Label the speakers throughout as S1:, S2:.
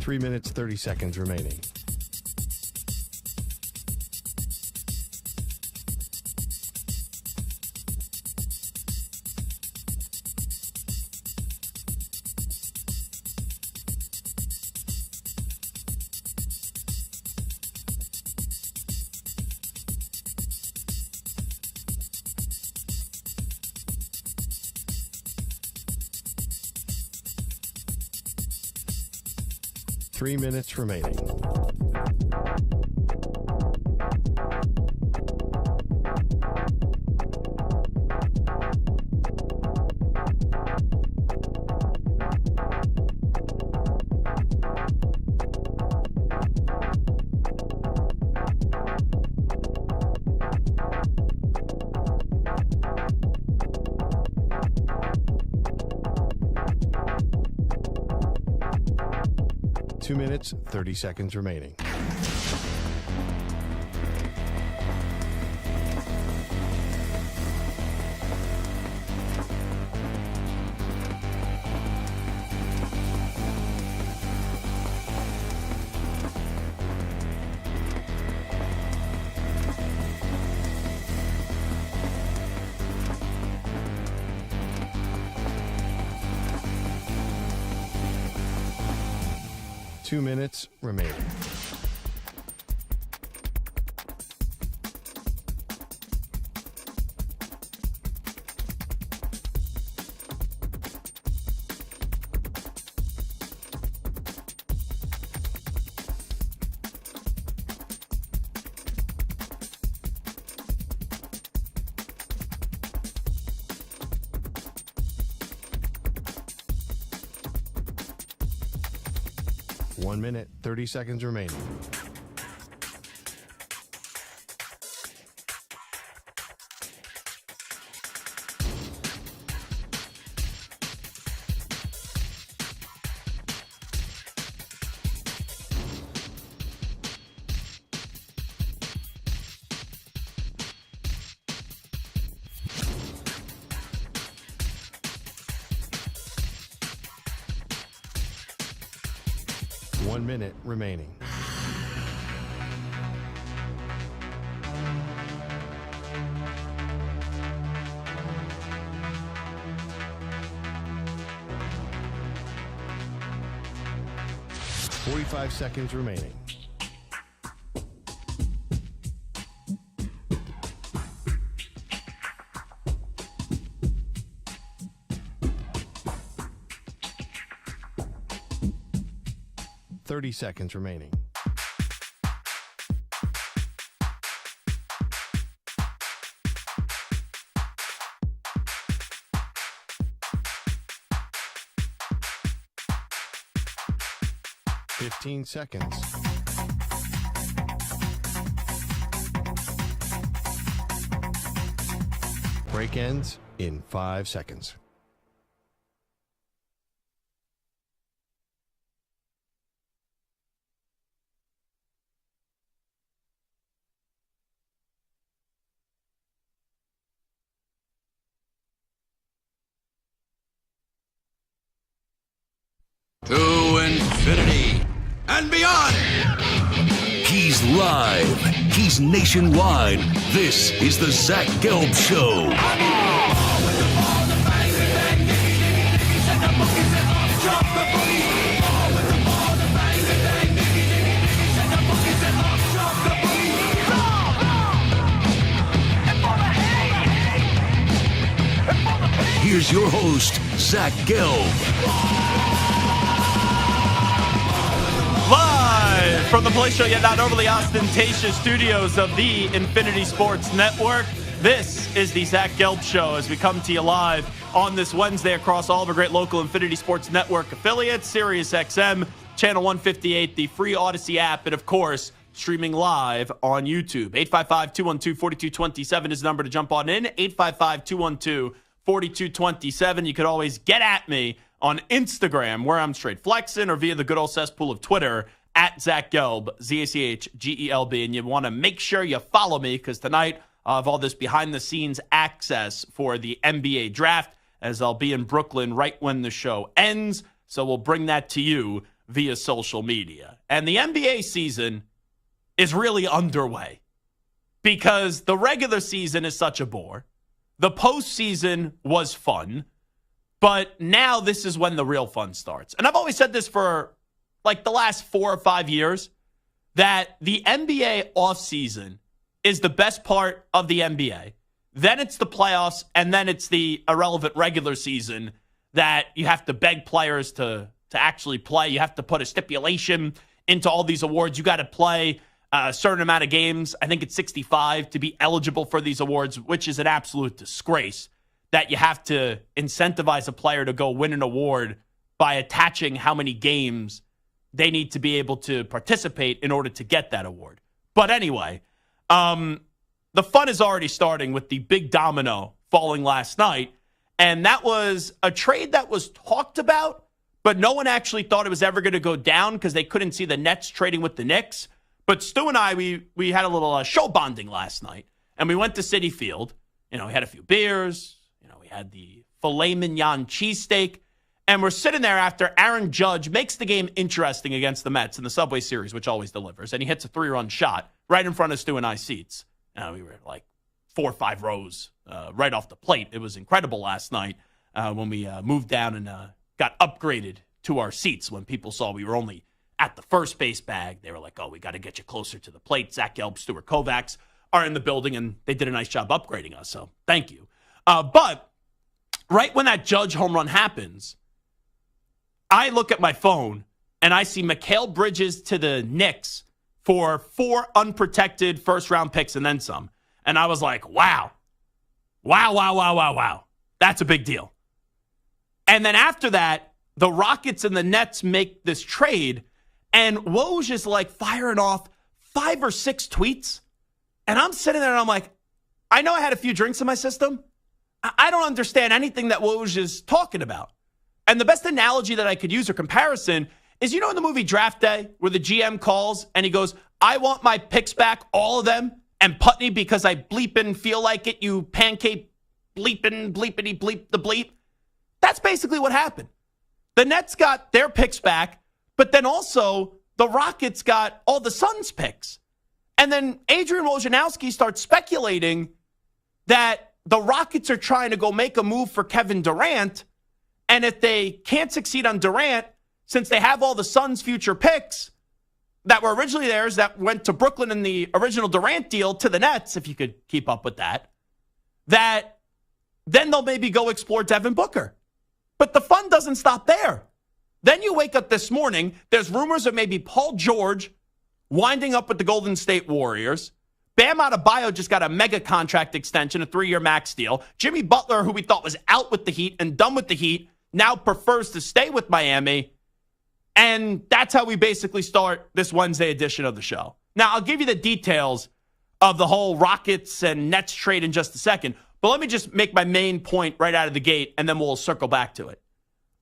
S1: 3 minutes, 30 seconds remaining. Three minutes remaining. Two minutes, 30 seconds remaining. Two minutes remaining. One minute, 30 seconds remaining. One minute remaining. Forty-five seconds remaining. Thirty seconds remaining. Fifteen seconds. Break ends in 5 seconds.
S2: To infinity and beyond.
S3: He's live. He's nationwide. This is the Zach Gelb Show. Here's your host, Zach Gelb.
S4: Live from the Play Show, yet not overly ostentatious studios of the Infinity Sports Network. This is the Zach Gelb Show as we come to you live on this Wednesday across all of our great local Infinity Sports Network affiliates, Sirius XM, Channel 158, the free Odyssey app, and of course, streaming live on YouTube. 855-212-4227 is the number to jump on in. 855-212-4227. You could always get at me on Instagram, where I'm straight flexing, or via the good old cesspool of Twitter, at Zach Gelb, ZACHGELB. And you want to make sure you follow me, because tonight I have all this behind-the-scenes access for the NBA draft, as I'll be in Brooklyn right when the show ends. So we'll bring that to you via social media. And the NBA season is really underway because the regular season is such a bore. The postseason was fun, but now this is when the real fun starts. And I've always said this for like the last 4 or 5 years, that the NBA offseason is the best part of the NBA. Then it's the playoffs, and then it's the irrelevant regular season that you have to beg players to actually play. You have to put a stipulation into all these awards. You got to play a certain amount of games. I think it's 65 to be eligible for these awards, which is an absolute disgrace that you have to incentivize a player to go win an award by attaching how many games they need to be able to participate in order to get that award. But anyway, the fun is already starting with the big domino falling last night. And that was a trade that was talked about, but no one actually thought it was ever going to go down because they couldn't see the Nets trading with the Knicks. But Stu and I, we had a little show bonding last night, and we went to Citi Field. We had a few beers. We had the filet mignon cheesesteak. And we're sitting there after Aaron Judge makes the game interesting against the Mets in the Subway Series, which always delivers. And he hits a 3-run shot right in front of Stu and I's seats. We were like 4 or 5 rows right off the plate. It was incredible last night when we moved down and got upgraded to our seats. When people saw we were only at the first base bag, they were like, oh, we got to get you closer to the plate. Zach Gelb, Stuart Kovacs are in the building, and they did a nice job upgrading us. So thank you. But right when that Judge home run happens, I look at my phone, and I see Mikal Bridges to the Knicks for 4 unprotected first-round picks and then some. And I was like, wow. Wow. That's a big deal. And then after that, the Rockets and the Nets make this trade, and Woj is like firing off 5 or 6 tweets. And I'm sitting there, and I'm like, I know I had a few drinks in my system. I don't understand anything that Woj is talking about. And the best analogy that I could use or comparison is, in the movie Draft Day where the GM calls and he goes, I want my picks back, all of them, and Putney because I bleepin' feel like it, you pancake bleepin' bleepity bleep the bleep. That's basically what happened. The Nets got their picks back, but then also the Rockets got all the Suns' picks. And then Adrian Wojnarowski starts speculating that the Rockets are trying to go make a move for Kevin Durant. And if they can't succeed on Durant, since they have all the Suns' future picks that were originally theirs that went to Brooklyn in the original Durant deal to the Nets, if you could keep up with that then they'll maybe go explore Devin Booker. But the fun doesn't stop there. Then you wake up this morning, there's rumors of maybe Paul George winding up with the Golden State Warriors. Bam Adebayo just got a mega contract extension, a 3-year max deal. Jimmy Butler, who we thought was out with the Heat and done with the Heat, now prefers to stay with Miami. And that's how we basically start this Wednesday edition of the show. Now, I'll give you the details of the whole Rockets and Nets trade in just a second. But let me just make my main point right out of the gate, and then we'll circle back to it.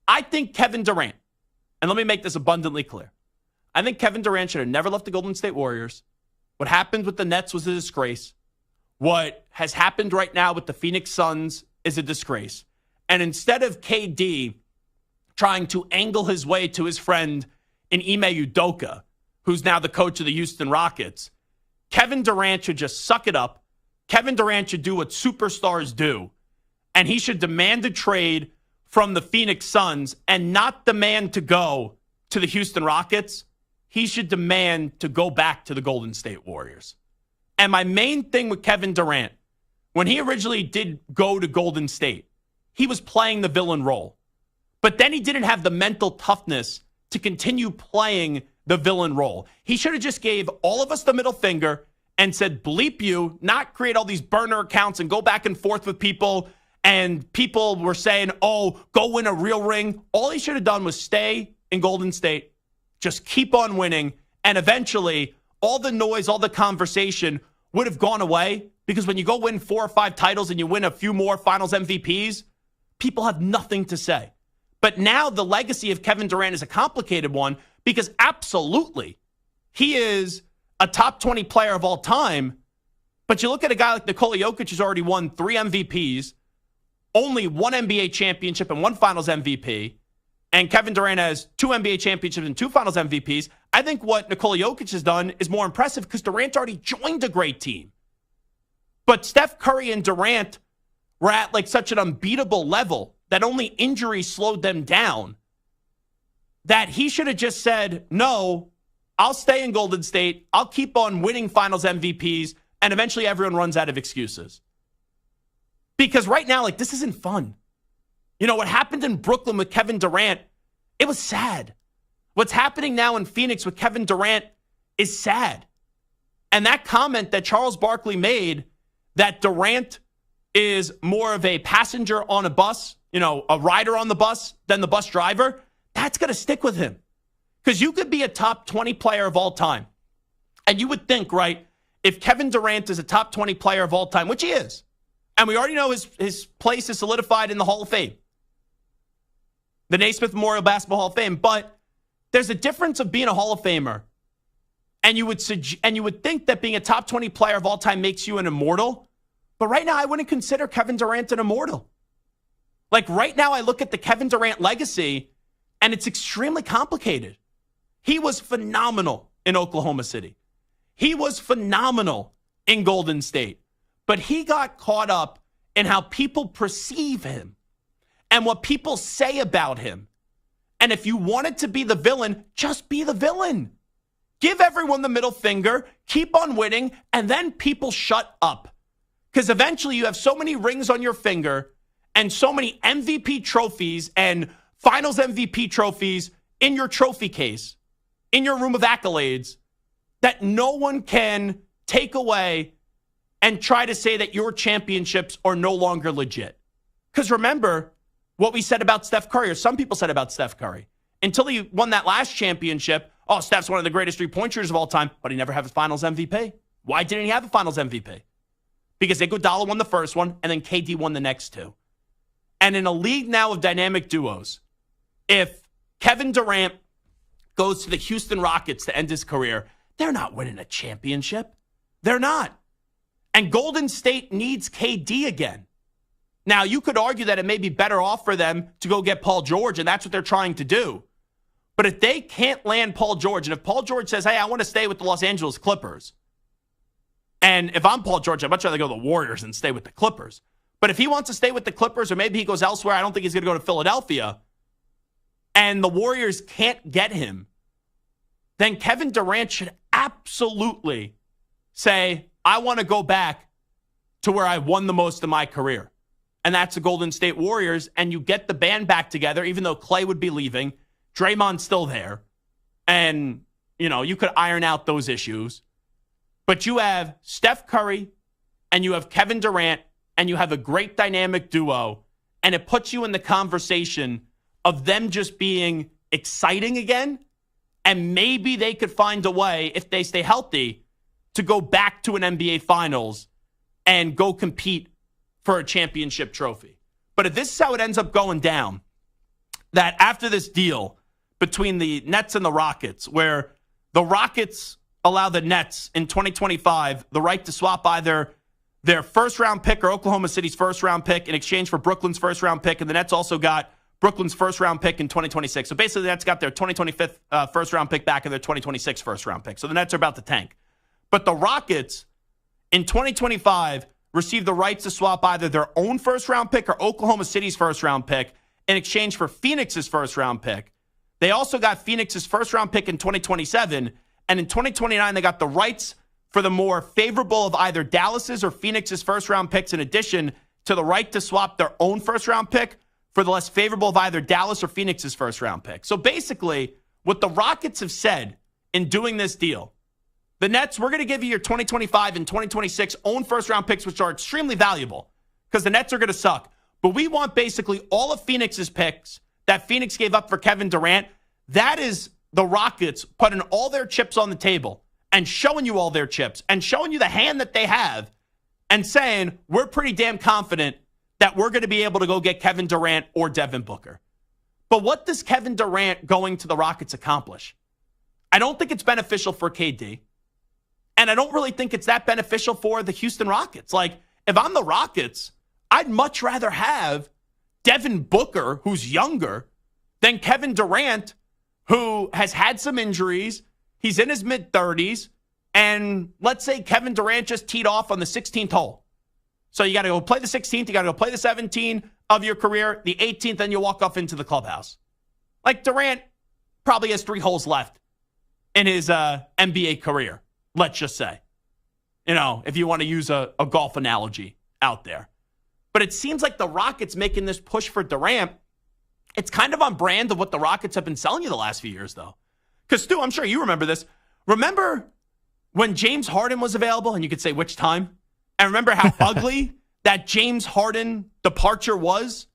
S4: I think Kevin Durant, and let me make this abundantly clear. I think Kevin Durant should have never left the Golden State Warriors. What happened with the Nets was a disgrace. What has happened right now with the Phoenix Suns is a disgrace. And instead of KD trying to angle his way to his friend in Ime Udoka, who's now the coach of the Houston Rockets, Kevin Durant should just suck it up. Kevin Durant should do what superstars do, and he should demand a trade from the Phoenix Suns and not demand to go to the Houston Rockets. He should demand to go back to the Golden State Warriors. And my main thing with Kevin Durant, when he originally did go to Golden State, he was playing the villain role. But then he didn't have the mental toughness to continue playing the villain role. He should have just gave all of us the middle finger and said, bleep you, not create all these burner accounts and go back and forth with people. And people were saying, oh, go win a real ring. All he should have done was stay in Golden State, just keep on winning. And eventually, all the noise, all the conversation would have gone away. Because when you go win 4 or 5 titles and you win a few more finals MVPs, people have nothing to say. But now the legacy of Kevin Durant is a complicated one because absolutely he is a top 20 player of all time. But you look at a guy like Nikola Jokic who's already won 3 MVPs, only 1 NBA championship and 1 finals MVP. and Kevin Durant has 2 NBA championships and 2 finals MVPs, I think what Nikola Jokic has done is more impressive because Durant already joined a great team. But Steph Curry and Durant were at like such an unbeatable level that only injury slowed them down, that he should have just said, no, I'll stay in Golden State. I'll keep on winning finals MVPs, and eventually everyone runs out of excuses. Because right now, like, this isn't fun. You know, what happened in Brooklyn with Kevin Durant, it was sad. What's happening now in Phoenix with Kevin Durant is sad. And that comment that Charles Barkley made, that Durant is more of a passenger on a bus, you know, a rider on the bus than the bus driver, that's going to stick with him. Because you could be a top 20 player of all time. And you would think, right, if Kevin Durant is a top 20 player of all time, which he is, and we already know his place is solidified in the Hall of Fame, the Naismith Memorial Basketball Hall of Fame, but there's a difference of being a Hall of Famer, and you would think that being a top 20 player of all time makes you an immortal. But right now, I wouldn't consider Kevin Durant an immortal. Like right now, I look at the Kevin Durant legacy, and it's extremely complicated. He was phenomenal in Oklahoma City. He was phenomenal in Golden State. But he got caught up in how people perceive him and what people say about him. And if you wanted to be the villain, just be the villain. Give everyone the middle finger, keep on winning, and then people shut up. Because eventually you have so many rings on your finger and so many MVP trophies and finals MVP trophies in your trophy case, in your room of accolades, that no one can take away and try to say that your championships are no longer legit. Because remember what we said about Steph Curry, or some people said about Steph Curry. Until he won that last championship, oh, Steph's one of the greatest three-point shooters of all time, but he never had a finals MVP. Why didn't he have a finals MVP? Because Iguodala won the first one, and then KD won the next 2. And in a league now of dynamic duos, if Kevin Durant goes to the Houston Rockets to end his career, they're not winning a championship. They're not. And Golden State needs KD again. Now, you could argue that it may be better off for them to go get Paul George, and that's what they're trying to do. But if they can't land Paul George, and if Paul George says, hey, I want to stay with the Los Angeles Clippers, and if I'm Paul George, I'd much rather go to the Warriors than stay with the Clippers. But if he wants to stay with the Clippers, or maybe he goes elsewhere, I don't think he's going to go to Philadelphia, and the Warriors can't get him, then Kevin Durant should absolutely say, I want to go back to where I won the most in my career. And that's the Golden State Warriors. And you get the band back together, even though Clay would be leaving. Draymond's still there. And, you know, you could iron out those issues. But you have Steph Curry and you have Kevin Durant and you have a great dynamic duo. And it puts you in the conversation of them just being exciting again. And maybe they could find a way, if they stay healthy, to go back to an NBA Finals and go compete for a championship trophy. But if this is how it ends up going down, that after this deal between the Nets and the Rockets, where the Rockets allow the Nets in 2025 the right to swap either their first-round pick or Oklahoma City's first-round pick in exchange for Brooklyn's first-round pick, and the Nets also got Brooklyn's first-round pick in 2026. So basically, the Nets got their 2025 first-round pick back and their 2026 first-round pick. So the Nets are about to tank. But the Rockets, in 2025, received the rights to swap either their own first-round pick or Oklahoma City's first-round pick in exchange for Phoenix's first-round pick. They also got Phoenix's first-round pick in 2027, and in 2029, they got the rights for the more favorable of either Dallas's or Phoenix's first-round picks, in addition to the right to swap their own first-round pick for the less favorable of either Dallas or Phoenix's first-round pick. So basically, what the Rockets have said in doing this deal, the Nets, we're going to give you your 2025 and 2026 own first-round picks, which are extremely valuable because the Nets are going to suck. But we want basically all of Phoenix's picks that Phoenix gave up for Kevin Durant. That is the Rockets putting all their chips on the table and showing you all their chips and showing you the hand that they have and saying, we're pretty damn confident that we're going to be able to go get Kevin Durant or Devin Booker. But what does Kevin Durant going to the Rockets accomplish? I don't think it's beneficial for KD. And I don't really think it's that beneficial for the Houston Rockets. Like, if I'm the Rockets, I'd much rather have Devin Booker, who's younger, than Kevin Durant, who has had some injuries. He's in his mid-30s. And let's say Kevin Durant just teed off on the 16th hole. So you got to go play the 16th. You got to go play the 17th of your career. The 18th, then you walk off into the clubhouse. Like Durant probably has 3 holes left in his NBA career, let's just say. You know, if you want to use a golf analogy out there. But it seems like the Rockets making this push for Durant, it's kind of on brand of what the Rockets have been selling you the last few years, though. Because, Stu, I'm sure you remember this. Remember when James Harden was available, and you could say which time? And remember how ugly that James Harden departure was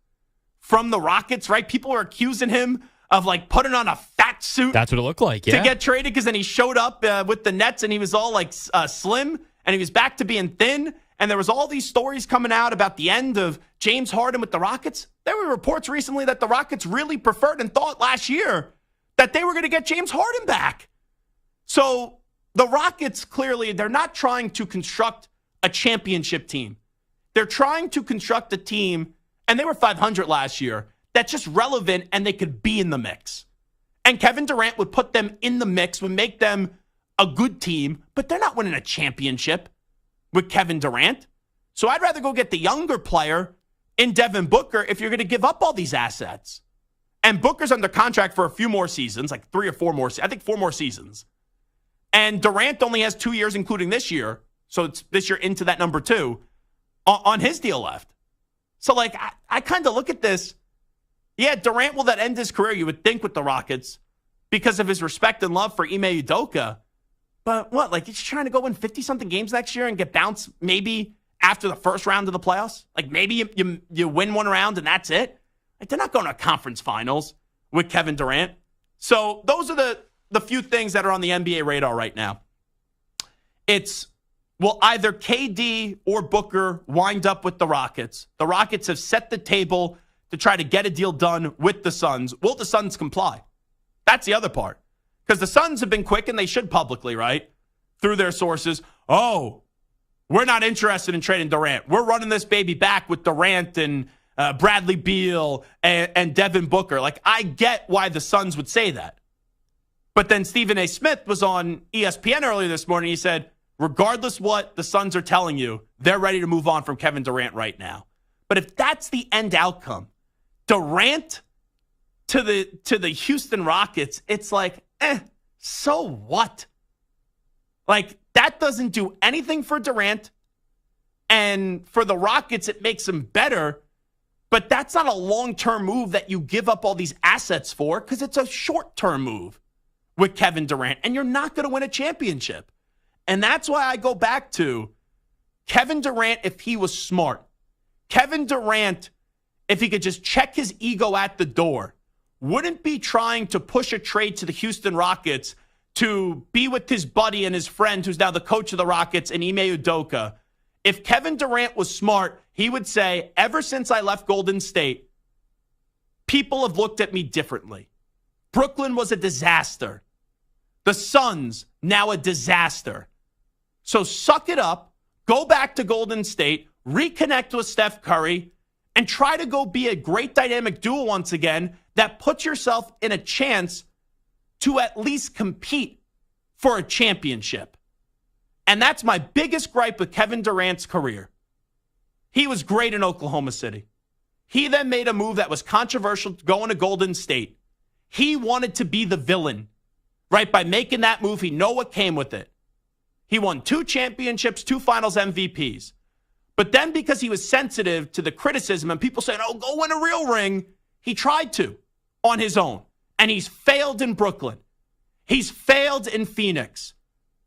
S4: from the Rockets, right? People were accusing him of, like, putting on a fat suit.
S5: That's what it looked like, yeah.
S4: To get traded, because then he showed up with the Nets, and he was all, like, slim, and he was back to being thin. And there was all these stories coming out about the end of James Harden with the Rockets. There were reports recently that the Rockets really preferred and thought last year that they were going to get James Harden back. So the Rockets, clearly, they're not trying to construct a championship team. They're trying to construct a team, and they were 500 last year, that's just relevant and they could be in the mix. And Kevin Durant would put them in the mix, would make them a good team, but they're not winning a championship with Kevin Durant. So I'd rather go get the younger player in Devin Booker if you're going to give up all these assets. And Booker's under contract for a few more seasons, like 3 or 4 more, I think 4 more seasons. And Durant only has 2 years, including this year. So it's this year into that number 2 on his deal left. So, like, I kind of look at this. Yeah, Durant will that end his career, you would think, with the Rockets because of his respect and love for Ime Udoka. But what, like, he's trying to go win 50-something games next year and get bounced maybe after the first round of the playoffs? Like, maybe you win one round and that's it? Like, they're not going to conference finals with Kevin Durant. So those are the few things that are on the NBA radar right now. It's, will either KD or Booker wind up with the Rockets? The Rockets have set the table to try to get a deal done with the Suns. Will the Suns comply? That's the other part. Because the Suns have been quick, and they should publicly, right? Through their sources. Oh, we're not interested in trading Durant. We're running this baby back with Durant and Bradley Beal and Devin Booker. Like, I get why the Suns would say that. But then Stephen A. Smith was on ESPN earlier this morning. He said, regardless what the Suns are telling you, they're ready to move on from Kevin Durant right now. But if that's the end outcome, Durant to the Houston Rockets, it's like, so what? Like, that doesn't do anything for Durant. And for the Rockets, it makes them better. But that's not a long-term move that you give up all these assets for, because it's a short-term move with Kevin Durant. And you're not going to win a championship. And that's why I go back to Kevin Durant, if he was smart. Kevin Durant, if he could just check his ego at the door, wouldn't be trying to push a trade to the Houston Rockets to be with his buddy and his friend, who's now the coach of the Rockets, and Ime Udoka. If Kevin Durant was smart, he would say, ever since I left Golden State, people have looked at me differently. Brooklyn was a disaster. The Suns, now a disaster. So suck it up, go back to Golden State, reconnect with Steph Curry, and try to go be a great dynamic duo once again that puts yourself in a chance to at least compete for a championship. And that's my biggest gripe with Kevin Durant's career. He was great in Oklahoma City. He then made a move that was controversial, going to Golden State. He wanted to be the villain, right? By making that move, he knew what came with it. He won 2 championships, 2 finals MVPs. But then because he was sensitive to the criticism and people saying, oh, go win a real ring, he tried to on his own. And he's failed in Brooklyn. He's failed in Phoenix.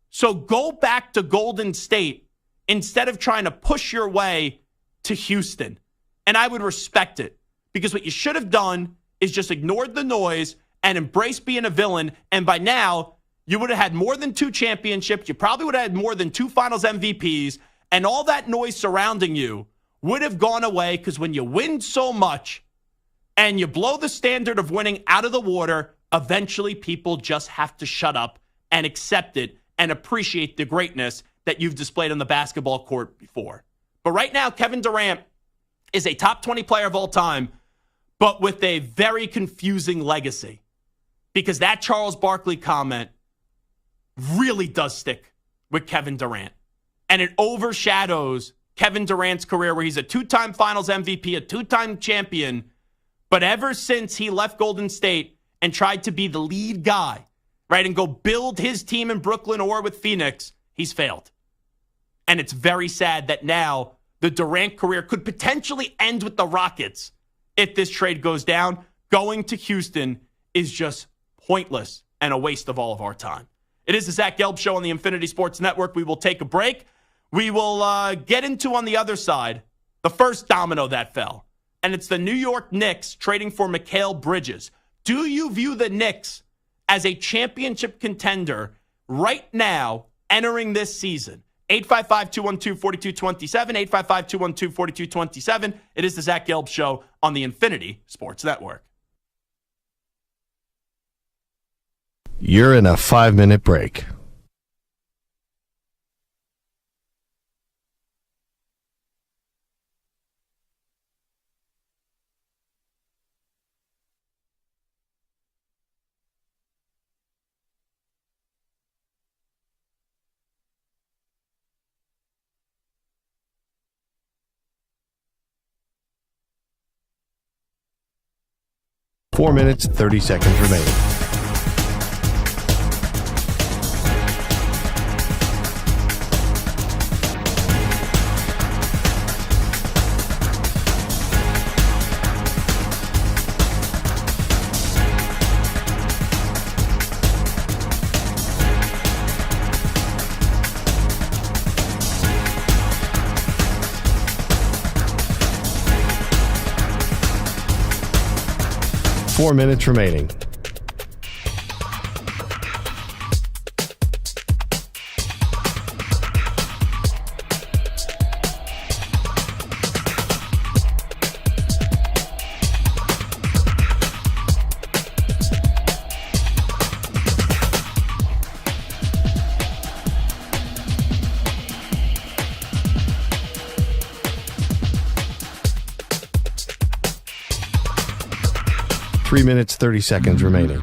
S4: So go back to Golden State instead of trying to push your way to Houston. And I would respect it, because what you should have done is just ignored the noise and embraced being a villain. And by now, you would have had more than 2 championships. You probably would have had more than 2 finals MVPs. And all that noise surrounding you would have gone away, because when you win so much and you blow the standard of winning out of the water, eventually people just have to shut up and accept it and appreciate the greatness that you've displayed on the basketball court before. But right now, Kevin Durant is a top 20 player of all time, but with a very confusing legacy. Because that Charles Barkley comment really does stick with Kevin Durant. And it overshadows Kevin Durant's career, where he's a two-time Finals MVP, a two-time champion. But ever since he left Golden State and tried to be the lead guy, right, and go build his team in Brooklyn or with Phoenix, he's failed. And it's very sad that now the Durant career could potentially end with the Rockets if this trade goes down. Going to Houston is just pointless and a waste of all of our time. It is the Zach Gelb Show on the Infinity Sports Network. We will take a break. We will get into, on the other side, the first domino that fell. And it's the New York Knicks trading for Mikal Bridges. Do you view the Knicks as a championship contender right now entering this season? 855-212-4227, 855-212-4227. It is the Zach Gelb Show on the Infinity Sports Network.
S1: You're in a 5-minute break. Four minutes, 30 seconds remaining. Four minutes remaining. Three minutes, 30 seconds remaining.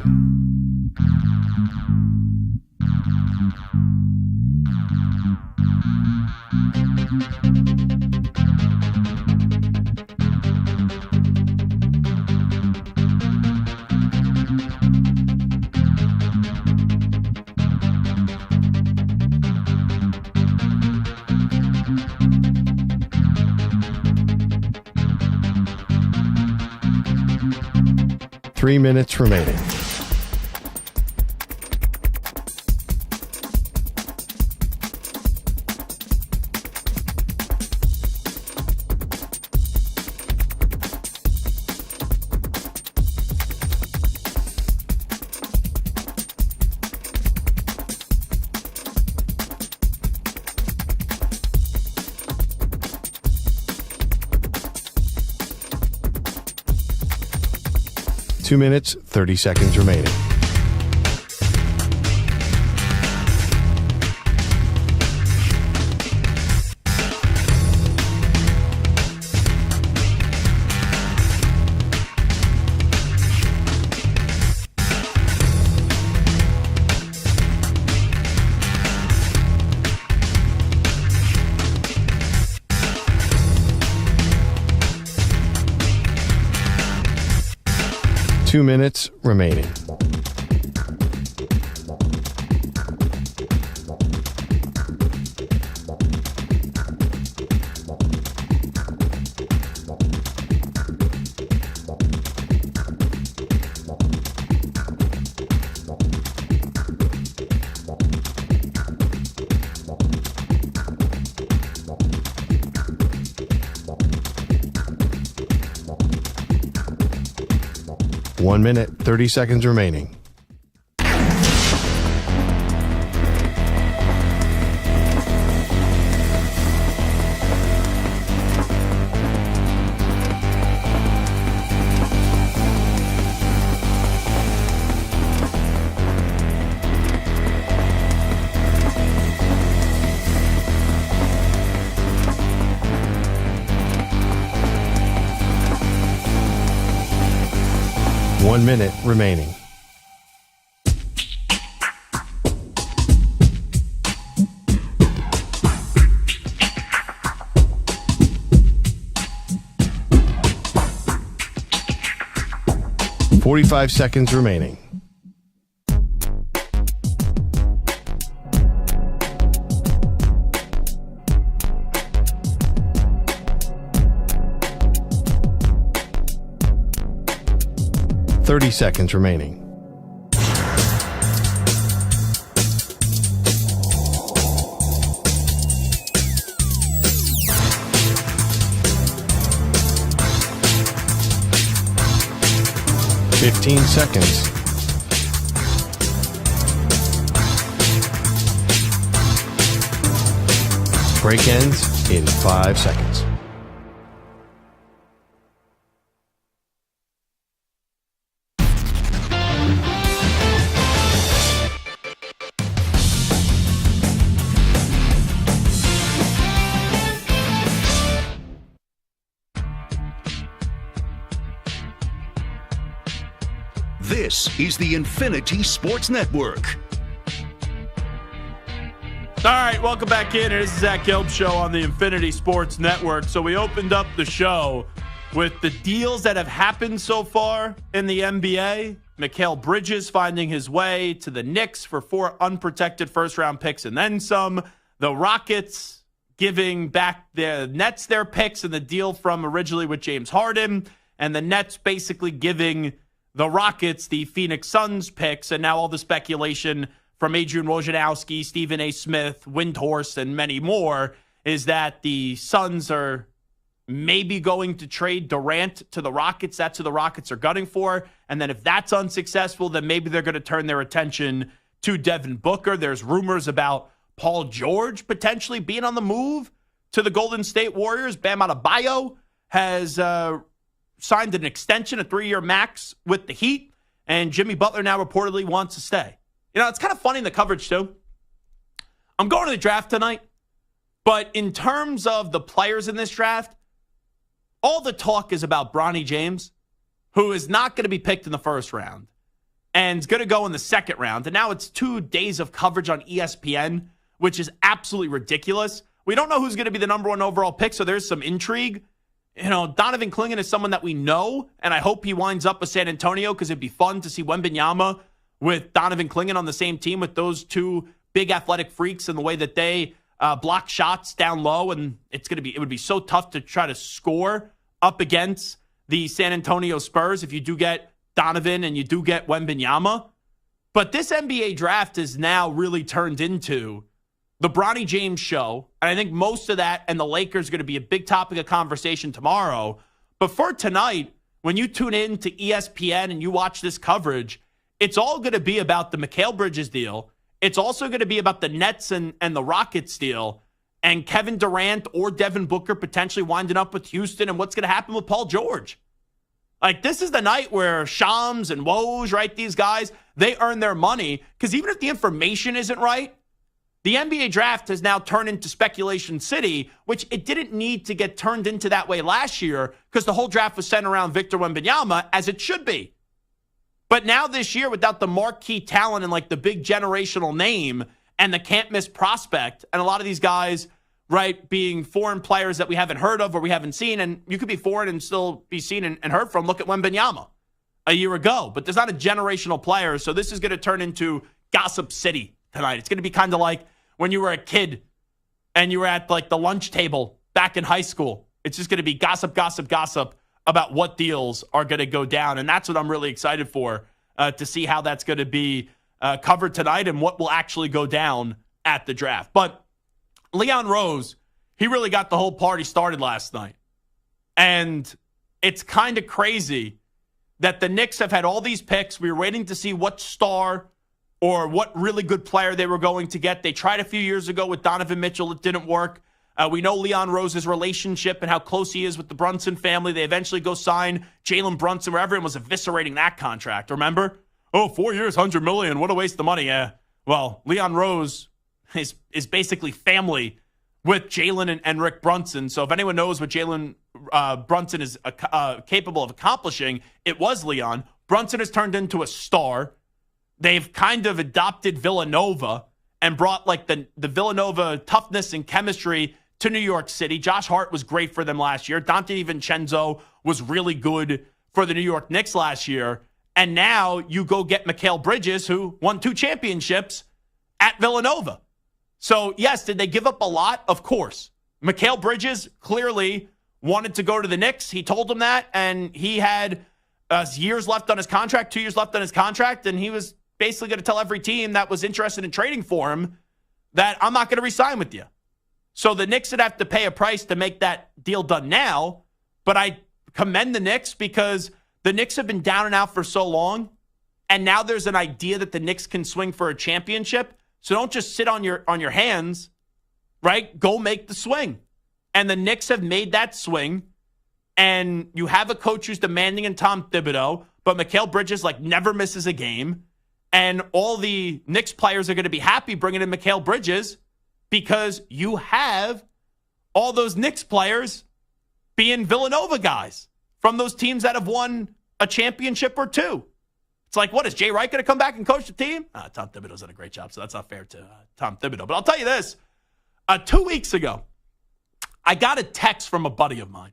S1: Three minutes remaining. Two minutes, 30 seconds remaining. Two minutes remaining. One minute, 30 seconds remaining. 1 minute remaining. "45 seconds remaining. "30 seconds remaining. "15 seconds. Break ends in 5 seconds.
S3: This is the Infinity Sports Network.
S4: All right, welcome back in. It is the Zach Gelb Show on the Infinity Sports Network. So we opened up the show with the deals that have happened so far in the NBA. Mikal Bridges finding his way to the Knicks for 4 unprotected first-round picks and then some. The Rockets giving back the Nets their picks and the deal from originally with James Harden, and the Nets basically giving the Rockets the Phoenix Suns picks, and now all the speculation from Adrian Wojnarowski, Stephen A. Smith, Windhorst, and many more is that the Suns are maybe going to trade Durant to the Rockets. That's who the Rockets are gunning for. And then if that's unsuccessful, then maybe they're going to turn their attention to Devin Booker. There's rumors about Paul George potentially being on the move to the Golden State Warriors. Bam Adebayo has signed an extension, a 3-year max with the Heat, and Jimmy Butler now reportedly wants to stay. You know, it's kind of funny in the coverage, too. I'm going to the draft tonight, but in terms of the players in this draft, all the talk is about Bronny James, who is not going to be picked in the first round and is going to go in the second round. And now it's 2 days of coverage on ESPN, which is absolutely ridiculous. We don't know who's going to be the number 1 overall pick, so there's some intrigue. You know, Donovan Clingan is someone that we know, and I hope he winds up with San Antonio because it'd be fun to see Wembanyama with Donovan Clingan on the same team with those 2 big athletic freaks and the way that they block shots down low. And it would be so tough to try to score up against the San Antonio Spurs if you do get Donovan and you do get Wembanyama. But this NBA draft is now really turned into the Bronny James show, and I think most of that and the Lakers are going to be a big topic of conversation tomorrow. But for tonight, when you tune in to ESPN and you watch this coverage, it's all going to be about the Mikal Bridges deal. It's also going to be about the Nets and the Rockets deal, and Kevin Durant or Devin Booker potentially winding up with Houston, and what's going to happen with Paul George. Like, this is the night where Shams and Woj, right, these guys, they earn their money, because even if the information isn't right, the NBA draft has now turned into speculation city, which it didn't need to get turned into that way last year because the whole draft was centered around Victor Wembanyama, as it should be. But now this year, without the marquee talent and like the big generational name and the can't-miss prospect, and a lot of these guys, right, being foreign players that we haven't heard of or we haven't seen, and you could be foreign and still be seen and heard from. Look at Wembanyama a year ago, but there's not a generational player, so this is going to turn into gossip city tonight. It's going to be kind of like when you were a kid and you were at like the lunch table back in high school. It's just going to be gossip about what deals are going to go down. And that's what I'm really excited for, to see how that's going to be covered tonight and what will actually go down at the draft. But Leon Rose, he really got the whole party started last night. And it's kind of crazy that the Knicks have had all these picks. We were waiting to see what star or what really good player they were going to get. They tried a few years ago with Donovan Mitchell. It didn't work. We know Leon Rose's relationship and how close he is with the Brunson family. They eventually go sign Jalen Brunson, where everyone was eviscerating that contract. Remember? Oh, 4 years, $100 million. What a waste of money. Yeah. Well, Leon Rose is basically family with Jalen and Rick Brunson. So if anyone knows what Jalen Brunson is capable of accomplishing, it was Leon. Brunson has turned into a star. They've kind of adopted Villanova and brought like the Villanova toughness and chemistry to New York City. Josh Hart was great for them last year. Dante DiVincenzo was really good for the New York Knicks last year. And now you go get Mikal Bridges, who won 2 championships at Villanova. So, yes, did they give up a lot? Of course. Mikal Bridges clearly wanted to go to the Knicks. He told them that, and he had years left on his contract, 2 years left on his contract, and he was basically going to tell every team that was interested in trading for him that I'm not going to re-sign with you. So the Knicks would have to pay a price to make that deal done now, but I commend the Knicks because the Knicks have been down and out for so long, and now there's an idea that the Knicks can swing for a championship. So don't just sit on your hands, right? Go make the swing. And the Knicks have made that swing, and you have a coach who's demanding in Tom Thibodeau, but Mikal Bridges never misses a game, and all the Knicks players are going to be happy bringing in Mikal Bridges because you have all those Knicks players being Villanova guys from those teams that have won a championship or 2. It's like, what, is Jay Wright going to come back and coach the team? Tom Thibodeau's done a great job, so that's not fair to Tom Thibodeau. But I'll tell you this. 2 weeks ago, I got a text from a buddy of mine.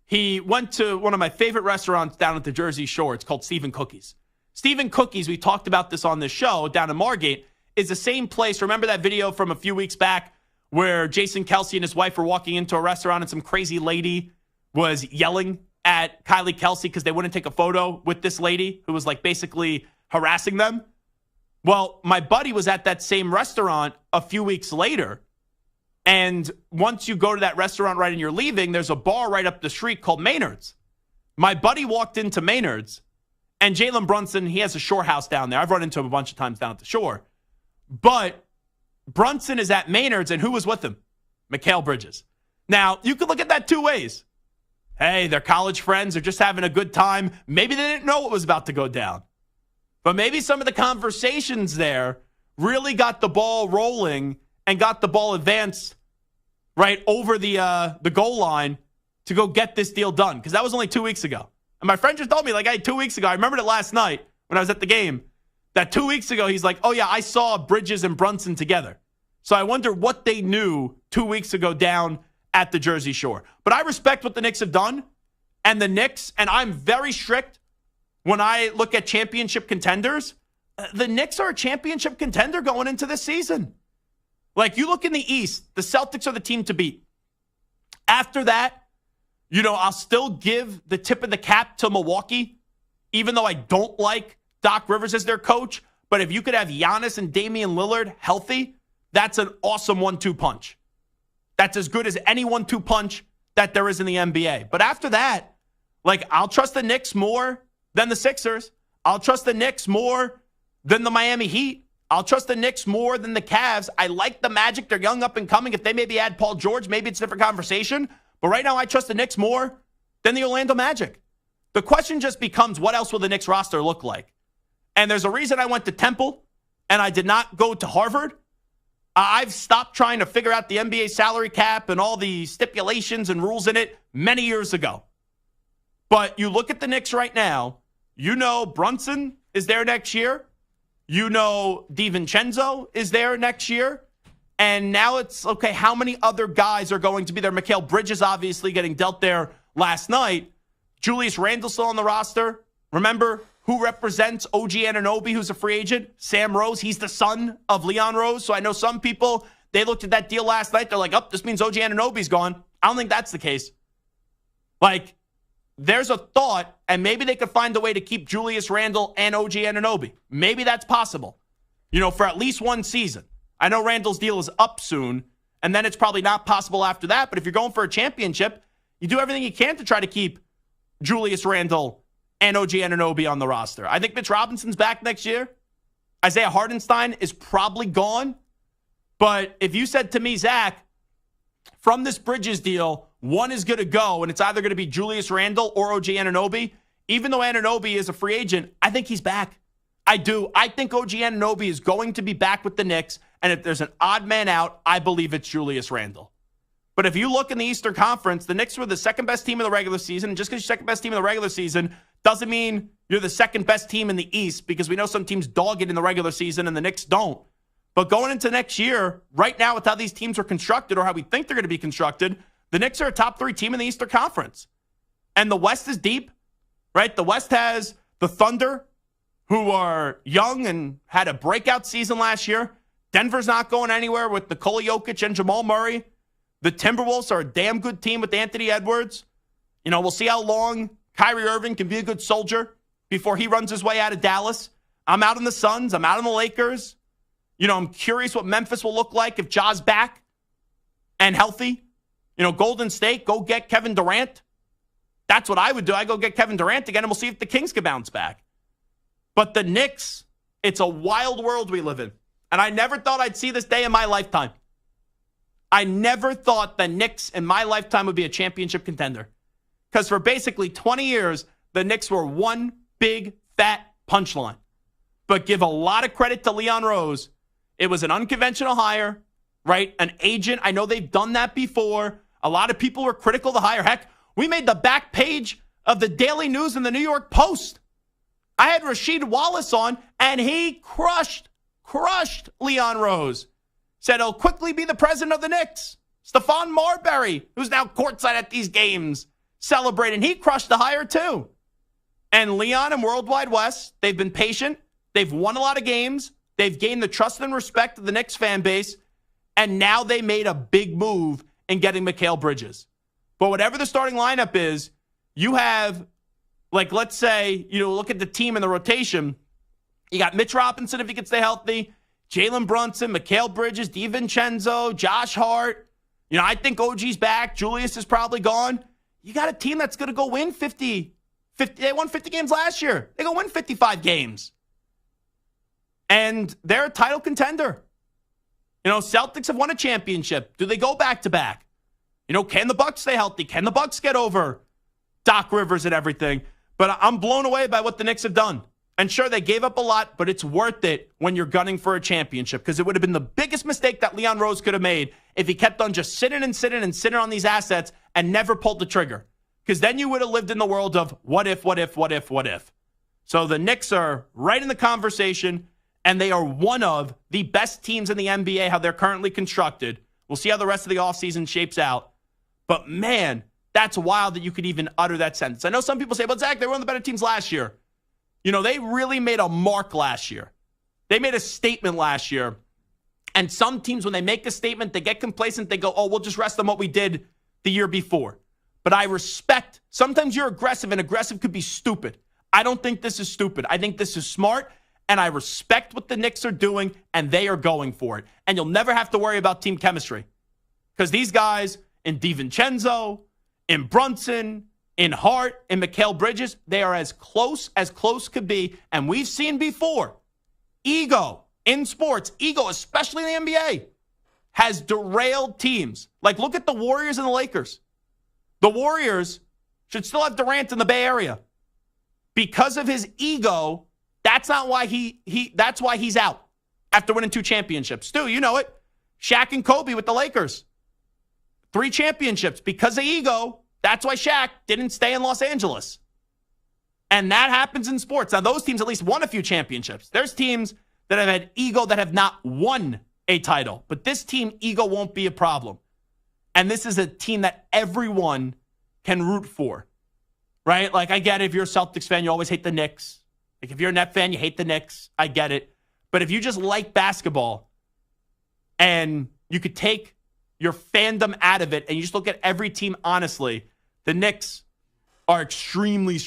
S4: He went to one of my favorite restaurants down at the Jersey Shore. It's called Stephen Cookies. Stephen Cookies, we talked about this on this show down in Margate, is the same place. Remember that video from a few weeks back where Jason Kelsey and his wife were walking into a restaurant and some crazy lady was yelling at Kylie Kelsey because they wouldn't take a photo with this lady who was basically harassing them? Well, my buddy was at that same restaurant a few weeks later. And once you go to that restaurant right and you're leaving, there's a bar right up the street called Maynard's. My buddy walked into Maynard's, and Jalen Brunson, he has a shore house down there. I've run into him a bunch of times down at the shore. But Brunson is at Maynard's, and who was with him? Mikal Bridges. Now, you could look at that 2 ways. Hey, they're college friends. They're just having a good time. Maybe they didn't know what was about to go down. But maybe some of the conversations there really got the ball rolling and got the ball advanced right over the goal line to go get this deal done. Because that was only 2 weeks ago. And my friend just told me, hey, 2 weeks ago, I remembered it last night when I was at the game, that 2 weeks ago, he's like, oh, yeah, I saw Bridges and Brunson together. So I wonder what they knew 2 weeks ago down at the Jersey Shore. But I respect what the Knicks have done. And the Knicks, and I'm very strict when I look at championship contenders. The Knicks are a championship contender going into this season. You look in the East, the Celtics are the team to beat. After that, I'll still give the tip of the cap to Milwaukee, even though I don't like Doc Rivers as their coach. But if you could have Giannis and Damian Lillard healthy, that's an awesome 1-2 punch. That's as good as any 1-2 punch that there is in the NBA. But after that, I'll trust the Knicks more than the Sixers. I'll trust the Knicks more than the Miami Heat. I'll trust the Knicks more than the Cavs. I like the Magic. They're young, up and coming. If they maybe add Paul George, maybe it's a different conversation. But right now, I trust the Knicks more than the Orlando Magic. The question just becomes, what else will the Knicks roster look like? And there's a reason I went to Temple and I did not go to Harvard. I've stopped trying to figure out the NBA salary cap and all the stipulations and rules in it many years ago. But you look at the Knicks right now, Brunson is there next year. DiVincenzo is there next year. And now it's, okay, how many other guys are going to be there? Mikal Bridges obviously getting dealt there last night. Julius Randle still on the roster. Remember who represents OG Anunoby, who's a free agent? Sam Rose. He's the son of Leon Rose. So I know some people, they looked at that deal last night. They're like, oh, this means OG Anunoby's gone. I don't think that's the case. There's a thought, and maybe they could find a way to keep Julius Randle and OG Anunoby. Maybe that's possible, for at least one season. I know Randle's deal is up soon, and then it's probably not possible after that. But if you're going for a championship, you do everything you can to try to keep Julius Randle and OG Anunoby on the roster. I think Mitch Robinson's back next year. Isaiah Hartenstein is probably gone. But if you said to me, Zach, from this Bridges deal, one is going to go, and it's either going to be Julius Randle or OG Anunoby, even though Anunoby is a free agent, I think he's back. I do. I think OG Anunoby is going to be back with the Knicks, and if there's an odd man out, I believe it's Julius Randle. But if you look in the Eastern Conference, the Knicks were the second best team in the regular season, and just because you're second best team in the regular season Doesn't mean you're the second best team in the East, because we know some teams dog it in the regular season and the Knicks don't. But going into next year, right now with how these teams are constructed, or how we think they're going to be constructed, the Knicks are a top 3 team in the Eastern Conference. And the West is deep, right? The West has the Thunder, who are young and had a breakout season last year. Denver's not going anywhere with Nikola Jokic and Jamal Murray. The Timberwolves are a damn good team with Anthony Edwards. We'll see how long Kyrie Irving can be a good soldier before he runs his way out of Dallas. I'm out on the Suns. I'm out on the Lakers. I'm curious what Memphis will look like if Ja's back and healthy. Golden State, go get Kevin Durant. That's what I would do. I go get Kevin Durant again, and we'll see if the Kings can bounce back. But the Knicks, it's a wild world we live in. And I never thought I'd see this day in my lifetime. I never thought the Knicks in my lifetime would be a championship contender. Because for basically 20 years, the Knicks were one big, fat punchline. But give a lot of credit to Leon Rose. It was an unconventional hire, right? An agent. I know they've done that before. A lot of people were critical of the hire. Heck, we made the back page of the Daily News and the New York Post. I had Rasheed Wallace on, and he crushed Leon Rose. Said he'll quickly be the president of the Knicks. Stephon Marbury, who's now courtside at these games, celebrating. He crushed the hire too. And Leon and Worldwide West, they've been patient. They've won a lot of games. They've gained the trust and respect of the Knicks fan base. And now they made a big move in getting Mikal Bridges. But whatever the starting lineup is, you have, let's say, look at the team in the rotation. You got Mitch Robinson, if he can stay healthy, Jalen Brunson, Mikal Bridges, DiVincenzo, Josh Hart. I think OG's back. Julius is probably gone. You got a team that's going to go win 50. They won 50 games last year. They go win 55 games. And they're a title contender. Celtics have won a championship. Do they go back-to-back? Can the Bucks stay healthy? Can the Bucks get over Doc Rivers and everything? But I'm blown away by what the Knicks have done. And sure, they gave up a lot, but it's worth it when you're gunning for a championship, because it would have been the biggest mistake that Leon Rose could have made if he kept on just sitting on these assets and never pulled the trigger. Because then you would have lived in the world of what if. So the Knicks are right in the conversation, and they are one of the best teams in the NBA, how they're currently constructed. We'll see how the rest of the offseason shapes out. But man, that's wild that you could even utter that sentence. I know some people say, but Zach, they were one of the better teams last year. They really made a mark last year. They made a statement last year. And some teams, when they make a statement, they get complacent. They go, oh, we'll just rest on what we did the year before. But I respect, sometimes you're aggressive, and aggressive could be stupid. I don't think this is stupid. I think this is smart, and I respect what the Knicks are doing, and they are going for it. And you'll never have to worry about team chemistry. Because these guys, in DiVincenzo, in Brunson, in Hart, in Mikal Bridges, they are as close could be. And we've seen before, ego in sports, ego, especially in the NBA, has derailed teams. Look at the Warriors and the Lakers. The Warriors should still have Durant in the Bay Area. Because of his ego, that's not why that's why he's out after winning 2 championships. Stu, you know it. Shaq and Kobe with the Lakers. 3 championships. Because of ego, that's why Shaq didn't stay in Los Angeles. And that happens in sports. Now, those teams at least won a few championships. There's teams that have had ego that have not won a title. But this team, ego won't be a problem. And this is a team that everyone can root for, right? I get it. If you're a Celtics fan, you always hate the Knicks. If you're a Net fan, you hate the Knicks. I get it. But if you just like basketball and you could take your fandom out of it and you just look at every team honestly, the Knicks are extremely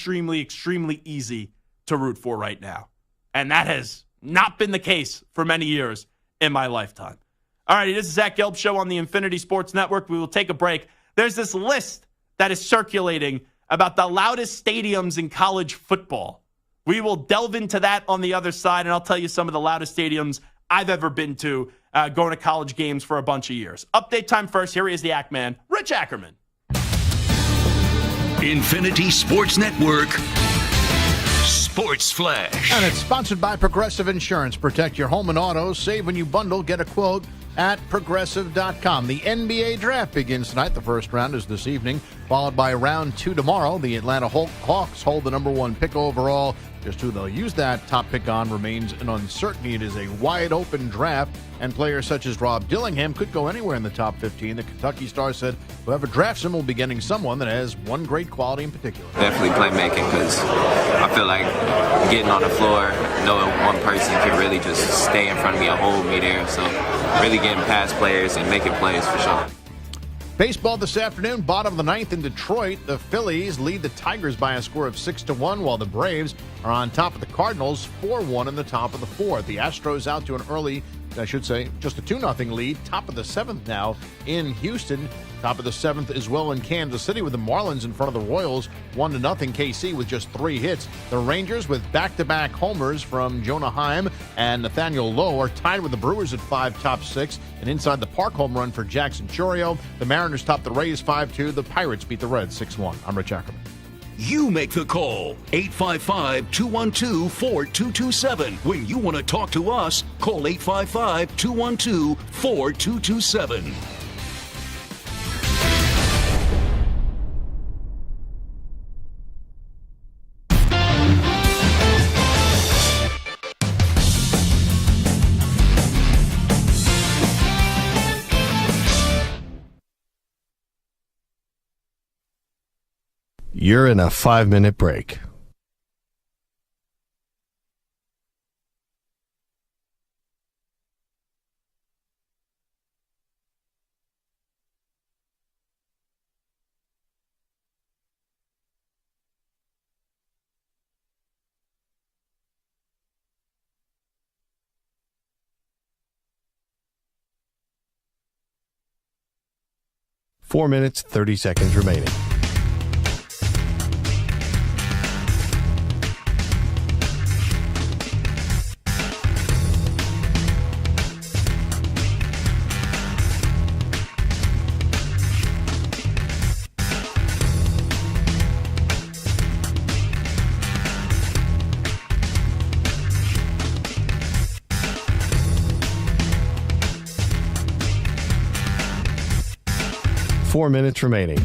S4: easy to root for right now. And that has not been the case for many years in my lifetime. All right, this is Zach Gelb Show on the Infinity Sports Network. We will take a break. There's this list that is circulating about the loudest stadiums in college football. We will delve into that on the other side, and I'll tell you some of the loudest stadiums I've ever been to going to college games for a bunch of years. Update time first. Here he is, the Ack Man, Rich Ackerman.
S3: Infinity Sports Network Sports Flash.
S5: And it's sponsored by Progressive Insurance. Protect your home and auto. Save when you bundle. Get a quote at Progressive.com. The NBA draft begins tonight. The first round is this evening, followed by round 2 tomorrow. The Atlanta Hawks hold the number 1 pick overall. Just who they'll use that top pick on remains an uncertainty. It is a wide-open draft, and players such as Rob Dillingham could go anywhere in the top 15. The Kentucky Star said whoever drafts him will be getting someone that has one great quality in particular.
S6: Definitely playmaking, because I feel like getting on the floor, knowing one person can really just stay in front of me and hold me there. So really getting past players and making plays for sure.
S5: Baseball this afternoon, bottom of the 9th in Detroit. The Phillies lead the Tigers by a score of 6-1, while the Braves are on top of the Cardinals 4-1 in the top of the 4th. The Astros out to an early, I should say, just a 2-0 lead. Top of the 7th now in Houston. Top of the 7th as well in Kansas City, with the Marlins in front of the Royals 1-0 KC with just 3 hits. The Rangers, with back-to-back homers from Jonah Heim and Nathaniel Lowe, are tied with the Brewers at 5 top 6. An inside the park home run for Jackson Chourio. The Mariners top the Rays 5-2. The Pirates beat the Reds 6-1. I'm Rich Ackerman.
S3: You make the call. 855-212-4227. When you want to talk to us, call 855-212-4227.
S1: You're in a 5-minute break. Four minutes, 30 seconds remaining. Four minutes remaining.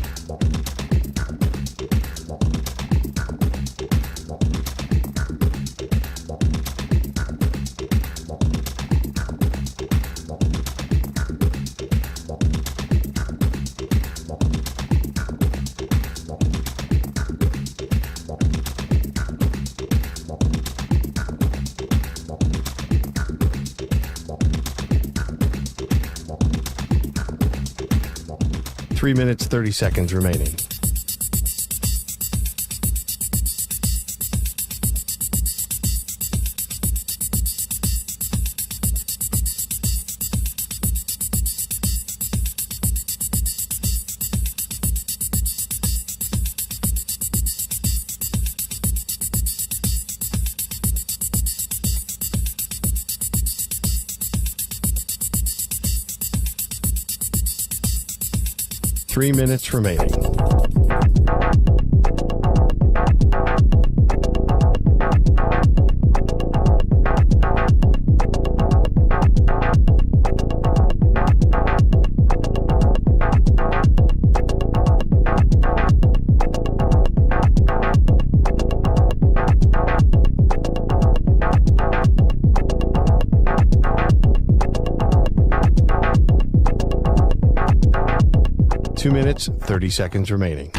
S1: Three minutes, 30 seconds remaining. Three minutes remaining. Two minutes, 30 seconds remaining.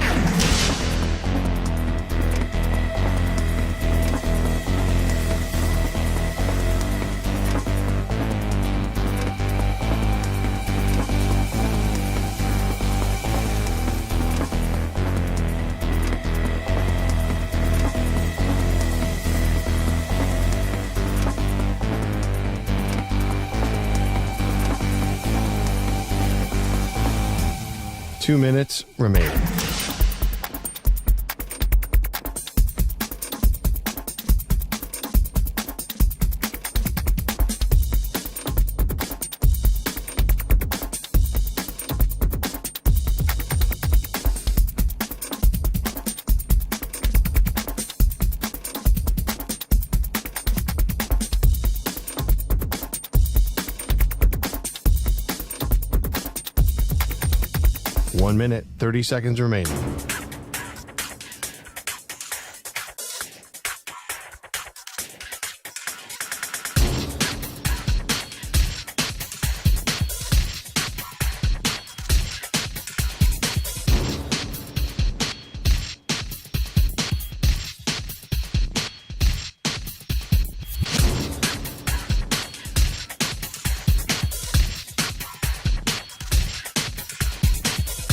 S1: Two minutes remaining. 1 minute, 30 seconds remaining.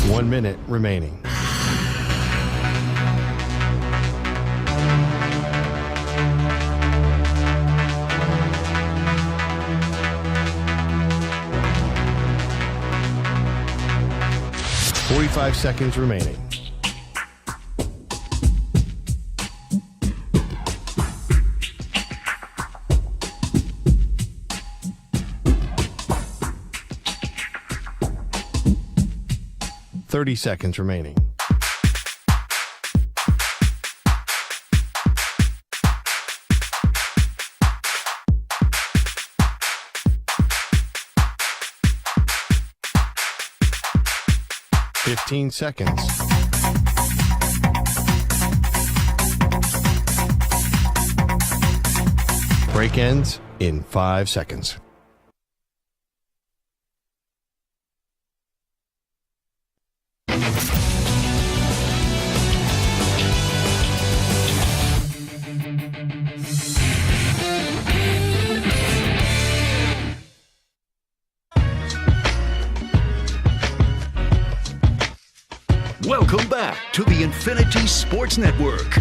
S1: One minute remaining. Forty-five seconds remaining. Thirty seconds remaining. Fifteen seconds. Break ends in 5 seconds.
S3: Welcome back to the Infinity Sports Network.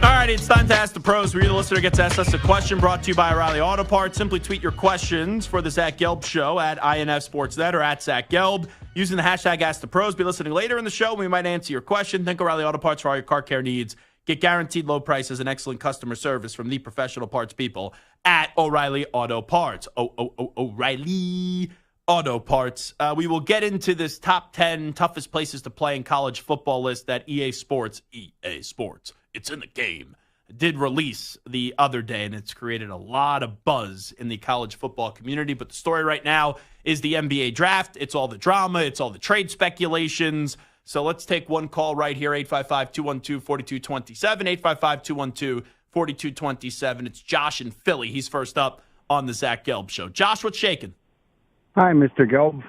S4: All right, it's time to Ask the Pros, where you, the listener, gets asked us a question brought to you by O'Reilly Auto Parts. Simply tweet your questions for the Zach Gelb Show at INF Sportsnet or at Zach Gelb. Using the hashtag Ask the Pros. Be listening later in the show. We might answer your question. Think O'Reilly Auto Parts for all your car care needs. Get guaranteed low prices and excellent customer service from the professional parts people at O'Reilly Auto Parts. O'Reilly Auto Parts. We will get into this top 10 toughest places to play in college football list that EA Sports, it's in the game, did release the other day, and it's created a lot of buzz in the college football community. But the story right now is the NBA draft. It's all the drama. It's all the trade speculations. So let's take one call right here, 855-212-4227, 855-212-4227. It's Josh in Philly. He's first up on the Zach Gelb Show. Josh, what's shaking?
S7: Hi, Mr. Gelb.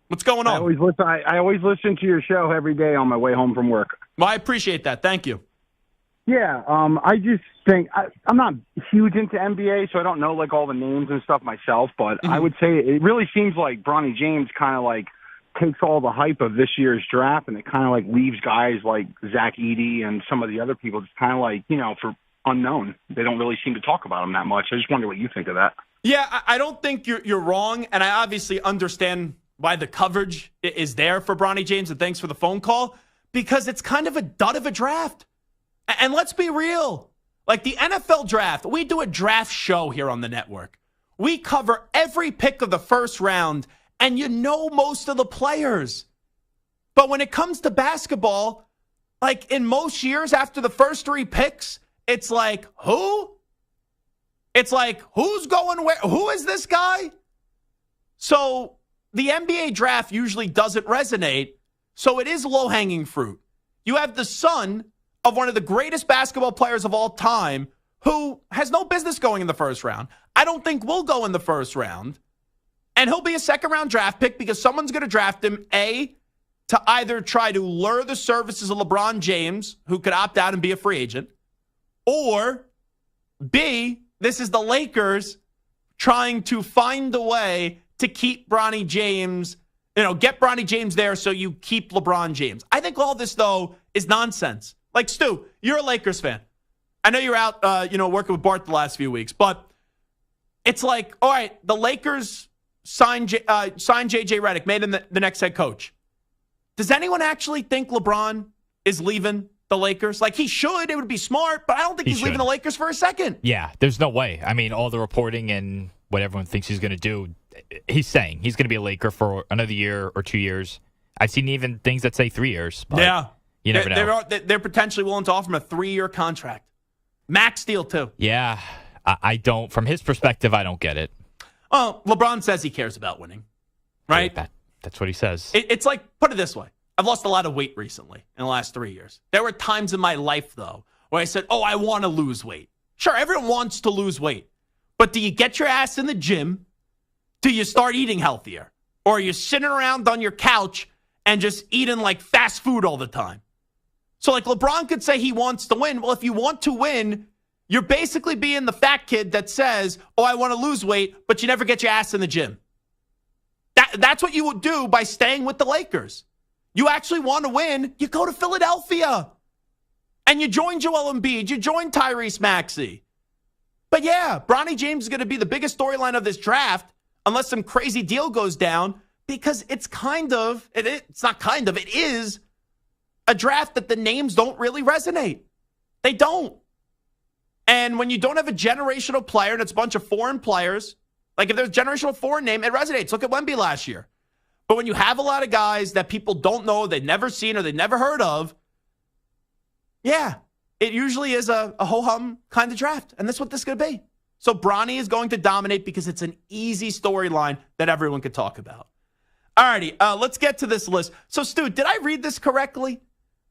S4: What's going on?
S7: I always listen to your show every day on my way home from work.
S4: Well, I appreciate that. Thank you.
S7: Yeah, I just think I'm not huge into NBA, so I don't know like all the names and stuff myself. But I would say it really seems like Bronny James kind of like takes all the hype of this year's draft, and it kind of like leaves guys like Zach Edey and some of the other people just kind of like, you know, for unknown. They don't really seem to talk about him that much. I just wonder what you think of that.
S4: Yeah, I don't think you're wrong, and I obviously understand why the coverage is there for Bronny James, and thanks for the phone call, because it's kind of a dud of a draft. And let's be real. Like the NFL draft, we do a draft show here on the network. We cover every pick of the first round, and you know most of the players. But when it comes to basketball, like in most years after the first three picks, it's like, who? It's like, who's going where? Who is this guy? So the NBA draft usually doesn't resonate, so it is low-hanging fruit. You have the son of one of the greatest basketball players of all time who has no business going in the first round. I don't think will go in the first round. And he'll be a second-round draft pick because someone's going to draft him, A, to either try to lure the services of LeBron James, who could opt out and be a free agent, or B, this is the Lakers trying to find a way to keep Bronny James, get Bronny James there so you keep LeBron James. I think all this, though, is nonsense. Like, Stu, you're a Lakers fan. I know you're out, working with Bart the last few weeks, but it's like, all right, the Lakers signed J.J. Redick, made him the next head coach. Does anyone actually think LeBron is leaving the Lakers? Like, he should. It would be smart, but I don't think he's leaving the Lakers for a second.
S8: Yeah, there's no way. I mean, all the reporting and what everyone thinks he's going to do, he's saying he's going to be a Laker for another year or 2 years. I've seen even things that say 3 years. But
S4: yeah.
S8: You never know.
S4: They're potentially willing to offer him a 3-year contract. Max deal, too.
S8: Yeah, I don't. From his perspective, I don't get it.
S4: Oh, LeBron says he cares about winning, right?
S8: That's what he says.
S4: It's like, put it this way. I've lost a lot of weight recently in the last 3 years. There were times in my life, though, where I said, I want to lose weight. Sure, everyone wants to lose weight. But do you get your ass in the gym? Do you start eating healthier? Or are you sitting around on your couch and just eating like fast food all the time? So like LeBron could say he wants to win. Well, if you want to win, you're basically being the fat kid that says, I want to lose weight, but you never get your ass in the gym. That's what you would do by staying with the Lakers. You actually want to win, you go to Philadelphia. And you join Joel Embiid, you join Tyrese Maxey. But yeah, Bronny James is going to be the biggest storyline of this draft unless some crazy deal goes down, because it's it is a draft that the names don't really resonate. They don't. And when you don't have a generational player and it's a bunch of foreign players, like if there's a generational foreign name, it resonates. Look at Wemby last year. But when you have a lot of guys that people don't know, they've never seen or they've never heard of, yeah, it usually is a ho-hum kind of draft. And that's what this is going to be. So Bronny is going to dominate because it's an easy storyline that everyone could talk about. All righty, let's get to this list. So, Stu, did I read this correctly?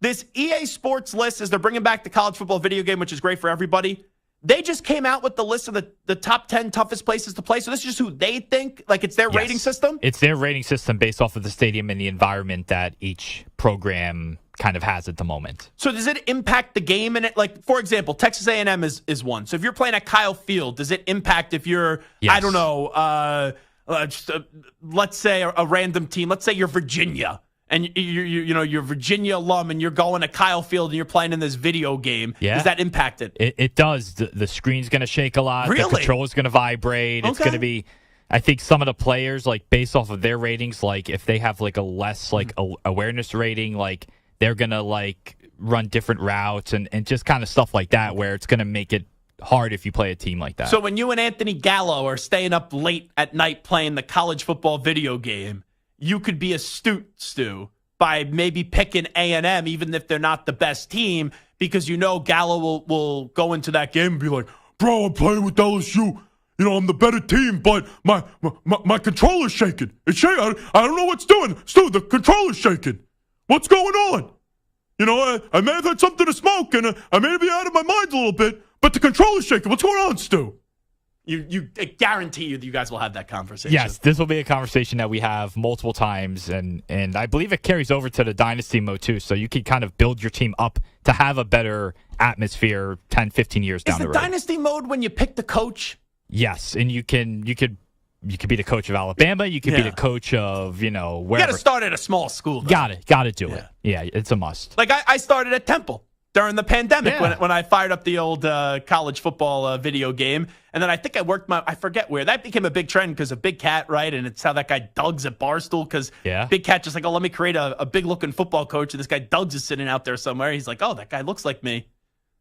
S4: This EA Sports list, as they're bringing back the college football video game, which is great for everybody, they just came out with the list of the top 10 toughest places to play. So this is just who they think, like it's their rating system?
S8: It's their rating system based off of the stadium and the environment that each program kind of has at the moment.
S4: So does it impact the game? And like, for example, Texas A&M is one. So if you're playing at Kyle Field, does it impact if you're, I don't know, let's say a random team, let's say you're Virginia, and you're Virginia alum, and you're going to Kyle Field and you're playing in this video game.
S8: Yeah.
S4: Does that impact it?
S8: It does. The screen's going to shake a lot.
S4: Really?
S8: The controller's going to vibrate. It's going to be. I think some of the players, like based off of their ratings, like if they have like a less like awareness rating, like they're going to like run different routes and just kind of stuff like that, where it's going to make it hard if you play a team like that.
S4: So when you and Anthony Gallo are staying up late at night playing the college football video game, you could be astute, Stu, by maybe picking A&M, even if they're not the best team, because you know Gallo will go into that game and be like, bro, I'm playing with LSU. I'm the better team, but my controller's shaking. It's shaking. I don't know what's doing. Stu, the controller's shaking. What's going on? I may have had something to smoke, and I may be out of my mind a little bit, but the controller's shaking. What's going on, Stu? I guarantee you guys will have that conversation.
S8: Yes, this will be a conversation that we have multiple times, and I believe it carries over to the dynasty mode too, so you can kind of build your team up to have a better atmosphere 10, 15 years down the road.
S4: Is the dynasty mode when you pick the coach?
S8: Yes, and you could be the coach of Alabama, you could be the coach of, wherever.
S4: You got to start at a small school, though.
S8: Got to do it. Yeah, it's a must.
S4: Like I started at Temple during the pandemic when I fired up the old college football video game. And then I think I worked I forget where. That became a big trend because of Big Cat, right? And it's how that guy Doug's at Barstool, because Big Cat just like, let me create a big-looking football coach. And this guy Doug's is sitting out there somewhere. He's like, that guy looks like me.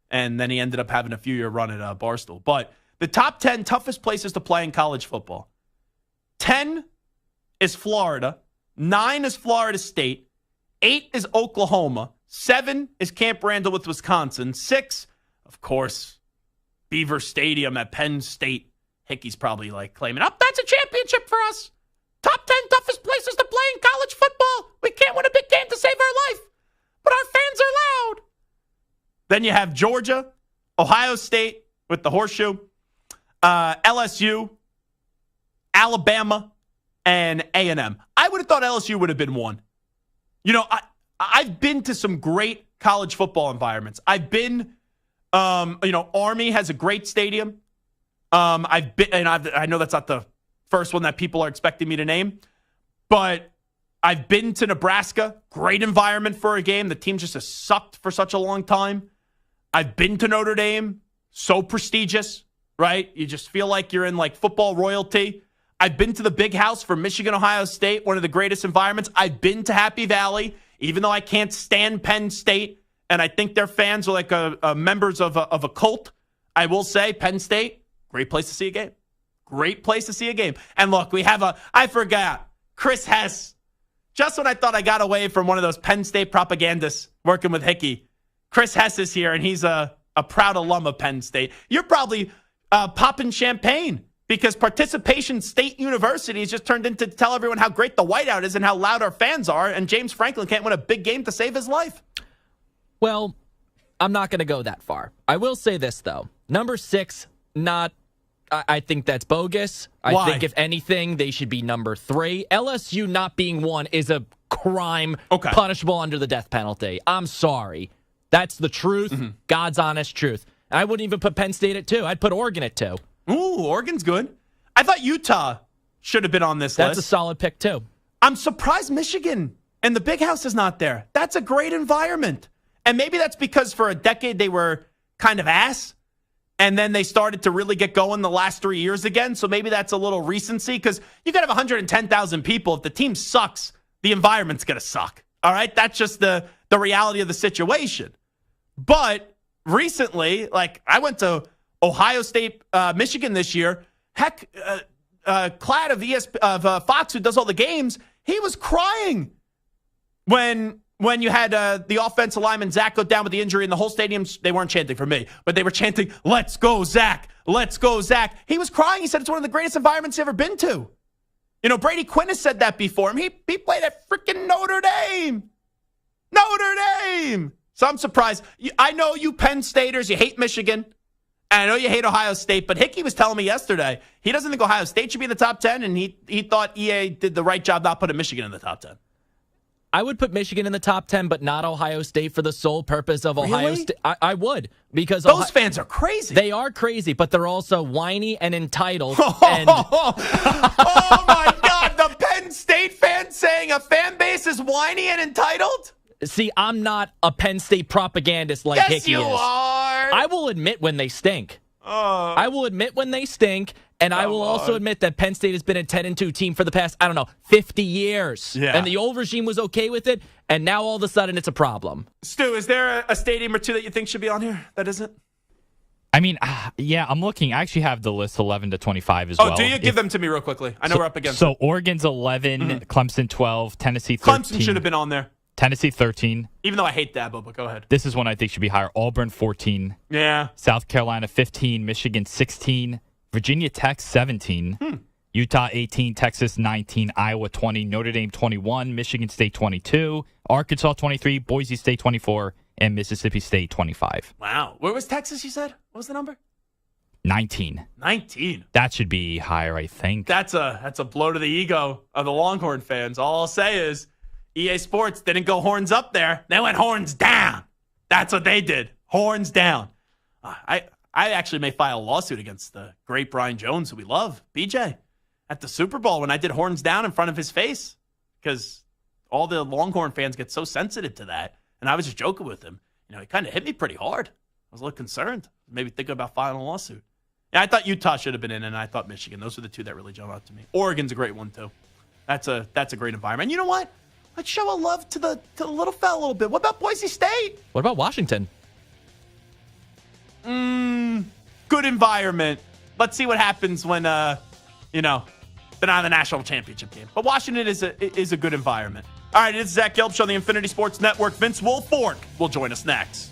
S4: And then he ended up having a few-year run at Barstool. But the top 10 toughest places to play in college football. 10 is Florida. 9 is Florida State. 8 is Oklahoma. 7 is Camp Randall with Wisconsin. 6, of course, Beaver Stadium at Penn State. Hickey's probably like claiming, that's a championship for us. Top 10 toughest places to play in college football. We can't win a big game to save our life, but our fans are loud. Then you have Georgia, Ohio State with the horseshoe, LSU, Alabama, and A&M. I would have thought LSU would have been one. I've been to some great college football environments. I've been, Army has a great stadium. I've been, and I know that's not the first one that people are expecting me to name, but I've been to Nebraska. Great environment for a game. The team just has sucked for such a long time. I've been to Notre Dame. So prestigious, right? You just feel like you're in like football royalty. I've been to the Big House for Michigan, Ohio State, one of the greatest environments. I've been to Happy Valley, even though I can't stand Penn State, and I think their fans are like members of a cult. I will say Penn State, great place to see a game. Great place to see a game. And look, we have I forgot, Chris Hess. Just when I thought I got away from one of those Penn State propagandists working with Hickey, Chris Hess is here, and he's a proud alum of Penn State. You're probably popping champagne because Participation State University has just turned into tell everyone how great the whiteout is and how loud our fans are, and James Franklin can't win a big game to save his life.
S9: Well, I'm not going to go that far. I will say this, though. Number 6, I think that's bogus.
S4: Why?
S9: I think, if anything, they should be number 3. LSU not being 1 is a crime punishable under the death penalty. I'm sorry. That's the truth. God's honest truth. I wouldn't even put Penn State at 2. I'd put Oregon at 2.
S4: Ooh, Oregon's good. I thought Utah should have been on this list.
S9: That's a solid pick, too.
S4: I'm surprised Michigan and the Big House is not there. That's a great environment. And maybe that's because for a decade they were kind of ass, and then they started to really get going the last 3 years again. So maybe that's a little recency, because you could have 110,000 people. If the team sucks, the environment's going to suck. All right? That's just the reality of the situation. But recently, like, I went to Ohio State, Michigan this year. Heck, Clad of Fox, who does all the games, he was crying when you had the offensive lineman, Zach, go down with the injury, and the whole stadium, they weren't chanting for me, but they were chanting, "Let's go, Zach! Let's go, Zach!" He was crying. He said it's one of the greatest environments he's ever been to. You know, Brady Quinn has said that before. He played at freaking Notre Dame. Notre Dame! So I'm surprised. I know you Penn Staters, you hate Michigan, and I know you hate Ohio State, but Hickey was telling me yesterday he doesn't think Ohio State should be in the top 10, and he thought EA did the right job not putting Michigan in the top 10.
S9: I would put Michigan in the top 10, but not Ohio State for the sole purpose of Ohio
S4: Really?
S9: State. I would, because
S4: those fans are crazy.
S9: They are crazy, but they're also whiny and entitled.
S4: Oh my God, the Penn State fans saying a fan base is whiny and entitled?
S9: See, I'm not a Penn State propagandist like Hickey
S4: you
S9: is.
S4: are.
S9: I will admit when they stink. I will admit when they stink, and I will also admit that Penn State has been a 10-2 team for the past, 50 years.
S4: Yeah.
S9: And the old regime was okay with it, and now all of a sudden it's a problem.
S4: Stu, is there a stadium or two that you think should be on here that isn't?
S8: I mean, yeah, I'm looking. I actually have the list 11 to 25 as well.
S4: Oh, do you? Give them to me real quickly. I know we're up against
S8: it. So Oregon's 11, Clemson 12, Tennessee 13.
S4: Clemson should have been on there.
S8: Tennessee 13.
S4: Even though I hate Dabo, but go ahead.
S8: This is one I think should be higher. Auburn 14.
S4: Yeah.
S8: South Carolina 15. Michigan 16. Virginia Tech 17. Utah 18. Texas 19. Iowa 20. Notre Dame 21. Michigan State 22. Arkansas 23. Boise State 24. And Mississippi State 25.
S4: Wow. Where was Texas, you said? What was the number?
S8: 19.
S4: 19.
S8: That should be higher, I think.
S4: That's a blow to the ego of the Longhorn fans. All I'll say is EA Sports didn't go horns up there. They went horns down. That's what they did. Horns down. I actually may file a lawsuit against the great Brian Jones, who we love, BJ, at the Super Bowl when I did horns down in front of his face, because all the Longhorn fans get so sensitive to that. And I was just joking with him. You know, he kind of hit me pretty hard. I was a little concerned. Maybe thinking about filing a lawsuit. Yeah, I thought Utah should have been in, and I thought Michigan. Those are the two that really jump out to me. Oregon's a great one, too. That's a great environment. And you know what? Let's show a love to the little fella a little bit. What about Boise State?
S9: What about Washington?
S4: Good environment. Let's see what happens when they're not in the national championship game. But Washington is a good environment. All right, it's Zach Gelb Show on the Infinity Sports Network. Vince Wilfork will join us next.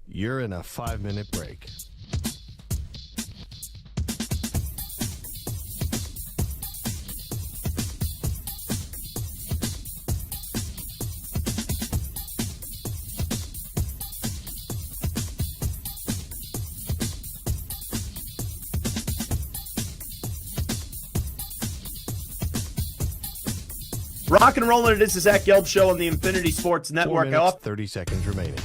S1: You're in a 5-minute break.
S4: Rock and rolling, it is the Zach Gelb Show on the Infinity Sports
S1: 4
S4: Network.
S1: minutes, 30 seconds remaining.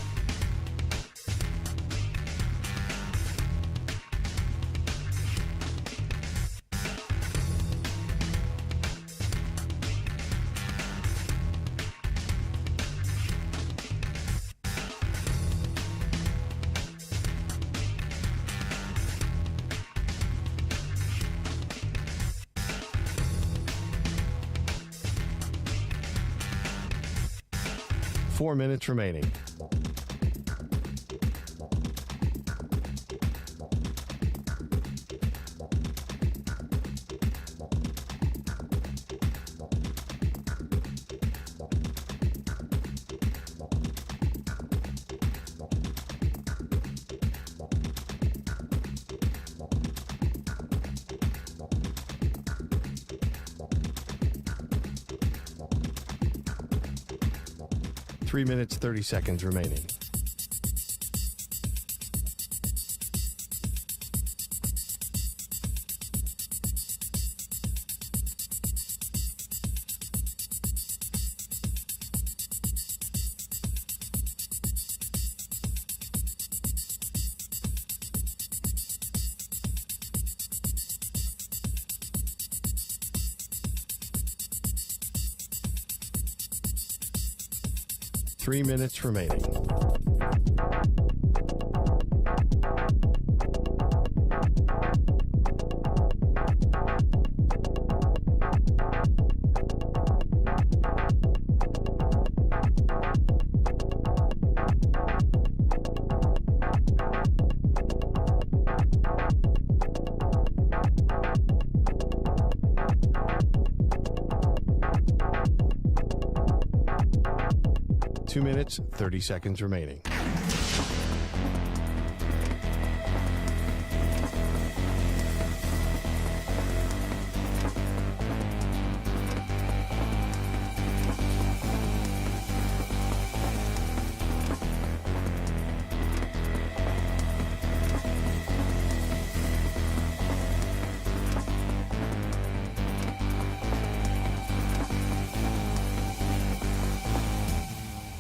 S1: Four minutes remaining. 3 minutes, 30 seconds remaining. Three minutes remaining. Two minutes, 30 seconds remaining.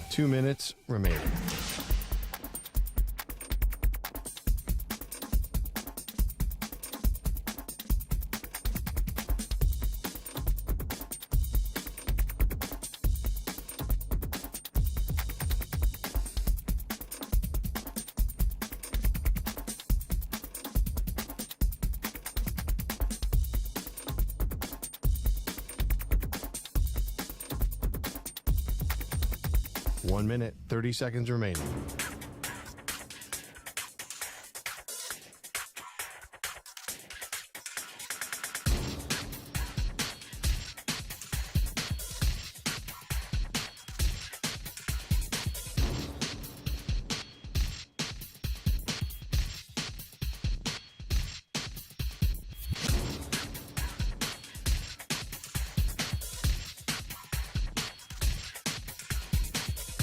S1: Two minutes remaining. One minute, 30 seconds remaining.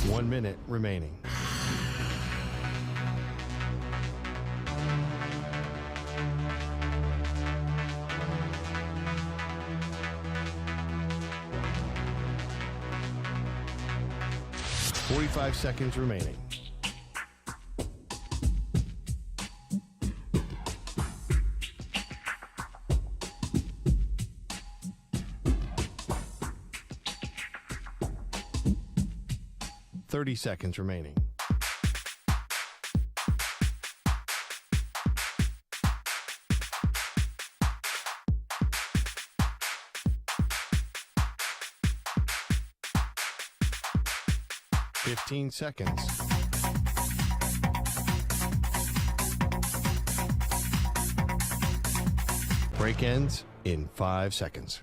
S1: One minute remaining. Forty-five seconds remaining. Thirty seconds remaining. Fifteen seconds. Break ends in 5 seconds.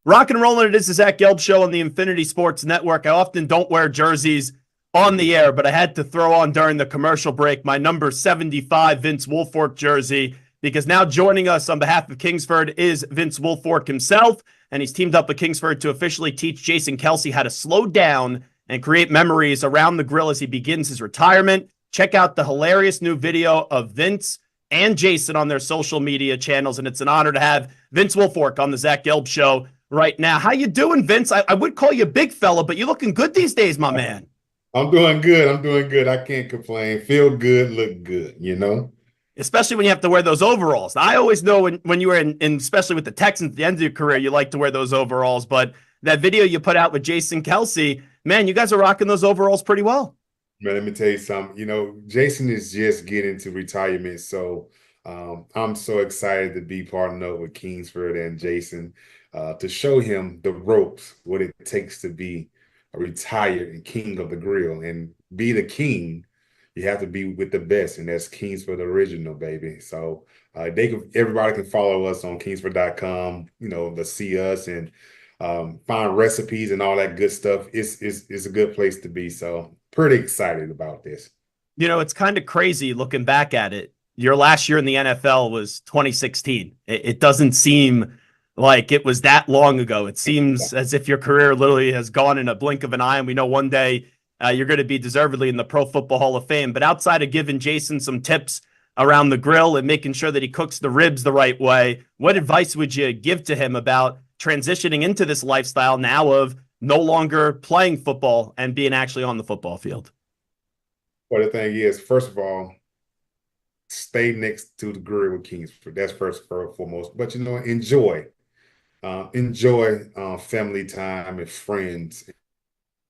S4: Rock and rolling, it is the Zach Gelb Show on the Infinity Sports Network. I often don't wear jerseys on the air, but I had to throw on during the commercial break my number 75 Vince Wilfork jersey, because now joining us on behalf of Kingsford is Vince Wilfork himself, and he's teamed up with Kingsford to officially teach Jason Kelce how to slow down and create memories around the grill as he begins his retirement. Check out the hilarious new video of Vince and Jason on their social media channels, and it's an honor to have Vince Wilfork on the Zach Gelb Show right now. How you doing, Vince? I would call you a big fella, but you're looking good these days, my man.
S10: I'm doing good. I can't complain. Feel good, look good, you know?
S4: Especially when you have to wear those overalls. I always know when you were in, especially with the Texans at the end of your career, you like to wear those overalls. But that video you put out with Jason Kelce, man, you guys are rocking those overalls pretty well.
S10: Man, let me tell you something. You know, Jason is just getting to retirement, so I'm so excited to be partnered up with Kingsford and Jason to show him the ropes, what it takes to be a retired and king of the grill. And be the king, you have to be with the best, and that's Kingsford Original, baby. So everybody can follow us on Kingsford.com, to see us and find recipes and all that good stuff. It's a good place to be. So pretty excited about this.
S4: It's kind of crazy looking back at it. Your last year in the NFL was 2016. It doesn't seem like it was that long ago. It seems as if your career literally has gone in a blink of an eye, and we know one day you're going to be deservedly in the Pro Football Hall of Fame. But outside of giving Jason some tips around the grill and making sure that he cooks the ribs the right way, what advice would you give to him about transitioning into this lifestyle now of no longer playing football and being actually on the football field?
S10: Well, the thing is, first of all, stay next to the grill with Kingsford. That's first and foremost. But enjoy family time and friends,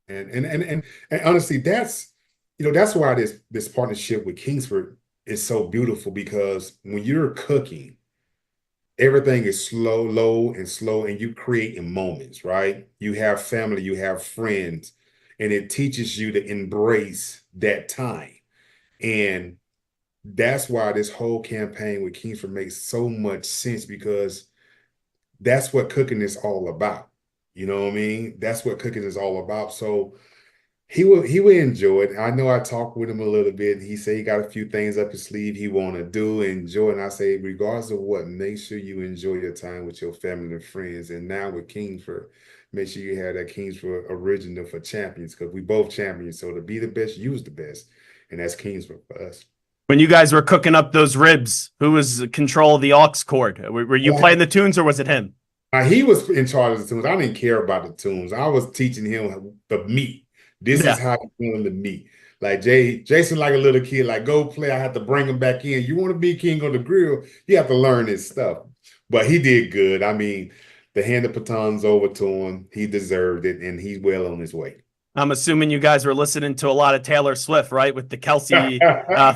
S10: and honestly, that's why this partnership with Kingsford is so beautiful, because when you're cooking, everything is low and slow, and you create in moments, right? You have family, you have friends, and it teaches you to embrace that time. And that's why this whole campaign with Kingsford makes so much sense, because that's what cooking is all about. You know what I mean? That's what cooking is all about. So he will enjoy it. I know I talked with him a little bit, and he said he got a few things up his sleeve he want to do and enjoy. And I say, regardless of what, make sure you enjoy your time with your family and friends. And now with Kingsford, make sure you have that Kingsford Original for champions, because we both champions. So to be the best, use the best. And that's Kingsford for us.
S4: When you guys were cooking up those ribs, who was in control of the aux cord? Were you playing the tunes, or was it him?
S10: He was in charge of the tunes. I didn't care about the tunes. I was teaching him the meat. This is how you doing the meat. Like Jason, like a little kid, like, go play. I have to bring him back in. You want to be king on the grill, you have to learn this stuff. But he did good. I mean, to hand the batons over to him, he deserved it, and he's well on his way.
S4: I'm assuming you guys were listening to a lot of Taylor Swift, right? With the Kelsey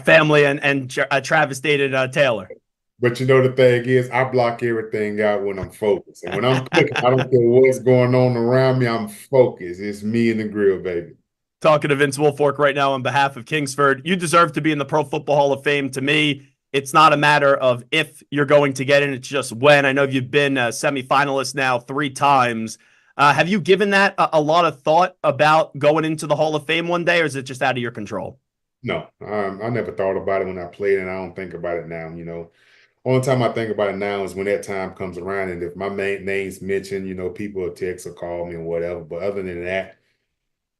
S4: family and Travis dated Taylor.
S10: But the thing is, I block everything out when I'm focused. And when I'm cooking, I don't care what's going on around me. I'm focused. It's me and the grill, baby.
S4: Talking to Vince Wilfork right now on behalf of Kingsford. You deserve to be in the Pro Football Hall of Fame. To me, it's not a matter of if you're going to get in, it's just when. I know you've been a semifinalist now 3 times. Have you given that a lot of thought about going into the Hall of Fame one day, or is it just out of your control?
S10: No, I never thought about it when I played, and I don't think about it now. Only time I think about it now is when that time comes around, and if my name's mentioned, people will text or call me or whatever. But other than that,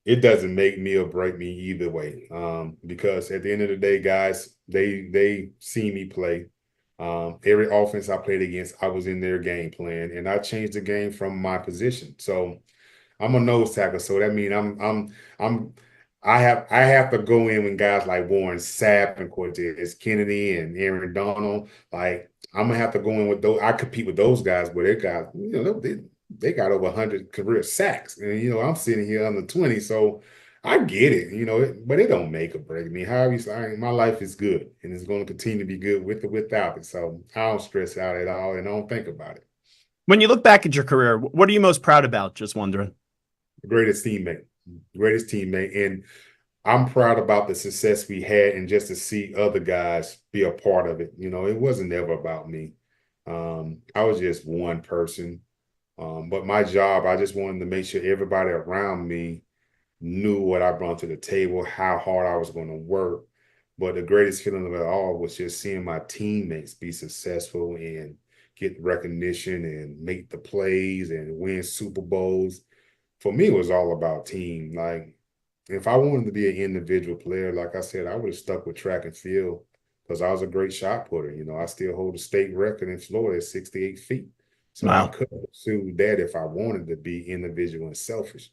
S10: it doesn't make me or break me either way. Because at the end of the day, guys, they see me play. Every offense I played against, I was in their game plan, and I changed the game from my position. So I'm a nose tackle, so that means I have to go in when guys like Warren Sapp and Cortez Kennedy and Aaron Donald, like, I'm gonna have to go in with those. I compete with those guys, but they got they got over 100 career sacks, and I'm sitting here under 20, so I get it, but it don't make or break me. However, my life is good, and it's going to continue to be good with or without it. So I don't stress out at all, and I don't think about it.
S4: When you look back at your career, what are you most proud about? Just wondering.
S10: The greatest teammate, and I'm proud about the success we had, and just to see other guys be a part of it. It wasn't ever about me. I was just one person, but my job, I just wanted to make sure everybody around me knew what I brought to the table, how hard I was going to work. But the greatest feeling of it all was just seeing my teammates be successful and get recognition and make the plays and win Super Bowls. For me, it was all about team. Like, if I wanted to be an individual player, like I said, I would have stuck with track and field, because I was a great shot putter. I still hold a state record in Florida at 68 feet. So wow. I could have pursued that if I wanted to be individual and selfish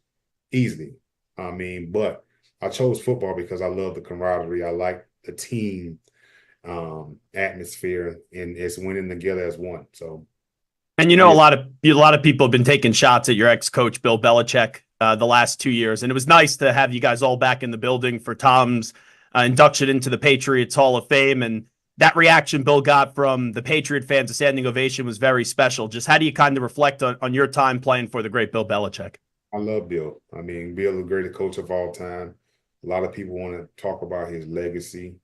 S10: easily. But I chose football because I love the camaraderie. I like the team atmosphere, and it's winning together as one. So,
S4: and a lot of people have been taking shots at your ex-coach Bill Belichick the last 2 years, and it was nice to have you guys all back in the building for Tom's induction into the Patriots Hall of Fame. And that reaction Bill got from the Patriot fans, the standing ovation was very special. Just how do you kind of reflect on your time playing for the great Bill Belichick?
S10: I love Bill. I mean, Bill is the greatest coach of all time. A lot of people want to talk about his legacy.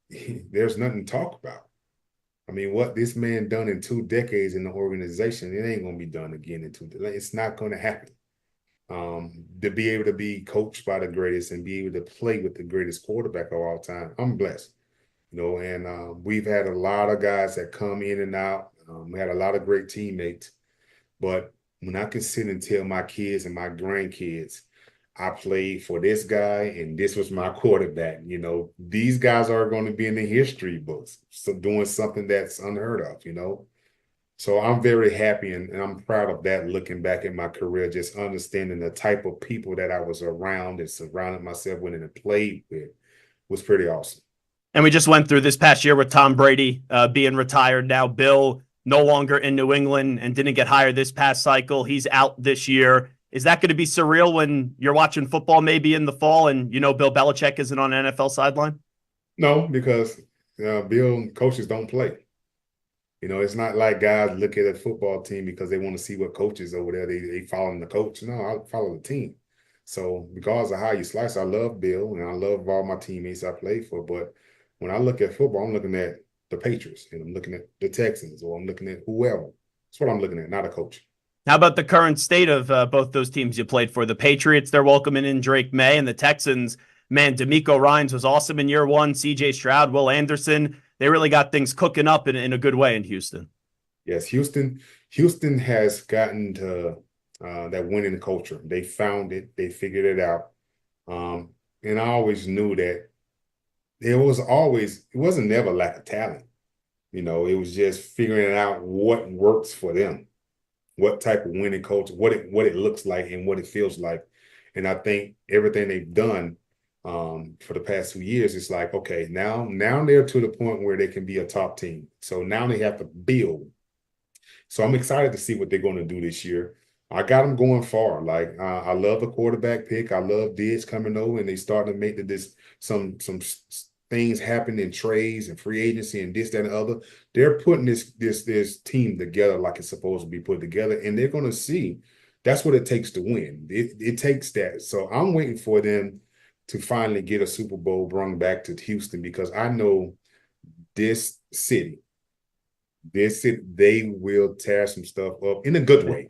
S10: There's nothing to talk about. I mean, what this man done in 2 decades in the organization, it ain't going to be done again in 2 decades. It's not going to happen. To be able to be coached by the greatest and be able to play with the greatest quarterback of all time, I'm blessed. And we've had a lot of guys that come in and out. We had a lot of great teammates. But when I can sit and tell my kids and my grandkids, I played for this guy and this was my quarterback, these guys are going to be in the history books, so doing something that's unheard of. So I'm very happy and I'm proud of that, looking back at my career, just understanding the type of people that I was around and surrounded myself with and played with was pretty awesome.
S4: And we just went through this past year with Tom Brady being retired now. Bill no longer in New England and didn't get hired this past cycle. He's out this year. Is that going to be surreal when you're watching football maybe in the fall and Bill Belichick isn't on an NFL sideline?
S10: No, because Bill coaches don't play. It's not like guys look at a football team because they want to see what coaches over there. They following the coach. No, I follow the team. So because of how you slice, I love Bill and I love all my teammates I played for. But when I look at football, I'm looking at the Patriots and I'm looking at the Texans or I'm looking at whoever. That's what I'm looking at, not a coach.
S4: How about the current state of both those teams you played for? The Patriots, they're welcoming in Drake May, and the Texans, man, D'Amico Ryans was awesome in year one. C.J. Stroud, Will Anderson, they really got things cooking up in a good way in Houston.
S10: Yes, Houston has gotten to that winning culture. They found it. They figured it out. And I always knew that it wasn't never lack of talent. It was just figuring out what works for them. What type of winning culture, what it looks like and what it feels like. And I think everything they've done for the past 2 years, it's like, okay, now they're to the point where they can be a top team. So now they have to build. So I'm excited to see what they're going to do this year. I got them going far. Like I love the quarterback pick. I love Diggs coming over and they starting to make some things happen in trades and free agency and this, that, and the other. They're putting this team together like it's supposed to be put together, and they're going to see that's what it takes to win. It takes that. So I'm waiting for them to finally get a Super Bowl brought back to Houston because I know this city, they will tear some stuff up in a good way.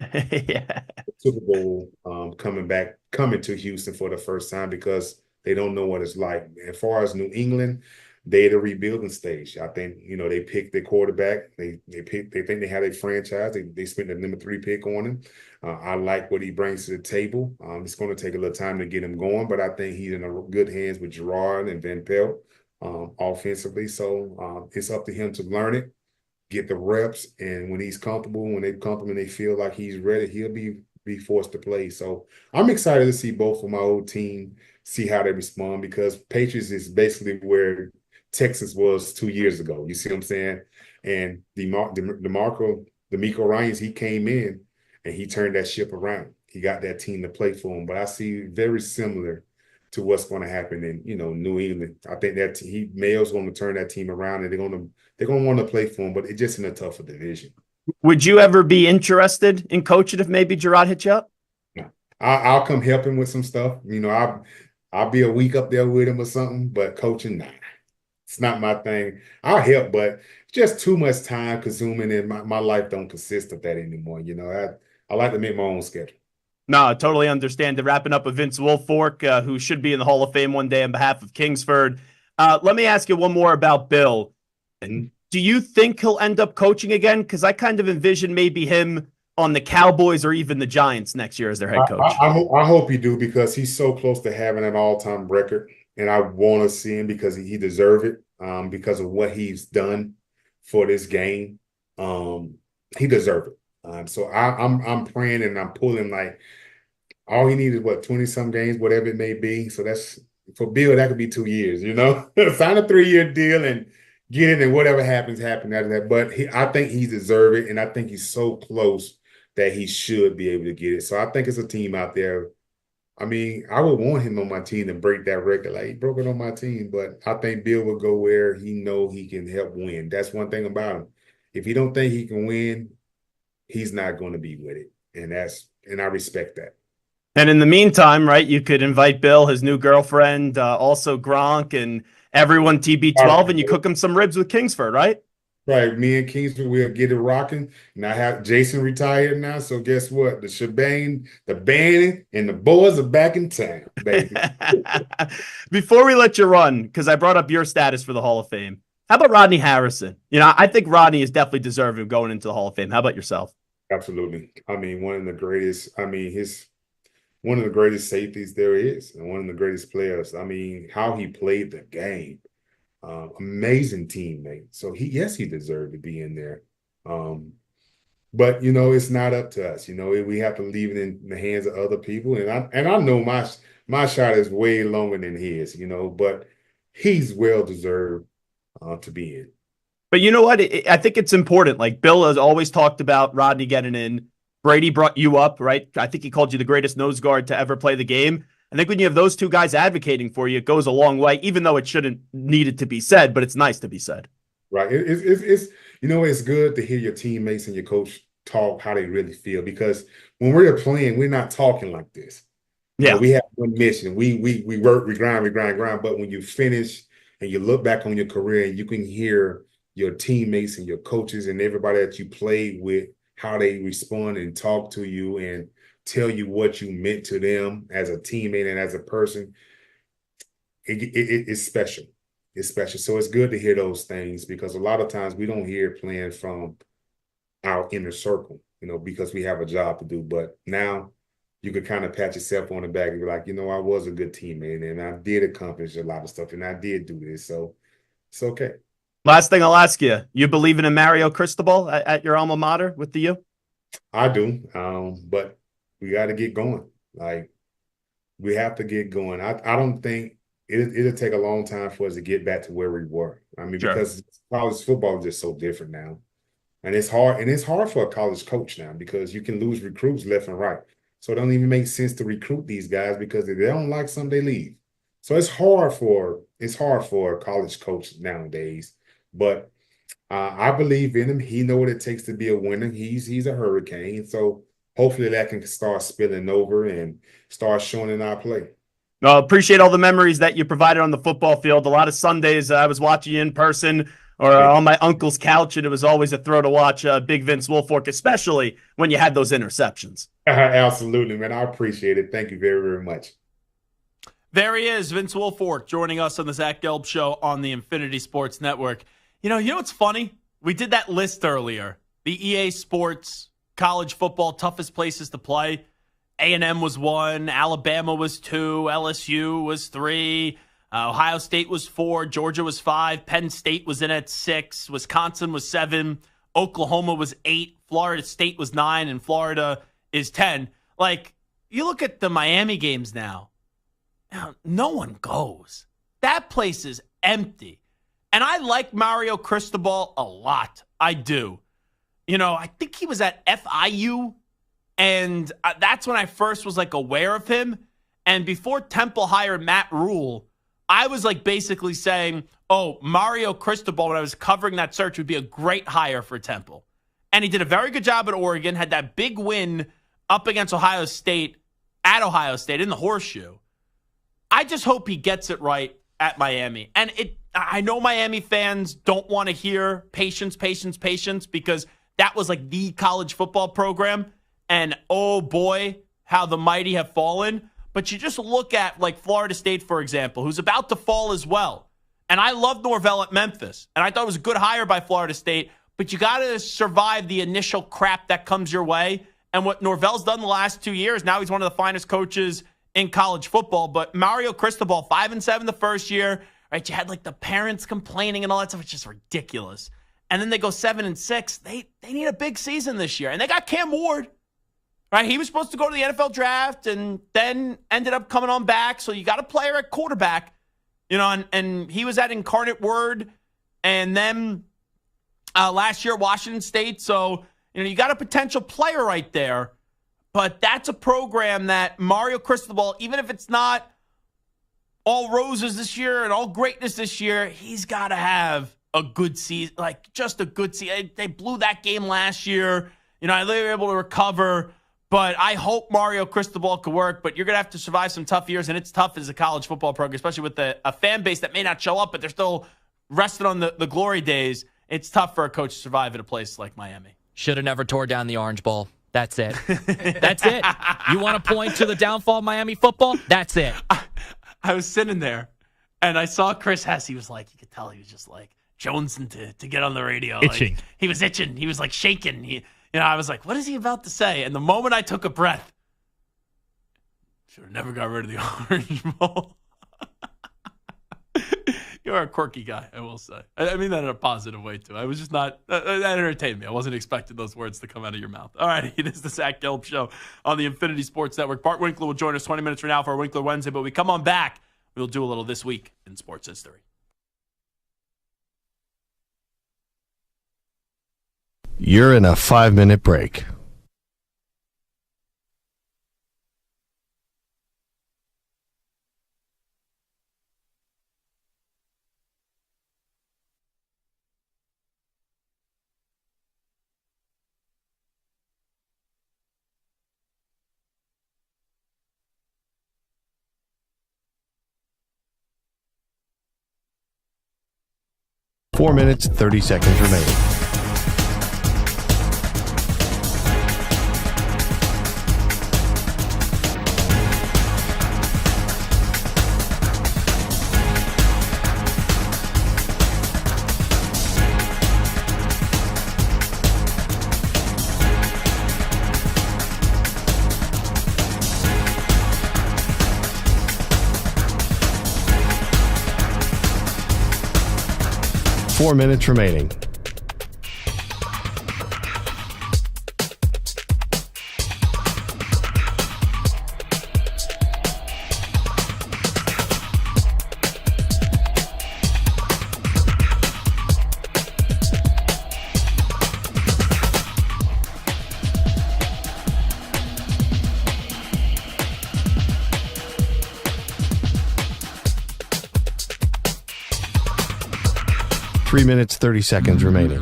S4: Yeah.
S10: Super Bowl coming to Houston for the first time because they don't know what it's like. As far as New England, they're the rebuilding stage. I think, they picked their quarterback. They think they have a franchise. They spent the number 3 pick on him. I like what he brings to the table. It's going to take a little time to get him going, but I think he's in good hands with Gerard and Van Pelt offensively. So it's up to him to learn it, get the reps, and when he's comfortable, when they're comfortable and they feel like he's ready, he'll be forced to play. So I'm excited to see both of my old team, see how they respond, because Patriots is basically where Texas was 2 years ago. You see what I'm saying? And D'Amico Ryans, he came in and he turned that ship around. He got that team to play for him. But I see very similar to what's going to happen in New England. I think that Mayo's going to turn that team around and they're going to want to play for him, but it's just in a tougher division.
S4: Would you ever be interested in coaching if maybe Gerard hit you up?
S10: No. I'll come help him with some stuff. I'll be a week up there with him or something, but coaching, nah. It's not my thing. I'll help, but just too much time consuming, and my life don't consist of that anymore. I like to make my own schedule.
S4: No, I totally understand. Wrapping up with Vince Wilfork, who should be in the Hall of Fame one day on behalf of Kingsford. Let me ask you one more about Bill. Do you think he'll end up coaching again? Because I kind of envision maybe him on the Cowboys or even the Giants next year as their head coach.
S10: I hope he do, because he's so close to having an all-time record, and I want to see him because he deserves it because of what he's done for this game. He deserves it. So I'm praying and I'm pulling, like, all he needs is 20-some games, whatever it may be. So that's, for Bill, that could be 2 years, sign a 3-year deal and get it, and whatever happens after that. But I think he deserves it, and I think he's so close that he should be able to get it. So I think it's a team out there I mean, I would want him on my team to break that record. Like, he broke it on my team, but I think Bill will go where he know he can help win. That's one thing about him. If he don't think he can win, he's not going to be with it. And I respect that.
S4: And in the meantime, right, you could invite Bill, his new girlfriend, also Gronk, and everyone TB12, and you cook him some ribs with Kingsford, right?
S10: Right. Me and Kingsford, we'll get it rocking. And I have Jason retired now, so guess what? The shebang, the band, and the boys are back in town, baby.
S4: Before we let you run, because I brought up your status for the Hall of Fame, how about Rodney Harrison? You know, I think Rodney is definitely deserving of going into the Hall of Fame. How about yourself?
S10: Absolutely. I mean, one of the greatest safeties there is, and one of the greatest players. I mean, how he played the game. Amazing teammate. So he deserved to be in there. But it's not up to us. We have to leave it in the hands of other people. And I know my shot is way longer than his, but he's well deserved to be in.
S4: But you know what? I think it's important. Like Bill has always talked about Rodney getting in. Brady brought you up, right? I think he called you the greatest nose guard to ever play the game. I think when you have those two guys advocating for you, it goes a long way, even though it shouldn't need it to be said, but it's nice to be said.
S10: Right. It's good to hear your teammates and your coach talk how they really feel, because when we're playing, we're not talking like this.
S4: Yeah.
S10: We have one mission. We work, we grind. But when you finish and you look back on your career, and you can hear your teammates and your coaches and everybody that you played with, how they respond and talk to you and tell you what you meant to them as a teammate and as a person, it's special. It's special. So it's good to hear those things, because a lot of times we don't hear playing from our inner circle, because we have a job to do. But now you can kind of pat yourself on the back and be like, I was a good teammate and I did accomplish a lot of stuff and I did do this. So it's okay.
S4: Last thing I'll ask you, you believe in a Mario Cristobal at your alma mater with the U?
S10: I do, but we got to get going. Like, we have to get going. I don't think it'll take a long time for us to get back to where we were. I mean, sure. Because college football is just so different now. And it's hard. And it's hard for a college coach now, because you can lose recruits left and right. So it don't even make sense to recruit these guys, because if they don't like some, they leave. So it's hard for a college coach nowadays. But I believe in him. He knows what it takes to be a winner. He's a hurricane. So hopefully that can start spilling over and start showing in our play.
S4: Well, appreciate all the memories that you provided on the football field. A lot of Sundays I was watching you in person or on my uncle's couch, and it was always a thrill to watch Big Vince Wilfork, especially when you had those interceptions.
S10: Absolutely, man. I appreciate it. Thank you very, very much.
S4: There he is, Vince Wilfork, joining us on the Zach Gelb Show on the Infinity Sports Network. You know what's funny? We did that list earlier. The EA Sports college football toughest places to play. A&M was 1, Alabama was 2, LSU was 3, Ohio State was 4, Georgia was 5, Penn State was in at 6, Wisconsin was 7, Oklahoma was 8, Florida State was 9, and Florida is 10. Like, you look at the Miami games now, no one goes. That place is empty. And I like Mario Cristobal a lot. I do. I think he was at FIU, and that's when I first was aware of him. And before Temple hired Matt Rule, I was basically saying, oh, Mario Cristobal, when I was covering that search, would be a great hire for Temple. And he did a very good job at Oregon, had that big win up against Ohio State, at Ohio State in the Horseshoe. I just hope he gets it right at Miami. And I know Miami fans don't want to hear patience, because that was the college football program. And oh boy, how the mighty have fallen. But you just look at Florida State, for example, who's about to fall as well. And I love Norvell at Memphis. And I thought it was a good hire by Florida State. But you got to survive the initial crap that comes your way. And what Norvell's done the last 2 years, now he's one of the finest coaches in college football. But Mario Cristobal, 5-7 the first year. Right, you had the parents complaining and all that stuff. It's just ridiculous. And then they go 7-6. They need a big season this year. And they got Cam Ward. Right, he was supposed to go to the NFL draft and then ended up coming on back. So you got a player at quarterback, and he was at Incarnate Word. And then last year, Washington State. So, you got a potential player right there. But that's a program that Mario Cristobal, even if it's not all roses this year and all greatness this year, he's got to have a good season, like just a good season. They blew that game last year. They were able to recover. But I hope Mario Cristobal could work, but you're going to have to survive some tough years, and it's tough as a college football program, especially with a fan base that may not show up, but they're still rested on the glory days. It's tough for a coach to survive at a place like Miami.
S9: Should have never tore down the Orange Bowl. That's it. That's it. You want to point to the downfall of Miami football? That's it.
S4: I was sitting there, and I saw Chris Hess. He was like, you could tell he was just like jonesing to get on the radio.
S8: Itching.
S4: Like, he was itching. He was like shaking. I was like, what is he about to say? And the moment I took a breath, should have never got rid of the Orange Bowl. You're a quirky guy, I will say. I mean that in a positive way, too. I was just not, that entertained me. I wasn't expecting those words to come out of your mouth. All right, it is the Zach Gelb Show on the Infinity Sports Network. Bart Winkler will join us 20 minutes from now for our Winkler Wednesday, but we come on back. We'll do a little This Week in Sports History.
S1: You're in a 5-minute break. Four minutes, 30 seconds remaining. Four minutes remaining. Three minutes, 30 seconds remaining.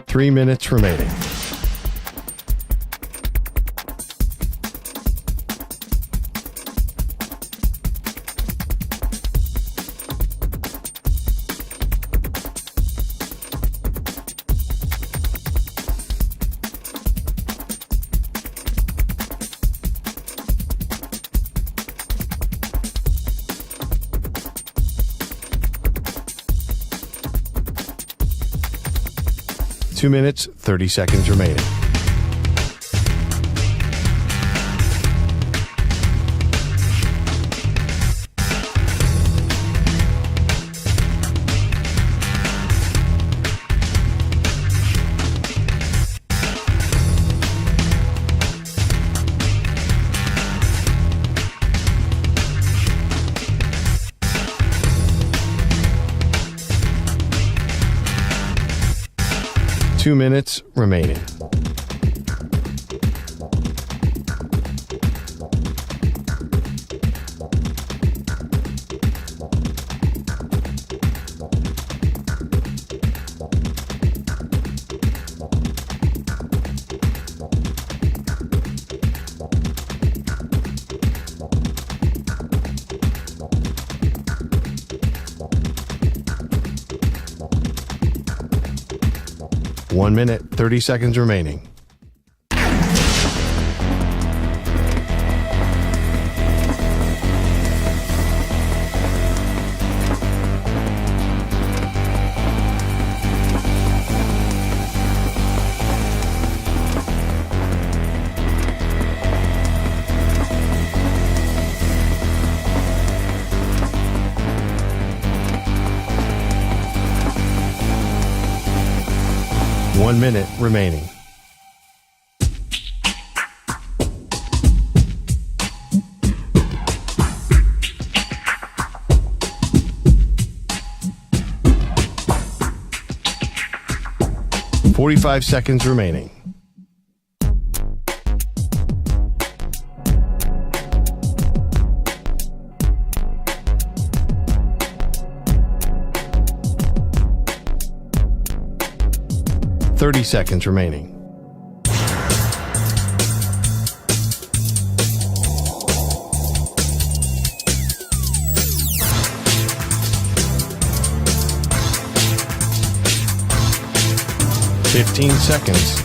S1: Three minutes remaining. Two minutes, 30 seconds remaining. Two minutes remaining. One minute, 30 seconds remaining. 1 minute remaining. "45 seconds remaining. "30 seconds remaining. "15 seconds.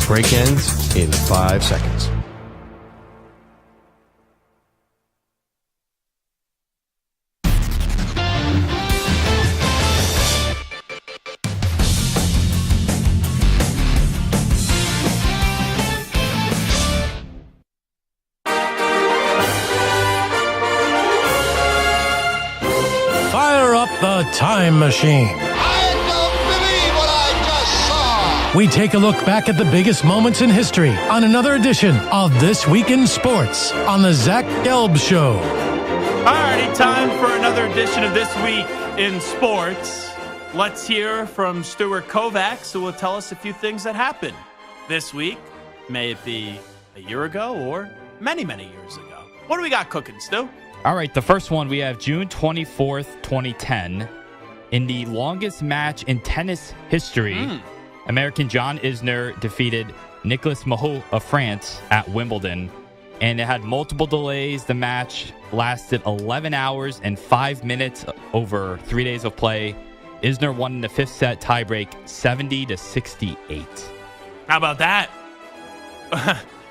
S1: Break ends in 5 seconds.
S11: Fire up the time machine.
S2: I don't believe what I just saw.
S11: We take a look back at the biggest moments in history on another edition of This Week in Sports on the Zach Gelb Show.
S4: Alrighty, time for another edition of This Week in Sports. Let's hear from Stuart Kovacs, who will tell us a few things that happened this week. May it be a year ago or many, many years ago. What do we got cooking, Stu?
S8: All right, the first one, we have June 24th, 2010. In the longest match in tennis history, American John Isner defeated Nicolas Mahut of France at Wimbledon, and it had multiple delays. The match lasted 11 hours and 5 minutes over 3 days of play. Isner won in the fifth set tiebreak 70-68.
S4: How about that?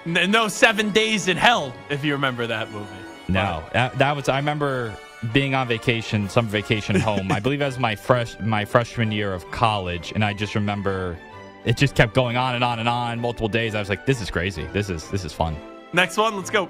S4: No 7 days in hell, if you remember that movie.
S8: No, that was. I remember being on vacation, summer vacation home. I believe that was my freshman year of college, and I just remember it just kept going on and on and on, multiple days. I was like, "This is crazy. This is fun."
S4: Next one, let's go.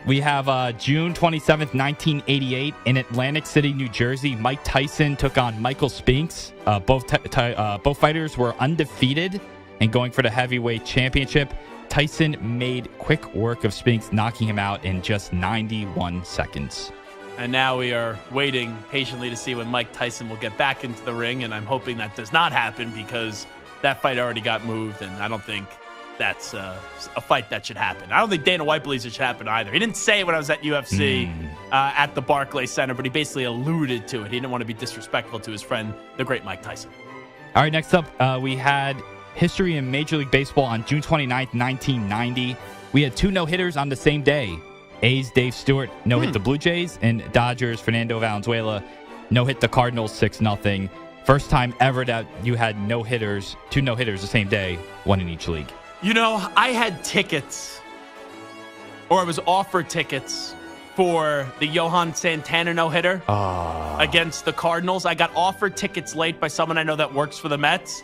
S8: We have June 27th, 1988, in Atlantic City, New Jersey. Mike Tyson took on Michael Spinks. Both fighters were undefeated and going for the heavyweight championship. Tyson made quick work of Spinks, knocking him out in just 91 seconds.
S4: And now we are waiting patiently to see when Mike Tyson will get back into the ring, and I'm hoping that does not happen because that fight already got moved, and I don't think that's a fight that should happen. I don't think Dana White believes it should happen either. He didn't say it when I was at UFC at the Barclays Center, but he basically alluded to it. He didn't want to be disrespectful to his friend, the great Mike Tyson.
S8: All right, next up, we had history in Major League Baseball on June 29th, 1990. We had two no-hitters on the same day. A's Dave Stewart no-hit the Blue Jays, and Dodgers Fernando Valenzuela no-hit the Cardinals 6-0. First time ever that you had two no-hitters the same day, one in each league.
S4: You know, I had tickets, or I was offered tickets for the Johan Santana no-hitter against the Cardinals. I got offered tickets late by someone I know that works for the Mets,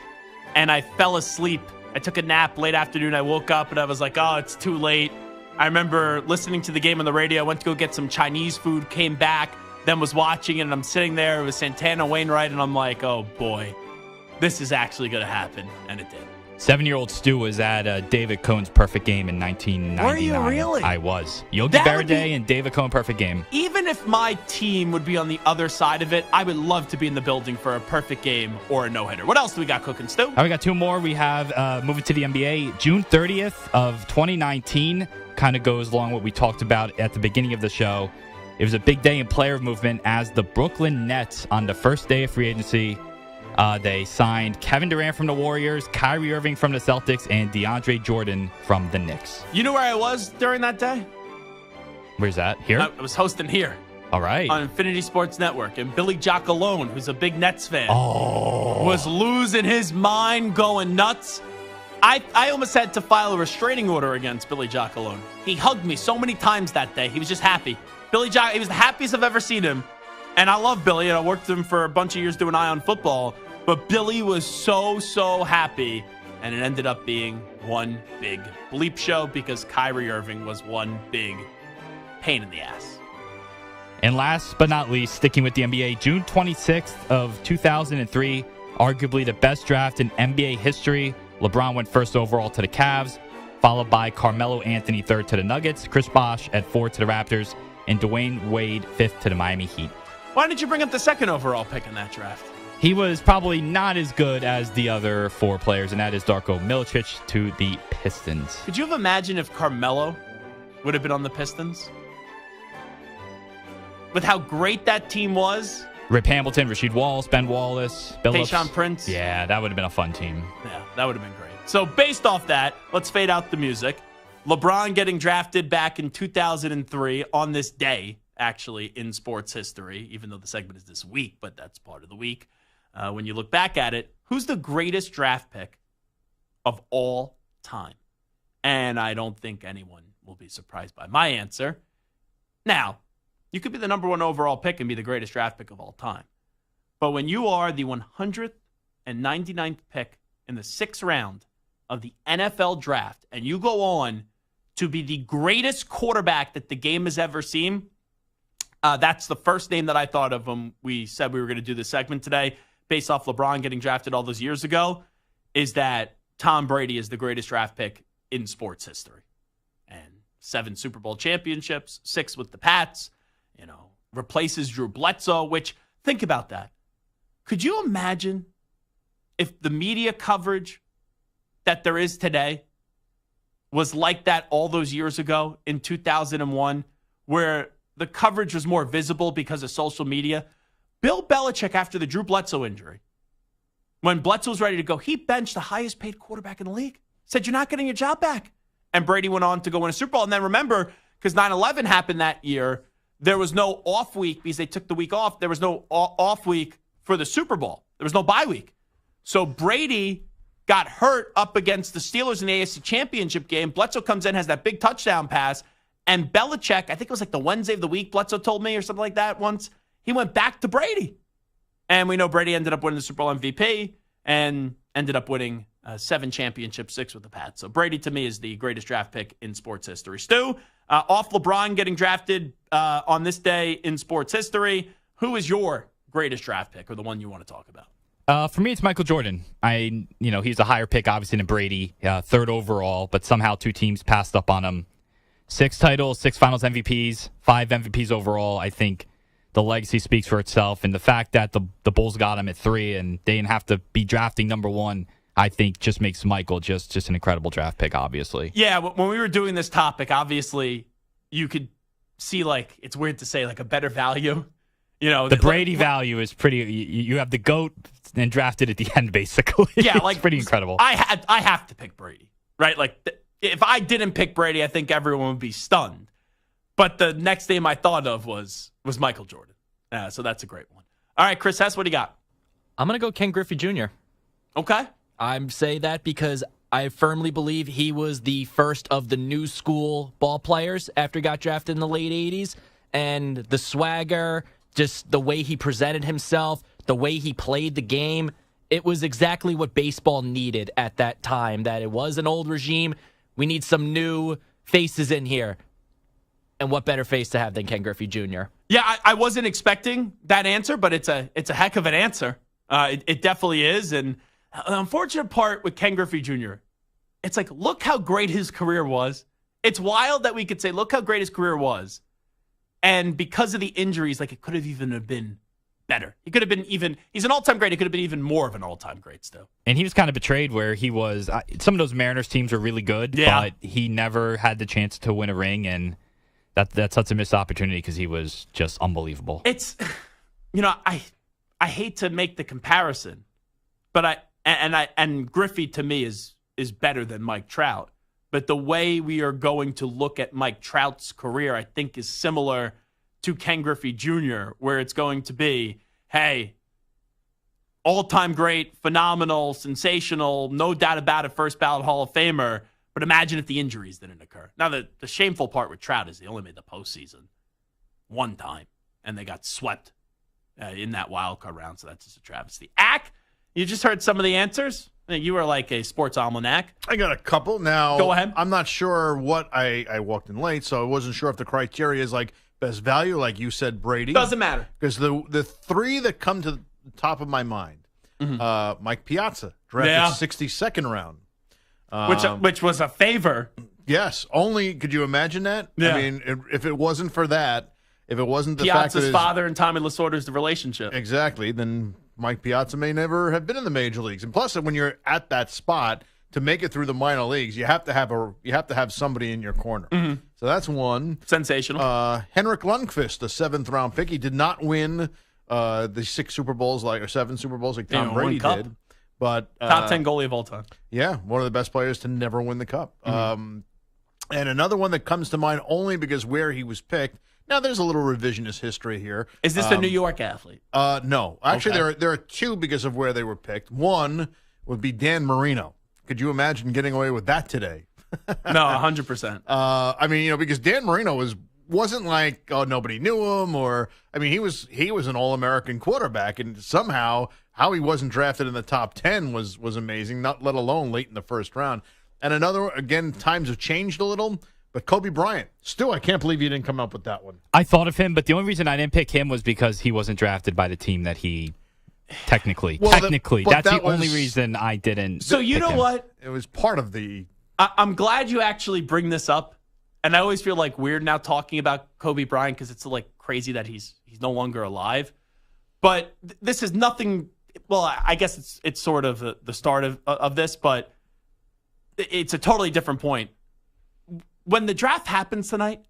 S4: and I fell asleep. I took a nap late afternoon. I woke up, and I was like, oh, it's too late. I remember listening to the game on the radio. I went to go get some Chinese food, came back, then was watching it, and I'm sitting there with Santana Wainwright, and I'm like, oh, boy, this is actually going to happen, and it did.
S8: 7-year-old Stu was at David Cohn's perfect game in 1999.
S4: Were you really?
S8: I was. Yogi Berra and David Cohn perfect game.
S4: Even if my team would be on the other side of it, I would love to be in the building for a perfect game or a no-hitter. What else do we got cooking, Stu?
S8: We got two more. We have, moving to the NBA, June 30th of 2019. Kind of goes along what we talked about at the beginning of the show. It was a big day in player movement as the Brooklyn Nets, on the first day of free agency, they signed Kevin Durant from the Warriors, Kyrie Irving from the Celtics, and DeAndre Jordan from the Knicks.
S4: You know where I was during that day?
S8: Where's that? Here?
S4: I was hosting here.
S8: All right.
S4: On Infinity Sports Network. And Billy Giacalone, who's a big Nets fan, was losing his mind, going nuts. I almost had to file a restraining order against Billy Giacalone. He hugged me so many times that day. He was just happy. He was the happiest I've ever seen him. And I love Billy, and I worked with him for a bunch of years doing Eye on Football. But Billy was so happy, and it ended up being one big bleep show because Kyrie Irving was one big pain in the ass.
S8: And last but not least, sticking with the NBA, June 26th of 2003, arguably the best draft in NBA history. LeBron went first overall to the Cavs, followed by Carmelo Anthony third to the Nuggets, Chris Bosh at 4 to the Raptors, and Dwayne Wade fifth to the Miami Heat.
S4: Why didn't you bring up the second overall pick in that draft?
S8: He was probably not as good as the other 4 players, and that is Darko Milicic to the Pistons.
S4: Could you have imagined if Carmelo would have been on the Pistons? With how great that team was?
S8: Rip Hamilton, Rasheed Wallace, Ben Wallace, Billups.
S4: Tayshaun Prince.
S8: Yeah, that would have been a fun team.
S4: Yeah, that would have been great. So based off that, let's fade out the music. LeBron getting drafted back in 2003 on this day, actually, in sports history, even though the segment is this week, but that's part of the week. When you look back at it, who's the greatest draft pick of all time? And I don't think anyone will be surprised by my answer. Now, you could be the number 1 overall pick and be the greatest draft pick of all time. But when you are the 199th pick in the 6th round of the NFL draft and you go on to be the greatest quarterback that the game has ever seen, that's the first name that I thought of when we said we were going to do this segment today, based off LeBron getting drafted all those years ago, is that Tom Brady is the greatest draft pick in sports history. And 7 Super Bowl championships, 6 with the Pats, replaces Drew Bledsoe, which, think about that. Could you imagine if the media coverage that there is today was like that all those years ago in 2001, where the coverage was more visible because of social media? Bill Belichick, after the Drew Bledsoe injury, when Bledsoe was ready to go, he benched the highest paid quarterback in the league. Said, you're not getting your job back. And Brady went on to go win a Super Bowl. And then remember, because 9/11 happened that year, there was no off week because they took the week off. There was no off week for the Super Bowl. There was no bye week. So Brady got hurt up against the Steelers in the AFC Championship game. Bledsoe comes in, has that big touchdown pass. And Belichick, I think it was like the Wednesday of the week, Bledsoe told me or something like that once, he went back to Brady. And we know Brady ended up winning the Super Bowl MVP and ended up winning 7 championships, 6 with the Pats. So Brady, to me, is the greatest draft pick in sports history. Stu, off LeBron getting drafted on this day in sports history, who is your greatest draft pick or the one you want to talk about?
S8: For me, it's Michael Jordan. He's a higher pick, obviously, than Brady, 3rd overall, but somehow 2 teams passed up on him. 6 titles, 6 finals MVPs, 5 MVPs overall. I think the legacy speaks for itself. And the fact that the Bulls got him at 3 and they didn't have to be drafting number 1, I think just makes Michael just an incredible draft pick, obviously.
S4: Yeah, when we were doing this topic, obviously, you could see, it's weird to say, a better value.
S8: The Brady value is pretty. You have the GOAT and drafted at the end, basically.
S4: Yeah,
S8: it's pretty incredible.
S4: I have to pick Brady, right? If I didn't pick Brady, I think everyone would be stunned. But the next name I thought of was Michael Jordan. So that's a great one. All right, Chris Hess, what do you got?
S9: I'm going to go Ken Griffey Jr.
S4: Okay.
S9: I say that because I firmly believe he was the first of the new school ball players after he got drafted in the late 80s. And the swagger, just the way he presented himself, the way he played the game, it was exactly what baseball needed at that time, that it was an old regime. We need some new faces in here. And what better face to have than Ken Griffey Jr.?
S4: Yeah, I wasn't expecting that answer, but it's a heck of an answer. It definitely is. And the unfortunate part with Ken Griffey Jr., it's look how great his career was. It's wild that we could say, look how great his career was. And because of the injuries, it could have even been better. He could have been he's an all-time great. He could have been even more of an all-time great still.
S8: And he was kind of betrayed where he was, some of those Mariners teams were really good, but he never had the chance to win a ring. And that's such a missed opportunity because he was just unbelievable.
S4: It's, I hate to make the comparison, but Griffey to me is better than Mike Trout. But the way we are going to look at Mike Trout's career, I think, is similar to Ken Griffey Jr., where it's going to be, hey, all-time great, phenomenal, sensational, no doubt about it, first ballot Hall of Famer. But imagine if the injuries didn't occur. Now, the shameful part with Trout is they only made the postseason one time, and they got swept in that wild card round, so that's just a travesty. Ack, you just heard some of the answers. You were like a sports almanac.
S5: I got a couple. Now,
S4: go ahead.
S5: I'm not sure what I walked in late, so I wasn't sure if the criteria is best value, like you said, Brady.
S4: Doesn't matter.
S5: Because the three that come to the top of my mind, Mike Piazza, drafted 62nd round.
S4: Which was a favor.
S5: Yes. Only, could you imagine that?
S4: Yeah.
S5: I mean, if it wasn't for that, if it wasn't the
S4: Piazza's
S5: fact that
S4: father and Tommy Lasorda's the relationship.
S5: Exactly. Then Mike Piazza may never have been in the major leagues. And plus, when you're at that spot to make it through the minor leagues, you have to have somebody in your corner. So that's one.
S4: Sensational.
S5: Henrik Lundqvist, a 7th round pick. He did not win the 6 Super Bowls or 7 Super Bowls like Tom Brady did. But
S4: top 10 goalie of all time.
S5: Yeah, one of the best players to never win the cup. And another one that comes to mind only because where he was picked. Now, there's a little revisionist history here.
S4: Is this a New York athlete?
S5: No. Actually, there are 2 because of where they were picked. One would be Dan Marino. Could you imagine getting away with that today?
S4: No, 100%.
S5: I mean, because Dan Marino wasn't like, oh, nobody knew him, or I mean, he was an All-American quarterback, and somehow how he wasn't drafted in the top 10 was amazing, not let alone late in the first round. And another, again, times have changed a little. But Kobe Bryant, Stu, I can't believe you didn't come up with that one.
S8: I thought of him, but the only reason I didn't pick him was because he wasn't drafted by the team that he technically. That's the only reason I didn't.
S4: So you know what?
S5: It was part of the.
S4: I'm glad you actually bring this up, and I always feel like weird now talking about Kobe Bryant because it's like crazy that he's no longer alive. But this is nothing. Well, I guess it's sort of the start of this, but it's a totally different point. When the draft happens tonight,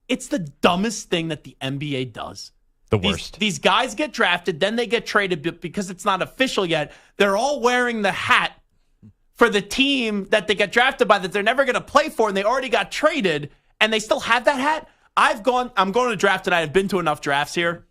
S4: it's the dumbest thing that the NBA does.
S8: The worst.
S4: These guys get drafted, then they get traded because it's not official yet. They're all wearing the hat for the team that they get drafted by that they're never going to play for, and they already got traded, and they still have that hat. I'm going to a draft tonight. I've been to enough drafts here.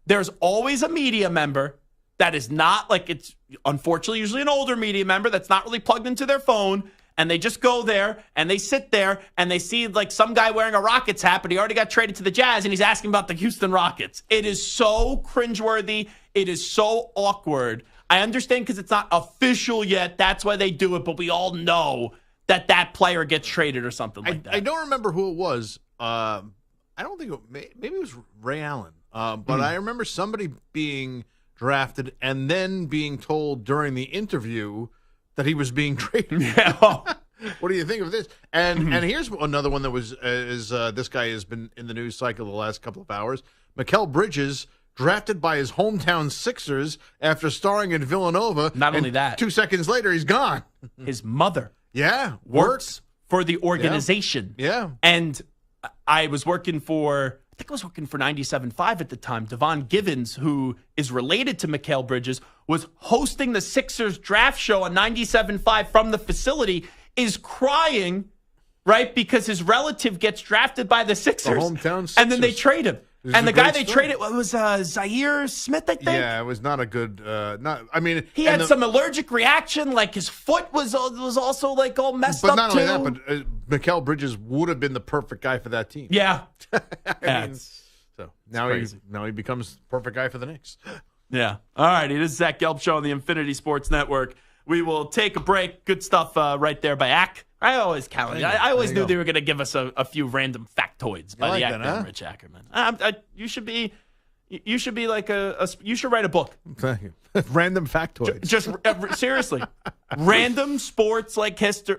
S4: There's always a media member that is not like it's unfortunately usually an older media member that's not really plugged into their phone. And they just go there, and they sit there, and they see like some guy wearing a Rockets hat, but he already got traded to the Jazz, and he's asking about the Houston Rockets. It is so cringeworthy. It is so awkward. I understand because it's not official yet. That's why they do it, but we all know that player gets traded or something like that.
S5: I don't remember who it was. I don't think maybe it was Ray Allen. But I remember somebody being drafted and then being told during the interview that he was being traded.
S4: Yeah.
S5: What do you think of this? And here's another one that was this guy has been in the news cycle the last couple of hours. Mikal Bridges drafted by his hometown Sixers after starring in Villanova.
S4: Not only that,
S5: 2 seconds later he's gone.
S4: His mother,
S5: works
S4: for the organization.
S5: Yeah.
S4: And I was working for 97.5 at the time. Devon Givens, who is related to Mikal Bridges, was hosting the Sixers draft show on 97.5 from the facility, is crying, right? Because his relative gets drafted by the Sixers.
S5: The hometown Sixers.
S4: And then they trade him. And the guy they traded was Zaire Smith, I think.
S5: Yeah, it was not a good.
S4: He had some allergic reaction. Like his foot was also like all messed up.
S5: But not only that, but Mikal Bridges would have been the perfect guy for that team.
S4: Yeah.
S5: So now he becomes the perfect guy for the Knicks.
S4: Yeah. All right. It is Zach Gelb Show on the Infinity Sports Network. We will take a break. Good stuff right there by Ack. I always counted. I always knew they were going to give us a few random factoids by the Ack Rich Ackerman. You should be like you should write a book.
S5: Thank you. Random factoids.
S4: Just seriously, random sports like history.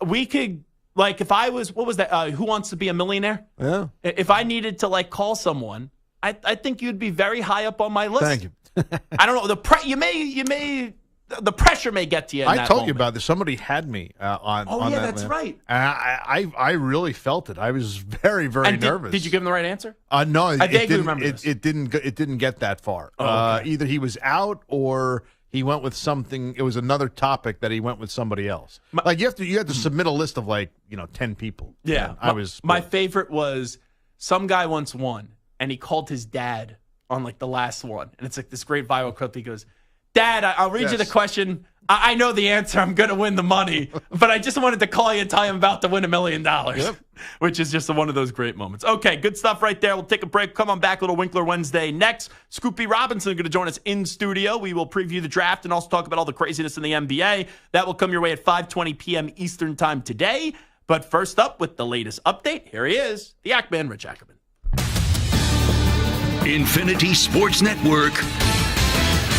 S4: We could like if I was what was that? Who Wants to Be a Millionaire?
S5: Yeah.
S4: If I needed to like call someone, I think you'd be very high up on my list.
S5: Thank you.
S4: I don't know you may. The pressure may get to you.
S5: I told you about this. Somebody had me on.
S4: Oh,
S5: on
S4: yeah,
S5: that
S4: that's
S5: land.
S4: right.
S5: And I really felt it. I was very, very nervous.
S4: Did you give him the right answer?
S5: No,
S4: I vaguely remember this.
S5: It didn't get that far.
S4: Oh, okay.
S5: Either he was out or he went with something. It was another topic that he went with somebody else. Like you have to submit a list of 10 people.
S4: Yeah, my favorite was some guy once won and he called his dad on like the last one, and it's like this great viral clip. He goes, Dad, I'll read you the question. I know the answer. I'm going to win the money. But I just wanted to call you and tell you I'm about to win $1 million, which is just one of those great moments. Okay, good stuff right there. We'll take a break. Come on back. Little Winkler Wednesday next. Scoopy Robinson going to join us in studio. We will preview the draft and also talk about all the craziness in the NBA. That will come your way at 5:20 p.m. Eastern time today. But first up with the latest update, here he is, the Ackman, Rich Ackerman.
S3: Infinity Sports Network.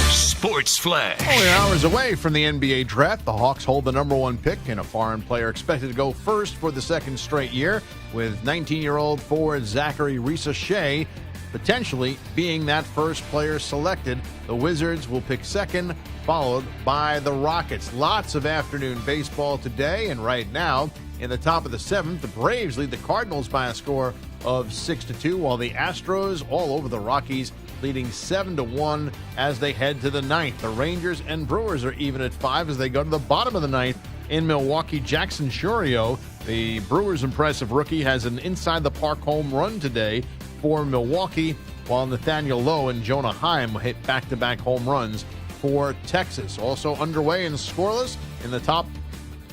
S3: Sports Flash.
S5: Only hours away from the NBA draft, the Hawks hold the number 1 pick, and a foreign player expected to go first for the second straight year, with 19-year-old forward Zachary Shea potentially being that first player selected. The Wizards will pick second, followed by the Rockets. Lots of afternoon baseball today, and right now, in the top of the 7th, the Braves lead the Cardinals by a score of 6-2, while the Astros all over the Rockies, leading 7-1 as they head to the 9th. The Rangers and Brewers are even at 5 as they go to the bottom of the 9th in Milwaukee. Jackson Chourio, the Brewers' impressive rookie, has an inside-the-park home run today for Milwaukee, while Nathaniel Lowe and Jonah Heim hit back-to-back home runs for Texas. Also underway and scoreless in the top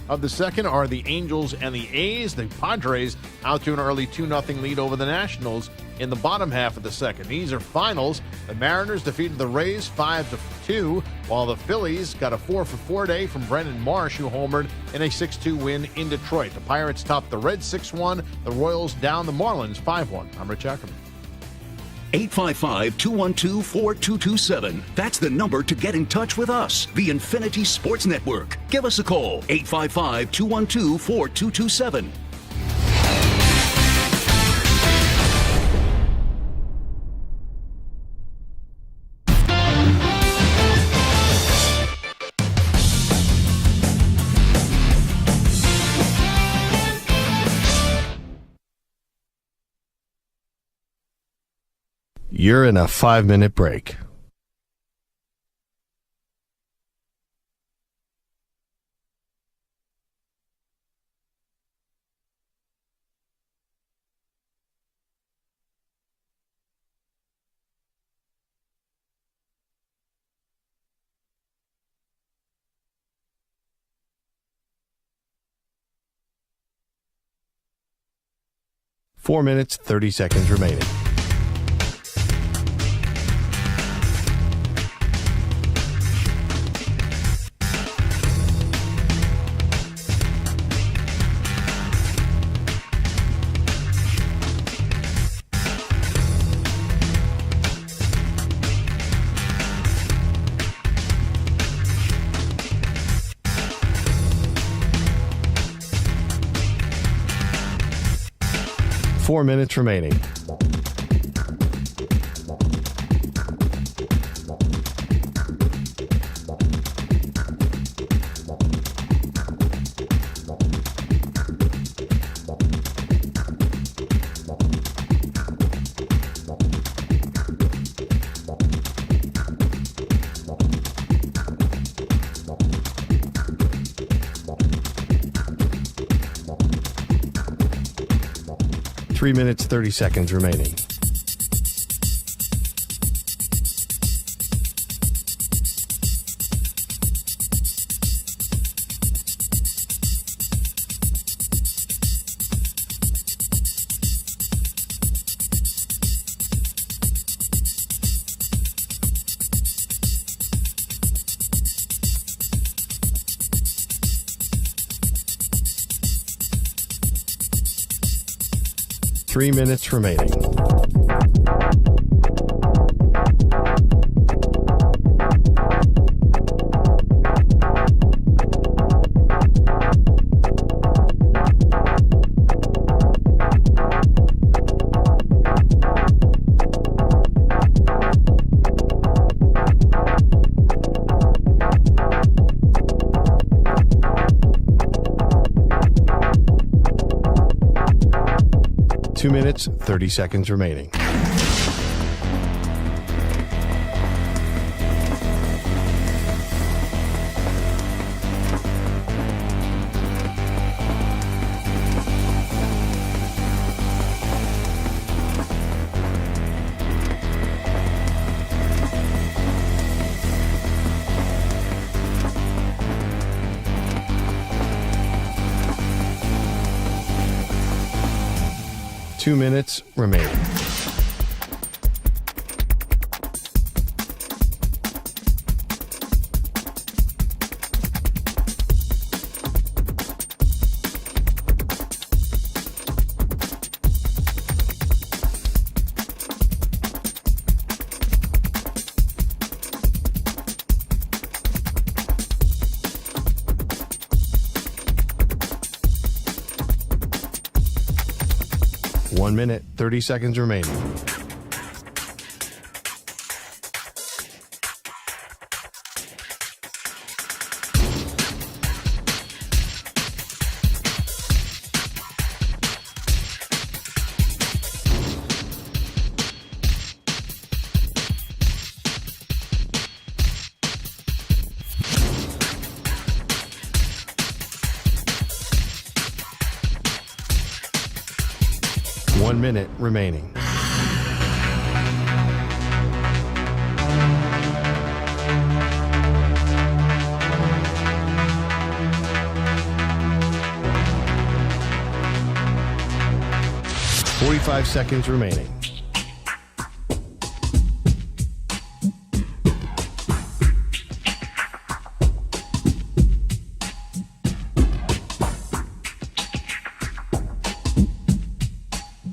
S5: of the second are the Angels and the A's. The Padres out to an early 2-0 lead over the Nationals in the bottom half of the second. These are finals. The Mariners defeated the Rays 5-2, while the Phillies got a 4-for-4 day from Brendan Marsh, who homered in a 6-2 win in Detroit. The Pirates topped the Reds 6-1. The Royals down the Marlins 5-1. I'm Rich Ackerman.
S3: 855-212-4227. That's the number to get in touch with us, the Infinity Sports Network. Give us a call, 855-212-4227.
S1: You're in a 5-minute break. Four minutes, 30 seconds remaining. Four minutes remaining. Three minutes, 30 seconds remaining. Three minutes remaining. Two minutes, 30 seconds remaining. Two minutes remaining. 1 minute, 30 seconds remaining. One minute remaining. Forty-five seconds remaining.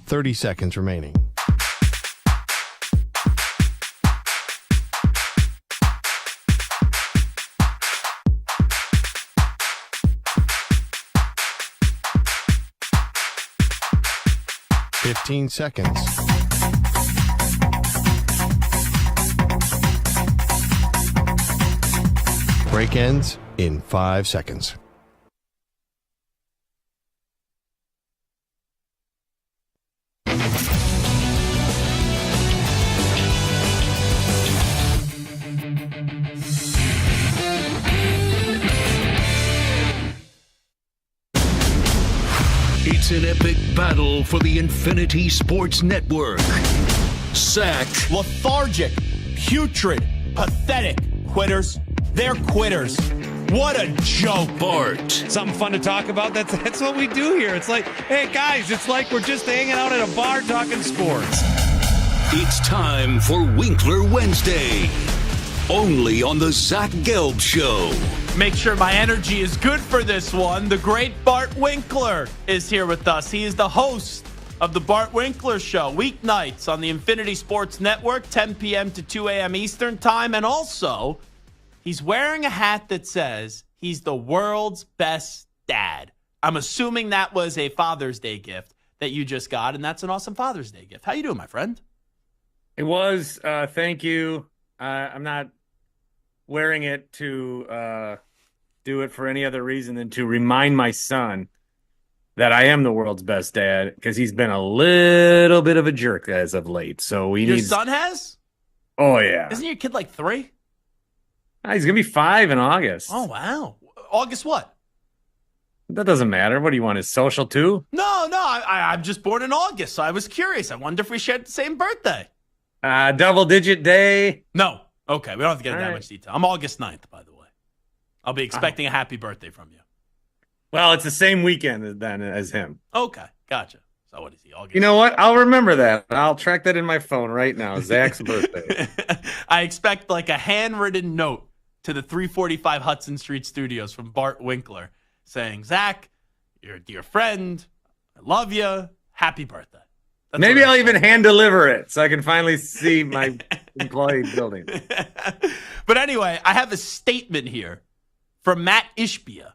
S1: Thirty seconds remaining. Fifteen seconds. Break ends in 5 seconds.
S3: It's an epic battle for the Infinity Sports Network. Zach.
S4: Lethargic, putrid, pathetic. Quitters. They're quitters. What a joke.
S3: Bart.
S12: Something fun to talk about. That's what we do here. It's like, hey, guys, it's like we're just hanging out at a bar talking sports.
S3: It's time for Winkler Wednesday. Only on the Zach Gelb Show.
S4: Make sure my energy is good for this one. The great Bart Winkler is here with us. He is the host of the Bart Winkler Show, weeknights on the Infinity Sports Network, 10 p.m. to 2 a.m. Eastern Time. And also, he's wearing a hat that says he's the world's best dad. I'm assuming that was a Father's Day gift that you just got, and that's an awesome Father's Day gift. How you doing, my friend?
S12: It was. Thank you. I'm not wearing it to do it for any other reason than to remind my son that I am the world's best dad, because he's been a little bit of a jerk as of late. So
S4: Your son has?
S12: Oh, yeah.
S4: Isn't your kid like 3?
S12: He's going to be 5 in August.
S4: Oh, wow. August what?
S12: That doesn't matter. What do you want, his social too?
S4: No, I'm just born in August, so I was curious. I wonder if we shared the same birthday.
S12: Double-digit day?
S4: No. Okay, we don't have to get into that much detail. I'm August 9th, by the way. I'll be expecting a happy birthday from you.
S12: Well, it's the same weekend then as him.
S4: Okay, gotcha. So what is he, August?
S12: You know what? I'll remember that. I'll track that in my phone right now. Zach's birthday.
S4: I expect like a handwritten note to the 345 Hudson Street Studios from Bart Winkler saying, Zach, you're a dear friend. I love you. Happy birthday. That's
S12: Maybe I'll even hand deliver it so I can finally see my employee building.
S4: But anyway, I have a statement here from Matt Ishbia,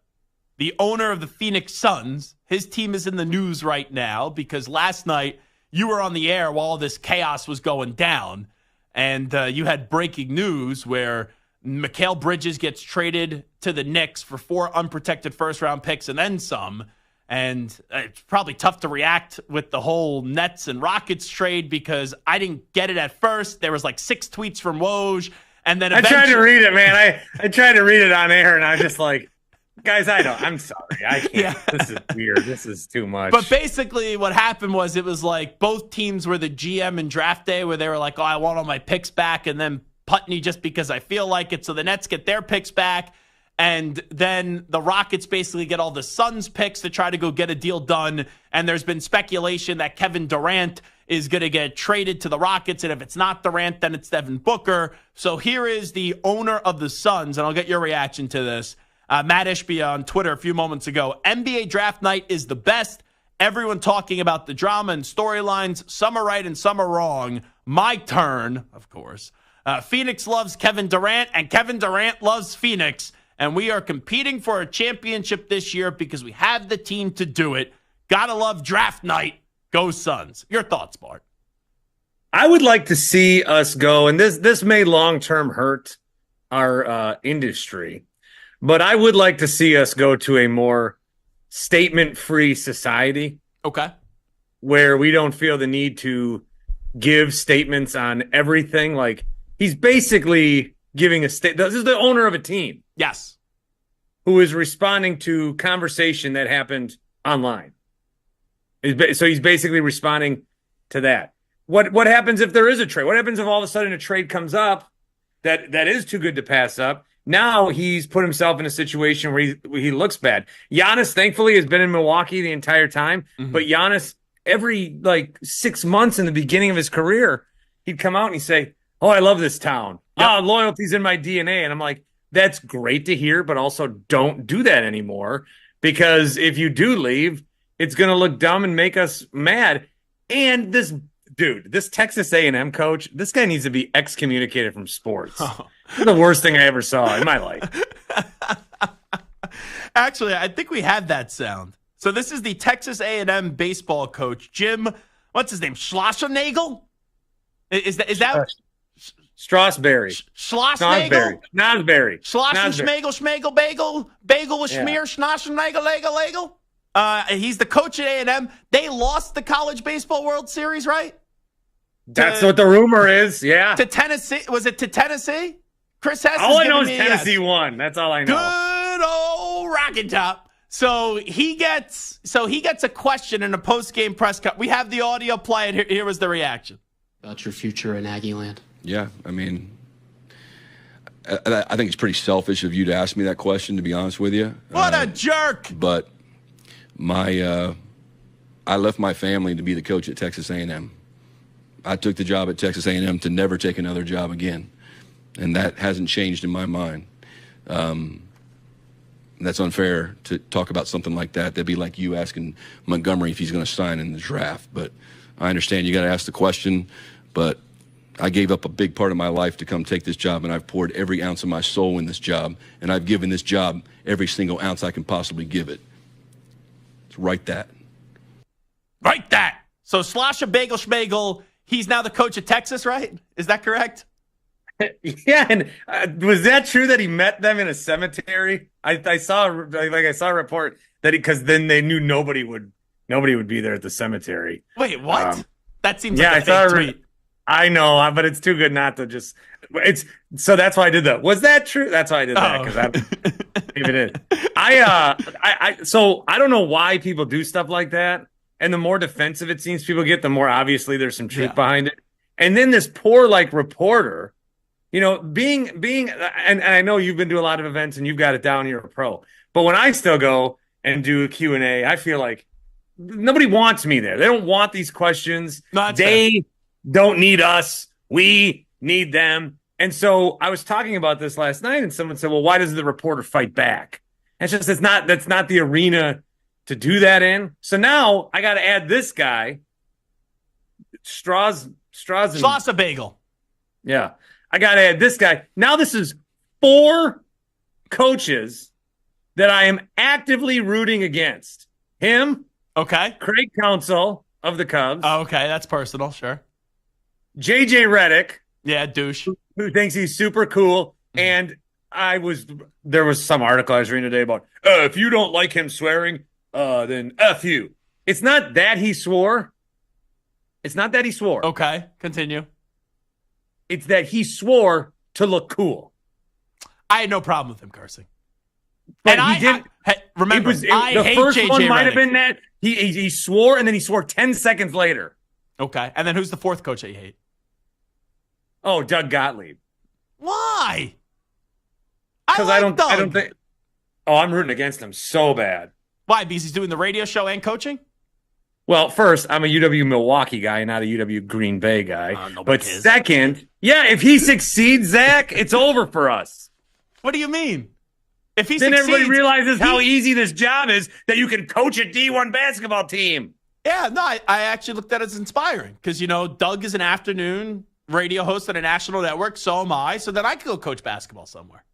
S4: the owner of the Phoenix Suns. His team is in the news right now because last night you were on the air while all this chaos was going down, and you had breaking news where Mikal Bridges gets traded to the Knicks for 4 unprotected first-round picks and then some. And it's probably tough to react with the whole Nets and Rockets trade because I didn't get it at first. There was like 6 tweets from Woj. And then
S12: I tried to read it, man. I tried to read it on air, and I was just like, guys, I'm sorry. I can't. Yeah. This is weird. This is too much.
S4: But basically what happened was it was like both teams were the GM in draft day where they were like, oh, I want all my picks back, and then Putney just because I feel like it. So the Nets get their picks back. And then the Rockets basically get all the Suns picks to try to go get a deal done. And there's been speculation that Kevin Durant is going to get traded to the Rockets. And if it's not Durant, then it's Devin Booker. So here is the owner of the Suns, and I'll get your reaction to this. Matt Ishbia on Twitter a few moments ago. NBA draft night is the best. Everyone talking about the drama and storylines. Some are right and some are wrong. My turn, of course. Phoenix loves Kevin Durant, and Kevin Durant loves Phoenix. And we are competing for a championship this year because we have the team to do it. Gotta love draft night. Go Suns. Your thoughts, Bart?
S12: I would like to see us go, and this may long-term hurt our industry, but I would like to see us go to a more statement-free society.
S4: Okay.
S12: Where we don't feel the need to give statements on everything. Like, he's basically giving a statement. This is the owner of a team.
S4: Yes.
S12: Who is responding to conversation that happened online. So he's basically responding to that. What happens if there is a trade? What happens if all of a sudden a trade comes up that is too good to pass up? Now he's put himself in a situation where he looks bad. Giannis, thankfully, has been in Milwaukee the entire time. Mm-hmm. But Giannis, every 6 months in the beginning of his career, he'd come out and he'd say, "Oh, I love this town. Yep. Loyalty's in my DNA." And I'm like, that's great to hear, but also don't do that anymore, because if you do leave, it's going to look dumb and make us mad. And this Texas A&M coach, this guy needs to be excommunicated from sports. Oh. The worst thing I ever saw in my life.
S4: Actually, I think we had that sound. So this is the Texas A&M baseball coach, Jim, what's his name? Schlossernagel? Is that
S12: Strasberry.
S4: Schlossnagel?
S12: Nosberry.
S4: Schlossen, Schmegel, Bagel with Schmier, Schnossernagel. He's the coach at A&M. They lost the College Baseball World Series, right?
S12: That's what the rumor is, yeah.
S4: To Tennessee. Was it to Tennessee? Chris Hess.
S12: All I know is Tennessee won. That's all I know.
S4: Good old Rocket Top. So he gets a question in a post-game press cut. We have the audio play, and here was the reaction.
S13: About your future in Aggie land.
S14: Yeah, I mean, I think it's pretty selfish of you to ask me that question, to be honest with you.
S4: What a jerk!
S14: But I left my family to be the coach at Texas A&M. I took the job at Texas A&M to never take another job again, and that hasn't changed in my mind. That's unfair to talk about something like that. That'd be like you asking Montgomery if he's going to sign in the draft. But I understand you got to ask the question, but I gave up a big part of my life to come take this job, and I've poured every ounce of my soul in this job, and I've given this job every single ounce I can possibly give it. So write that.
S4: Write that. So Slosha Bagel Schmegel, he's now the coach of Texas, right? Is that correct?
S12: Yeah, and was that true that he met them in a cemetery? I saw a report that because then they knew nobody would be there at the cemetery.
S4: Wait, what? That seems like a fake tweet.
S12: I know, but it's too good not to just. So that's why I did that. Was that true? That's why I did that, because if it is. So I don't know why people do stuff like that, and the more defensive it seems people get, the more obviously there's some truth behind it. And then this poor reporter, being, and I know you've been to a lot of events and you've got it down. You're a pro, but when I still go and do a Q&A, I feel like nobody wants me there. They don't want these questions. They don't need us. We need them. And so I was talking about this last night, and someone said, "Well, why does the reporter fight back?" And it's just that's not the arena to do that in. So now I got to add this guy,
S4: Slosha Bagel.
S12: Yeah, I got to add this guy. Now this is 4 coaches that I am actively rooting against. Him,
S4: okay,
S12: Craig Counsell of the Cubs.
S4: Oh, okay, that's personal, sure.
S12: JJ Redick.
S4: Yeah, douche.
S12: Who thinks he's super cool. And there was some article I was reading today about, if you don't like him swearing, then F you. It's not that he swore.
S4: Okay, continue.
S12: It's that he swore to look cool.
S4: I had no problem with him cursing.
S12: But
S4: and
S12: he didn't.
S4: Remember, I hate
S12: first
S4: JJ
S12: one might have
S4: Redick.
S12: been that. He swore, and then he swore 10 seconds later.
S4: Okay, and then who's the 4th coach that you hate?
S12: Oh, Doug Gottlieb.
S4: Why?
S12: Because I don't think. Oh, I'm rooting against him so bad.
S4: Why? Because he's doing the radio show and coaching?
S12: Well, first, I'm a UW Milwaukee guy, not a UW Green Bay guy. But second, if he succeeds, Zach, it's over for us.
S4: What do you mean? If he
S12: then
S4: succeeds,
S12: everybody realizes how easy this job is, that you can coach a D1 basketball team.
S4: Yeah, no, I actually looked at it as inspiring because, Doug is an afternoon radio host on a national network. So am I. So then I could go coach basketball somewhere.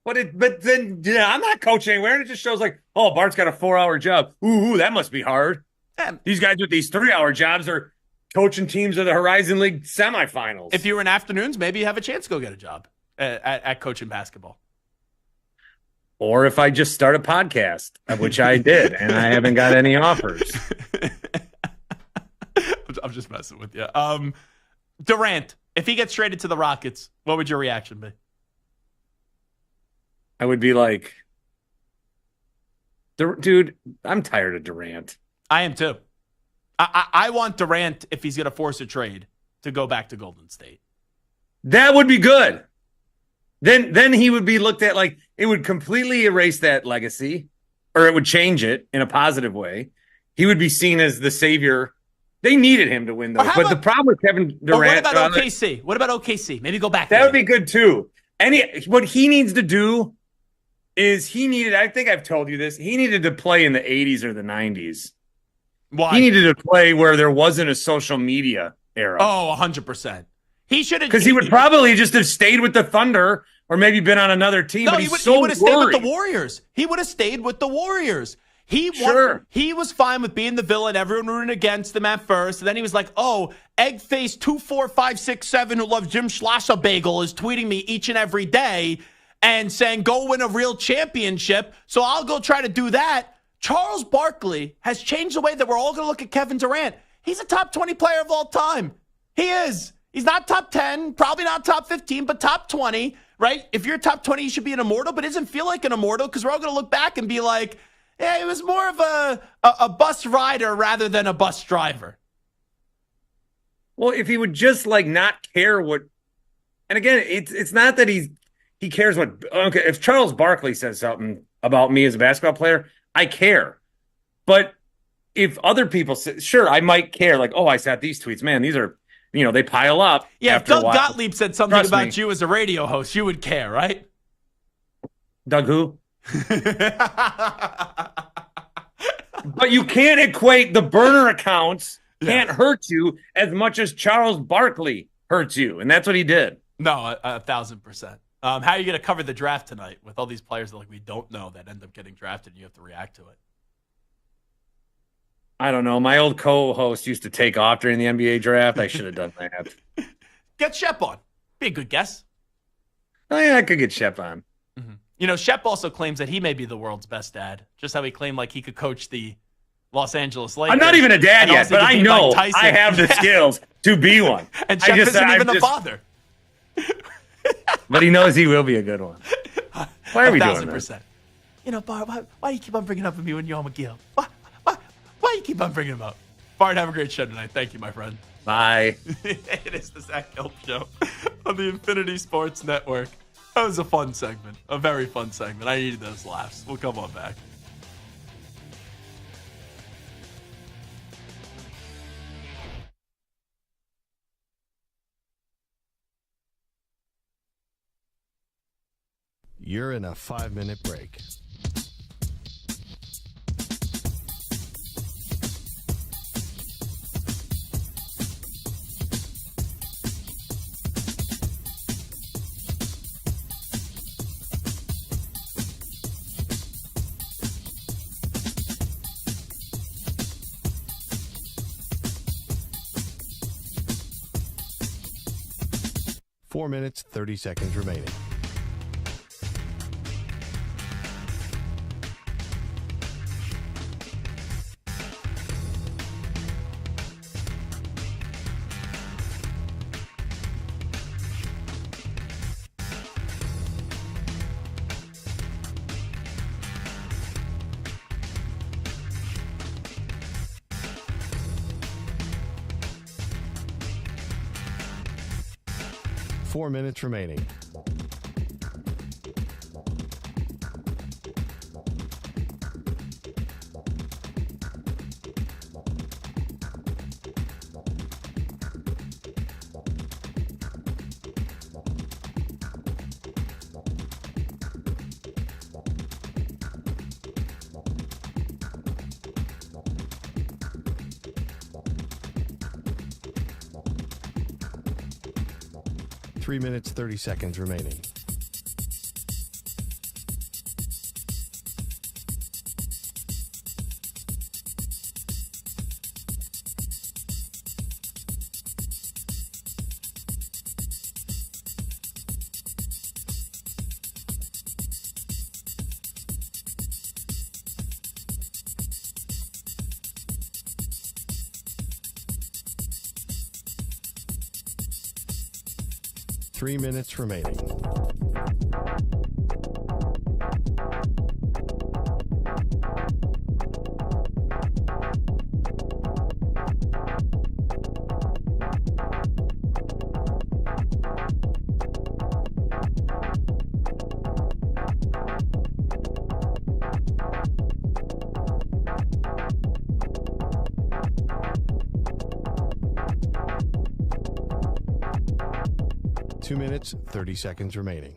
S12: But then I'm not coaching anywhere. And it just shows Bart's got a 4-hour job. Ooh, that must be hard. These guys with these 3-hour jobs are coaching teams of the Horizon League semifinals.
S4: If you were in afternoons, maybe you have a chance to go get a job at coaching basketball.
S12: Or if I just start a podcast, which I did, and I haven't got any offers.
S4: I'm just messing with you. Durant, if he gets traded to the Rockets, what would your reaction be?
S12: I would be like, dude, I'm tired of Durant.
S4: I am too. I want Durant, if he's going to force a trade, to go back to Golden State.
S12: That would be good. Then he would be looked at like it would completely erase that legacy, or it would change it in a positive way. He would be seen as the savior. They needed him to win those. But the problem with Kevin Durant.
S4: What about OKC? What about OKC? Maybe go back.
S12: That would be good too. What he needs to do is I think I've told you this, he needed to play in the 80s or the 90s.
S4: Why?
S12: He needed to play where there wasn't a social media era.
S4: Oh, 100%. He should have.
S12: Because he would probably just have stayed with the Thunder or maybe been on another team.
S4: No,
S12: but
S4: he would have stayed with the Warriors. He would have stayed with the Warriors. He was fine with being the villain, everyone rooting against him at first. And then he was like, oh, Eggface 24567 who loves Jim Schlosser Bagel is tweeting me each and every day and saying, go win a real championship. So I'll go try to do that. Charles Barkley has changed the way that we're all going to look at Kevin Durant. He's a top 20 player of all time. He is. He's not top 10, probably not top 15, but top 20, right? If you're top 20, you should be an immortal, but it doesn't feel like an immortal because we're all going to look back and be like, yeah, it was more of a bus rider rather than a bus driver.
S12: Well, if he would just like not care what, and again, it's not that he cares what. Okay, if Charles Barkley says something about me as a basketball player, I care. But if other people say, sure, I might care. Like, oh, I saw these tweets. Man, these are, they pile up.
S4: Yeah, if Doug Gottlieb said something about you as a radio host, you would care, right?
S12: Doug who? But you can't equate the burner accounts can't hurt you as much as Charles Barkley hurts you, and that's what he did.
S4: No, 1,000%. How are you going to cover the draft tonight with all these players that we don't know that end up getting drafted and you have to react to it?
S12: I don't know. My old co-host used to take off during the NBA draft. I should have done that.
S4: Get Shep on. Be a good guess.
S12: Oh, yeah, I could get Shep on.
S4: Shep also claims that he may be the world's best dad. Just how he claimed like he could coach the Los Angeles Lakers.
S12: I'm not even a dad yet, but I know I have the skills to be one.
S4: And Shep isn't even a father.
S12: But he knows he will be a good one. Why are we doing this?
S4: 1,000%. Bart, why do you keep on bringing up me when you're on McGill? Why do you keep on bringing him up? Bart, have a great show tonight. Thank you, my friend.
S12: Bye.
S4: It is the Zach Gelb Show on the Infinity Sports Network. That was a fun segment, a very fun segment. I needed those laughs. We'll come on back.
S1: You're in a 5-minute break. Four minutes, 30 seconds remaining. Four minutes remaining. Three minutes, 30 seconds remaining. 3 minutes remaining. Two minutes, 30 seconds remaining.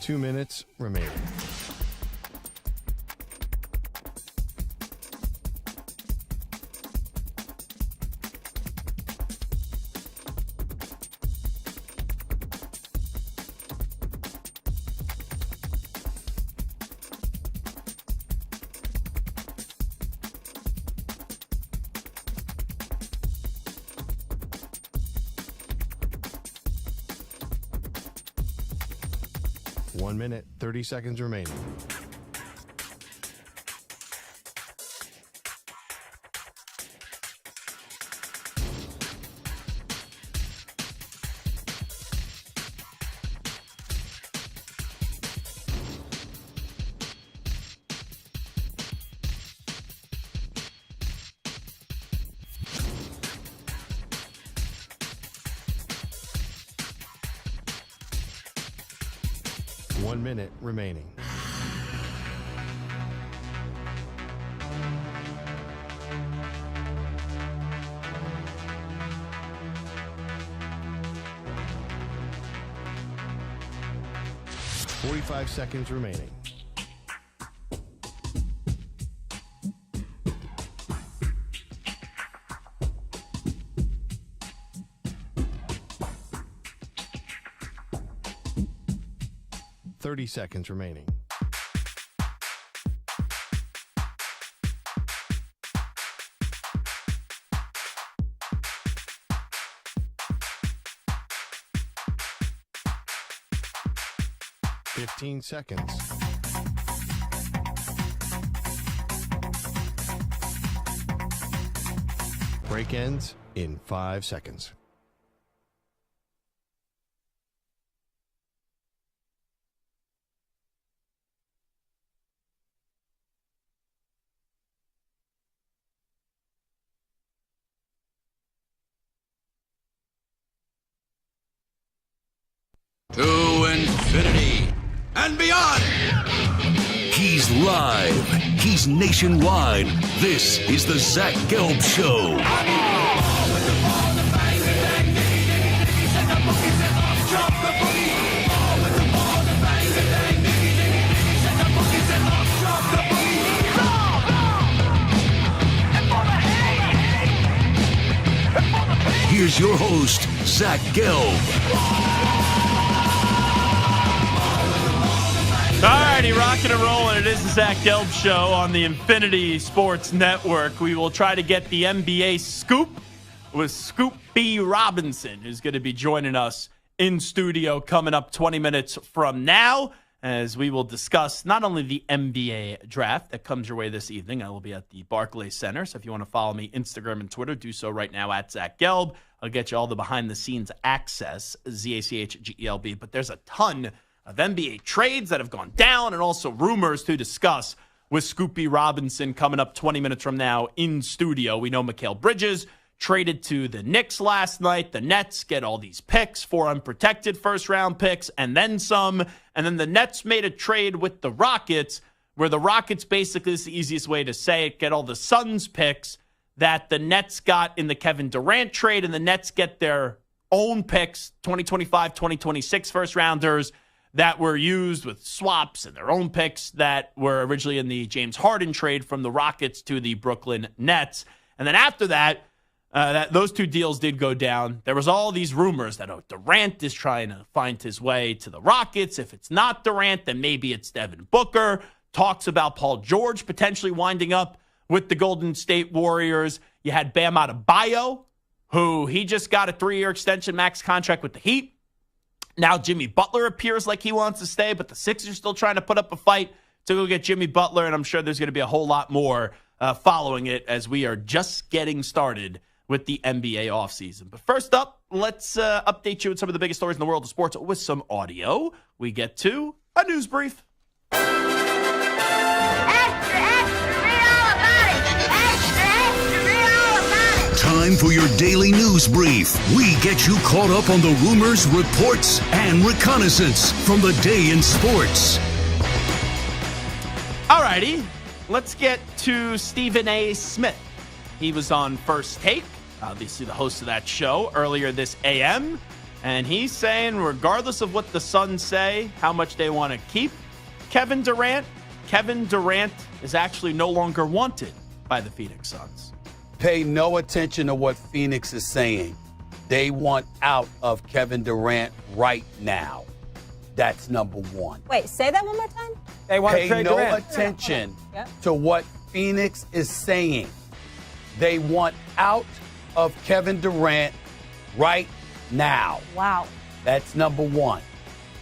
S1: Two minutes remaining. One minute, 30 seconds remaining. One minute remaining. Forty-five seconds remaining. Seconds remaining. Fifteen seconds. Break ends in 5 seconds.
S3: To infinity and beyond. He's live. He's nationwide. This is the Zach Gelb Show. Here's your host, Zach Gelb.
S4: Alrighty, rocking and rolling. It is the Zach Gelb Show on the Infinity Sports Network. We will try to get the NBA scoop with Scoop B. Robinson, who's going to be joining us in studio coming up 20 minutes from now, as we will discuss not only the NBA draft that comes your way this evening. I will be at the Barclays Center, so if you want to follow me Instagram and Twitter, do so right now at Zach Gelb. I'll get you all the behind-the-scenes access, ZACHGELB, but there's a ton of NBA trades that have gone down and also rumors to discuss with Scoop B. Robinson coming up 20 minutes from now in studio. We know Mikal Bridges traded to the Knicks last night. The Nets get all these picks, 4 unprotected first-round picks, and then some. And then the Nets made a trade with the Rockets, where the Rockets basically is the easiest way to say it, get all the Suns picks that the Nets got in the Kevin Durant trade, and the Nets get their own picks, 2025, 2026 first-rounders, that were used with swaps and their own picks that were originally in the James Harden trade from the Rockets to the Brooklyn Nets. And then after that, those two deals did go down. There was all these rumors that Durant is trying to find his way to the Rockets. If it's not Durant, then maybe it's Devin Booker. Talks about Paul George potentially winding up with the Golden State Warriors. You had Bam Adebayo, who he just got a 3-year extension max contract with the Heat. Now Jimmy Butler appears like he wants to stay, but the Sixers are still trying to put up a fight to go get Jimmy Butler, and I'm sure there's going to be a whole lot more following it as we are just getting started with the NBA offseason. But first up, let's update you with some of the biggest stories in the world of sports with some audio. We get to a news brief.
S3: Time for your daily news brief. We get you caught up on the rumors, reports, and reconnaissance from the day in sports.
S4: Alrighty, let's get to Stephen A. Smith. He was on First Take, obviously the host of that show, earlier this AM. And he's saying, regardless of what the Suns say, how much they want to keep Kevin Durant is actually no longer wanted by the Phoenix Suns.
S15: Pay no attention to what Phoenix is saying. They want out of Kevin Durant right now. That's number one.
S16: Wait, say that one more time?
S15: They want to trade Durant. Pay no attention to what Phoenix is saying. They want out of Kevin Durant right now.
S16: Wow.
S15: That's number one.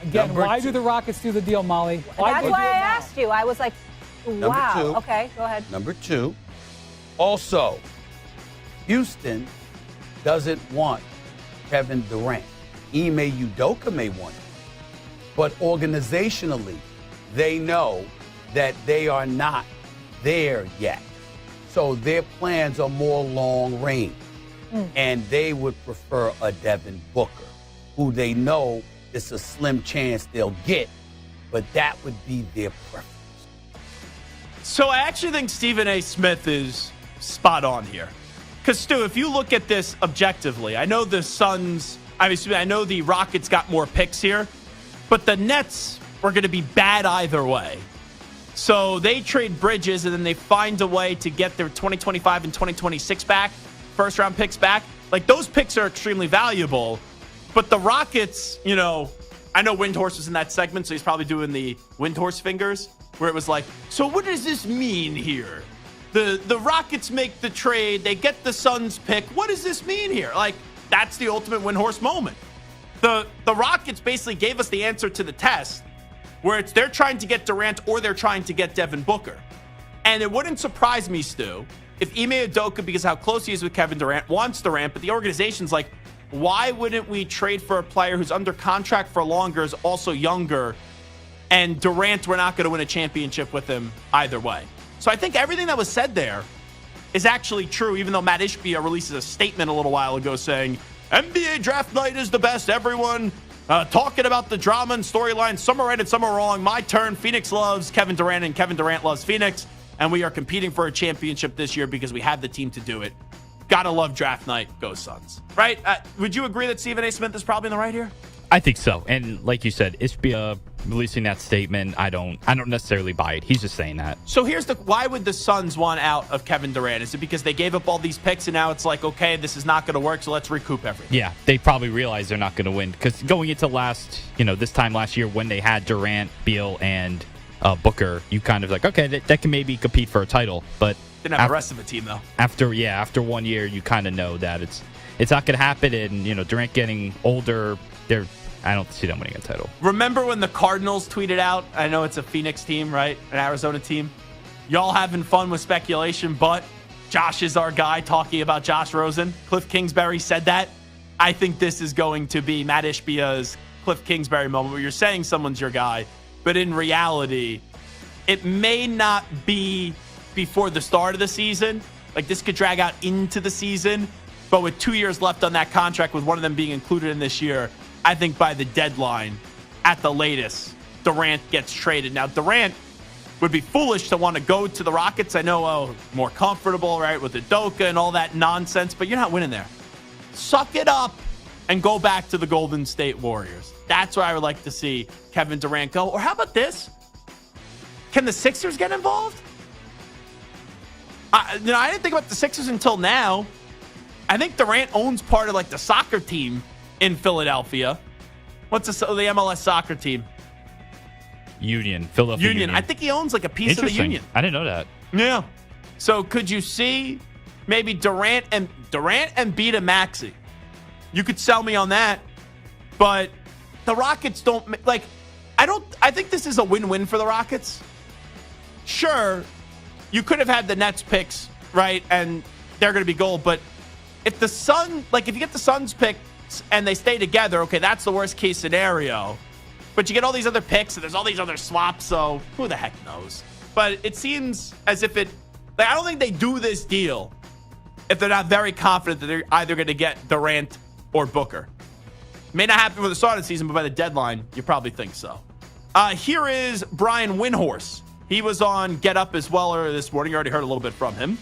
S17: Again, why do the Rockets do the deal, Molly?
S16: That's why I asked you. I was like, wow.
S15: Number two.
S16: Okay, go ahead.
S15: Number two. Also, Houston doesn't want Kevin Durant. Ime Udoka may want him. But organizationally, they know that they are not there yet. So their plans are more long range. And they would prefer a Devin Booker, who they know it's a slim chance they'll get, but that would be their preference.
S4: So I actually think Stephen A. Smith is spot on here. Because, Stu, if you look at this objectively, I know the Suns, obviously, I know the Rockets got more picks here, but the Nets were going to be bad either way. So they trade Bridges, and then they find a way to get their 2025 and 2026 back, first-round picks back. Like, those picks are extremely valuable. But the Rockets, I know Windhorse was in that segment, so he's probably doing the Windhorse fingers, where it was like, so what does this mean here? The Rockets make the trade. They get the Suns pick. What does this mean here? Like, that's the ultimate Windhorse moment. The Rockets basically gave us the answer to the test, where it's they're trying to get Durant or they're trying to get Devin Booker. And it wouldn't surprise me, Stu, if Ime Udoka, because how close he is with Kevin Durant, wants Durant, but the organization's like, why wouldn't we trade for a player who's under contract for longer, is also younger, and Durant, we're not going to win a championship with him either way. So I think everything that was said there is actually true, even though Matt Ishbia releases a statement a little while ago saying, NBA draft night is the best. Everyone talking about the drama and storyline. Some are right and some are wrong. My turn. Phoenix loves Kevin Durant and Kevin Durant loves Phoenix. And we are competing for a championship this year because we have the team to do it. Gotta love draft night. Go Suns. Right? Would you agree that Stephen A. Smith is probably in the right here?
S8: I think so. And like you said, Ishbia releasing that statement, I don't necessarily buy it. He's just saying that.
S4: So here's why would the Suns want out of Kevin Durant? Is it because they gave up all these picks and now it's like, okay, this is not going to work, so let's recoup everything?
S8: Yeah, they probably realize they're not going to win. Because going into this time last year when they had Durant, Beal, and Booker, you kind of like, okay, that can maybe compete for a title. But
S4: didn't have the rest of the team, though.
S8: After 1 year, you kind of know that it's not going to happen. And, Durant getting older, I don't see them winning a title.
S4: Remember when the Cardinals tweeted out, I know it's a Phoenix team, right? An Arizona team. Y'all having fun with speculation, but Josh is our guy, talking about Josh Rosen. Cliff Kingsbury said that. I think this is going to be Matt Ishbia's Cliff Kingsbury moment where you're saying someone's your guy, but in reality, it may not be before the start of the season. Like, this could drag out into the season, but with 2 years left on that contract, with one of them being included in this year, I think by the deadline, at the latest, Durant gets traded. Now, Durant would be foolish to want to go to the Rockets. I know, more comfortable, right, with Udoka and all that nonsense, but you're not winning there. Suck it up and go back to the Golden State Warriors. That's where I would like to see Kevin Durant go. Or how about this? Can the Sixers get involved? I didn't think about the Sixers until now. I think Durant owns part of like the soccer team in Philadelphia. What's the MLS soccer team?
S8: Philadelphia Union.
S4: I think he owns like a piece of the Union.
S8: I didn't know that.
S4: Yeah. So could you see maybe Durant and Embiid and Maxey? You could sell me on that, but the Rockets don't like. I think this is a win-win for the Rockets. Sure, you could have had the Nets picks, right, and they're going to be gold. But if if you get the Suns picks and they stay together, okay, that's the worst case scenario. But you get all these other picks and there's all these other swaps, so who the heck knows? But it seems as if I don't think they do this deal if they're not very confident that they're either going to get Durant or Booker. May not happen for the start of the season, but by the deadline, you probably think so. Here is Brian Windhorst. He was on Get Up as well earlier this morning. You already heard a little bit from him.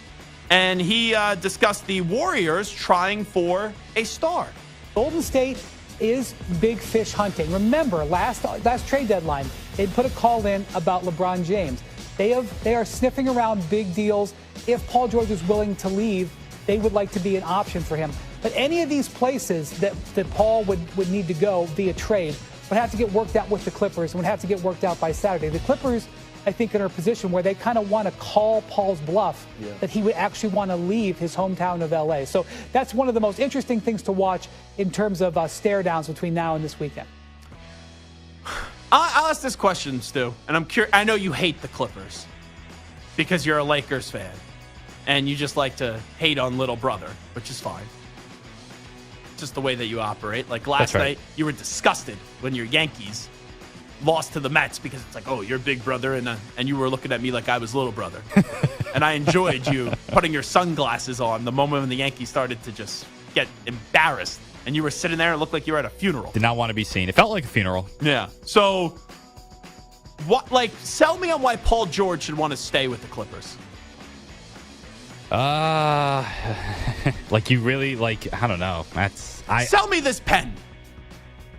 S4: And he discussed the Warriors trying for a star.
S17: Golden State is big fish hunting. Remember, last trade deadline, they put a call in about LeBron James. They are sniffing around big deals. If Paul George is willing to leave, they would like to be an option for him. But any of these places that Paul would need to go via trade would have to get worked out with the Clippers and would have to get worked out by Saturday. The Clippers, I think, are in a position where they kind of want to call Paul's bluff that he would actually want to leave his hometown of L.A. So that's one of the most interesting things to watch in terms of stare downs between now and this weekend.
S4: I'll ask this question, Stu, and I'm curious. I know you hate the Clippers because you're a Lakers fan and you just like to hate on little brother, which is fine. Just the way that you operate. Like last night, you were disgusted when your Yankees lost to the Mets because it's like, oh, you're big brother, and you were looking at me like I was little brother. And I enjoyed you putting your sunglasses on the moment when the Yankees started to just get embarrassed. And you were sitting there and looked like you were at a funeral.
S8: Did not want to be seen. It felt like a funeral.
S4: Yeah. So, sell me on why Paul George should want to stay with the Clippers.
S8: Like you really I don't know.
S4: Sell me this pen.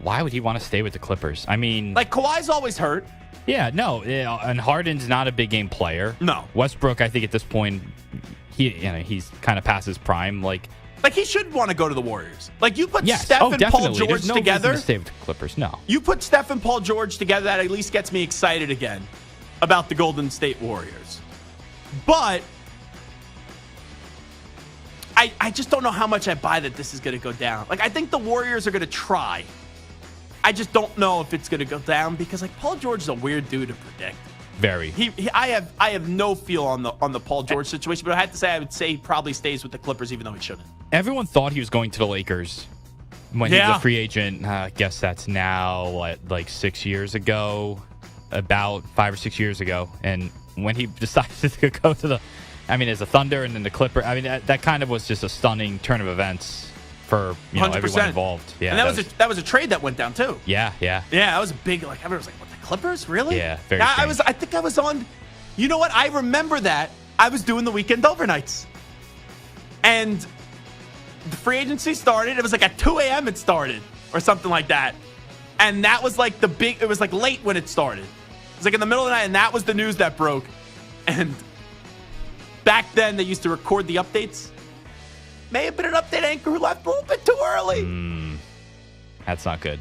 S8: Why would he want to stay with the Clippers? I mean,
S4: like Kawhi's always hurt.
S8: Yeah, no, and Harden's not a big game player.
S4: No.
S8: Westbrook, I think at this point, he's kind of past his prime. Like
S4: he should want to go to the Warriors. Like you put Steph and Paul George
S8: There's no
S4: together.
S8: Reason to stay with the Clippers. No.
S4: You put Steph and Paul George together. That at least gets me excited again about the Golden State Warriors. But I just don't know how much I buy that this is going to go down. Like, I think the Warriors are going to try. I just don't know if it's going to go down because, like, Paul George is a weird dude to predict.
S8: Very.
S4: I have no feel on the Paul George situation, but I have to say I would say he probably stays with the Clippers, even though he shouldn't.
S8: Everyone thought he was going to the Lakers when he was a free agent. I guess that's now like 6 years ago, about 5 or 6 years ago, and when he decided to go to as a Thunder and then the Clipper, that kind of was just a stunning turn of events for
S4: 100%.
S8: Everyone involved. Yeah,
S4: and that was a trade that went down too.
S8: Yeah.
S4: That was a big. Like everyone was like, "What, the Clippers? Really?"
S8: Yeah, very.
S4: I think I was on. You know what? I remember that I was doing the weekend overnights, and the free agency started. It was like at 2 a.m. it started or something like that, and that was like it was like late when it started. It was like in the middle of the night, and that was the news that broke, and. Back then, they used to record the updates. May have been an update anchor who left a little bit too early.
S8: That's not good.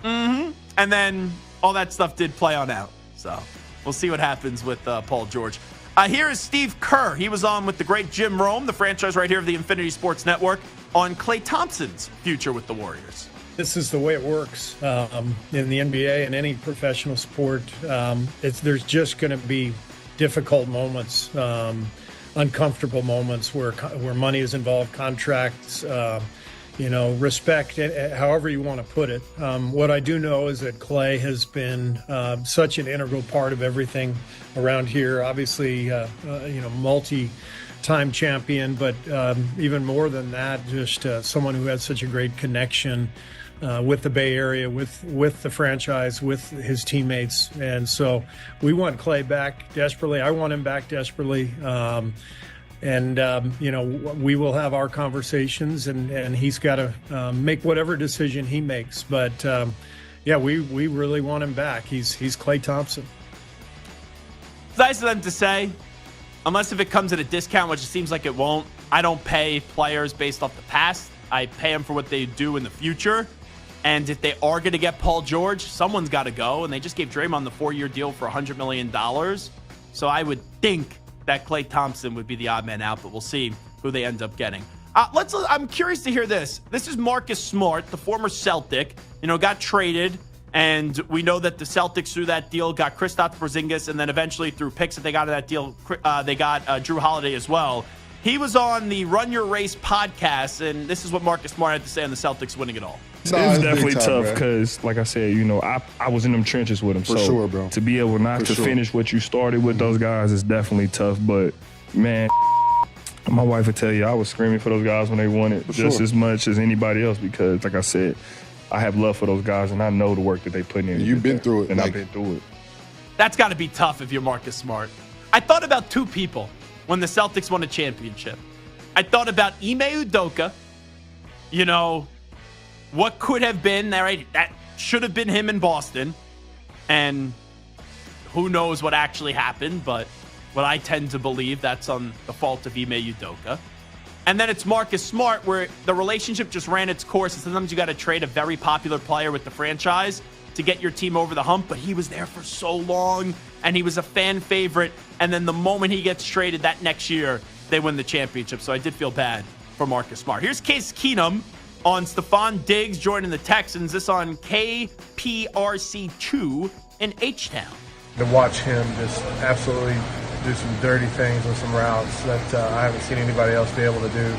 S4: Mm-hmm. And then all that stuff did play on out. So we'll see what happens with Paul George. Here is Steve Kerr. He was on with the great Jim Rome, the franchise right here of the Infinity Sports Network, on Klay Thompson's future with the Warriors.
S18: This is the way it works in the NBA and any professional sport. There's just going to be difficult moments. Uncomfortable moments where money is involved, contracts, respect, however you want to put it. What I do know is that Klay has been such an integral part of everything around here. Obviously, multi-time champion, but even more than that, just someone who had such a great connection with the Bay Area, with the franchise, with his teammates. And so we want Klay back desperately. I want him back desperately. We will have our conversations, and he's got to make whatever decision he makes. But, we really want him back. He's Klay Thompson.
S4: It's nice of them to say, unless if it comes at a discount, which it seems like it won't, I don't pay players based off the past. I pay them for what they do in the future. And if they are going to get Paul George, someone's got to go. And they just gave Draymond the 4-year deal for $100 million. So I would think that Klay Thompson would be the odd man out, but we'll see who they end up getting. I'm curious to hear this. This is Marcus Smart, the former Celtic, got traded. And we know that the Celtics, through that deal, got Kristaps Porzingis, and then eventually through picks that they got in that deal, they got Drew Holiday as well. He was on the Run Your Race podcast, and this is what Marcus Smart had to say on the Celtics winning it all.
S19: It's definitely tough because, like I said, I was in them trenches with him.
S20: For sure, bro.
S19: To be able not to finish what you started with those guys is definitely tough. But, man, my wife would tell you I was screaming for those guys when they won it just as much as anybody else because, like I said, I have love for those guys, and I know the work that they put in.
S20: You've been through it.
S19: And I've been through it.
S4: That's got to be tough if you're Marcus Smart. I thought about two people when the Celtics won a championship. I thought about Ime Udoka. What could have been there? Right? That should have been him in Boston. And who knows what actually happened, but what I tend to believe, that's on the fault of Ime Udoka. And then it's Marcus Smart, where the relationship just ran its course. And sometimes you got to trade a very popular player with the franchise to get your team over the hump. But he was there for so long, and he was a fan favorite. And then the moment he gets traded that next year, they win the championship. So I did feel bad for Marcus Smart. Here's Case Keenum on Stephon Diggs joining the Texans. This on KPRC2 in H-Town.
S21: To watch him just absolutely do some dirty things on some routes that I haven't seen anybody else be able to do.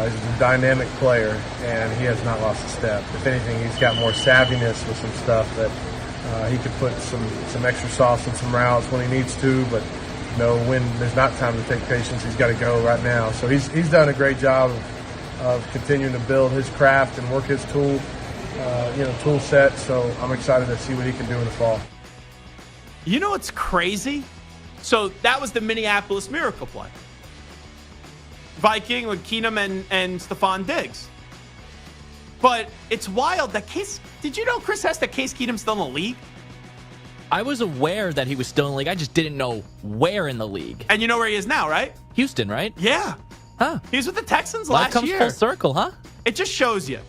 S21: He's a dynamic player, and he has not lost a step. If anything, he's got more savviness with some stuff that he could put some extra sauce on some routes when he needs to, but when there's not time to take patience, he's got to go right now. So he's done a great job of continuing to build his craft and work his tool set. So I'm excited to see what he can do in the fall.
S4: You know what's crazy? So that was the Minneapolis Miracle play. Viking with Keenum and Stephon Diggs. But it's wild that did you know, Chris Hess, that Case Keenum's still in the league?
S9: I was aware that he was still in the league. I just didn't know where in the league.
S4: And you know where he is now, right?
S9: Houston, right?
S4: Yeah.
S9: Huh.
S4: He was with the Texans last year.
S9: That comes full circle, huh?
S4: It just shows you.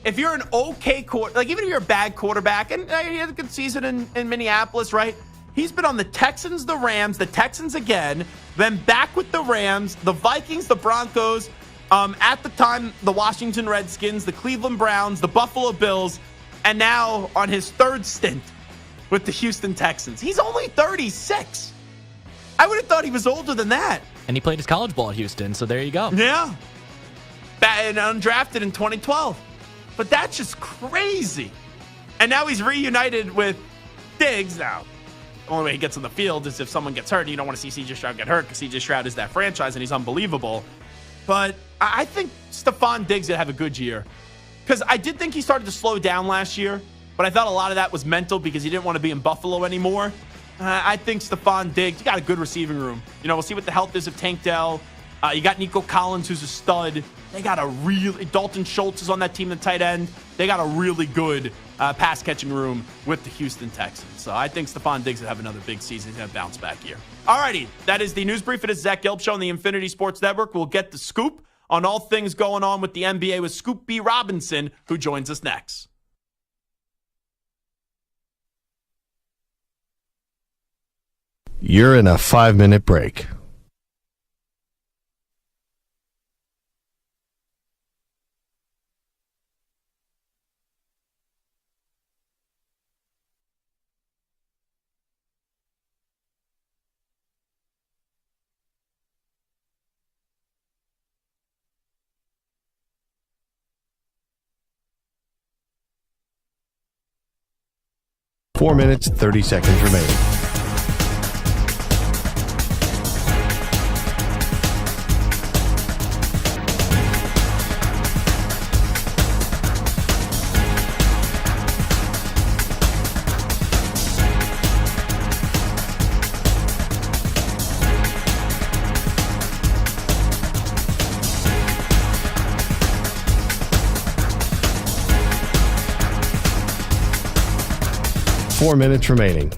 S4: If you're an okay quarterback, even if you're a bad quarterback, and he had a good season in Minneapolis, right? He's been on the Texans, the Rams, the Texans again, then back with the Rams, the Vikings, the Broncos, at the time, the Washington Redskins, the Cleveland Browns, the Buffalo Bills, and now on his third stint with the Houston Texans. He's only 36. I would have thought he was older than that.
S9: And he played his college ball at Houston, so there you go.
S4: Yeah. And undrafted in 2012. But that's just crazy. And now he's reunited with Diggs. Now, the only way he gets on the field is if someone gets hurt. You don't want to see C.J. Stroud get hurt because C.J. Stroud is that franchise, and he's unbelievable. But I think Stephon Diggs will have a good year. Because I did think he started to slow down last year, but I thought a lot of that was mental because he didn't want to be in Buffalo anymore. I think Stephon Diggs, you got a good receiving room. We'll see what the health is of Tank Dell. You got Nico Collins, who's a stud. They got Dalton Schultz is on that team, the tight end. They got a really good pass-catching room with the Houston Texans. So I think Stephon Diggs will have another big season. He's going to bounce back year. All righty, that is the news brief. It is Zach Gelb Show on the Infinity Sports Network. We'll get the scoop on all things going on with the NBA with Scoop B. Robinson, who joins us next.
S1: You're in a 5-minute break. Four minutes, 30 seconds remaining. Four minutes remaining.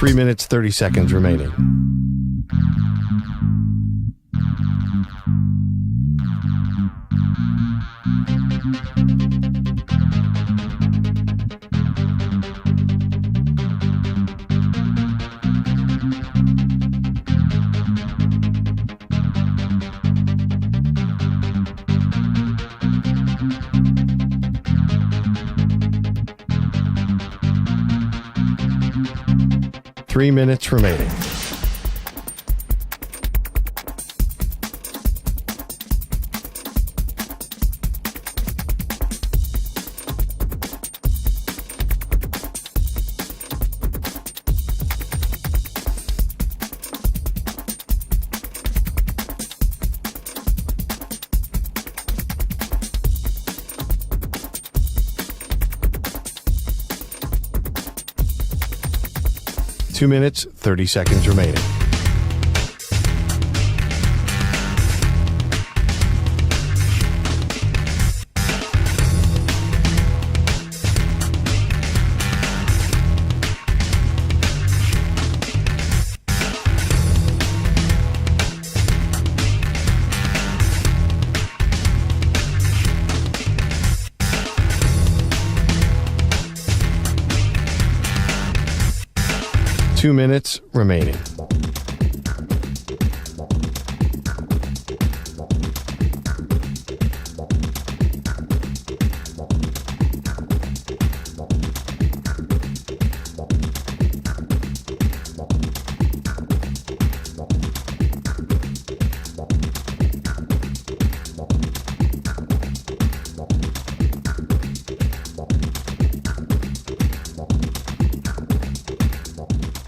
S1: 3 minutes, 30 seconds remaining. Three minutes remaining. Two minutes, 30 seconds remaining. Two minutes remaining.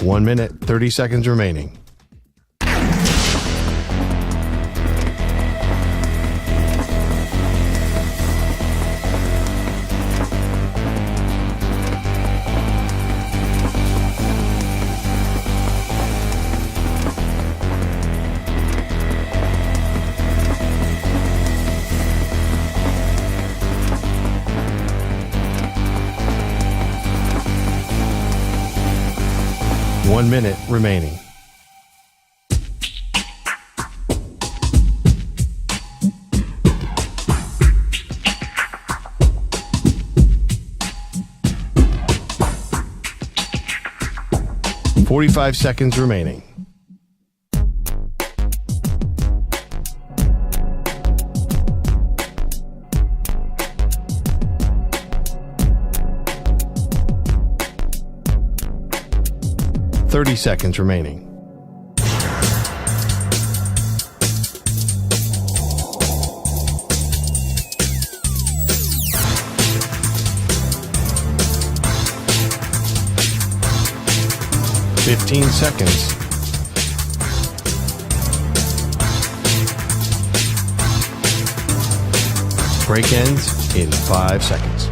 S1: One minute, 30 seconds remaining. One minute remaining. Forty-five seconds remaining. Thirty seconds remaining. Fifteen seconds. Break ends in 5 seconds.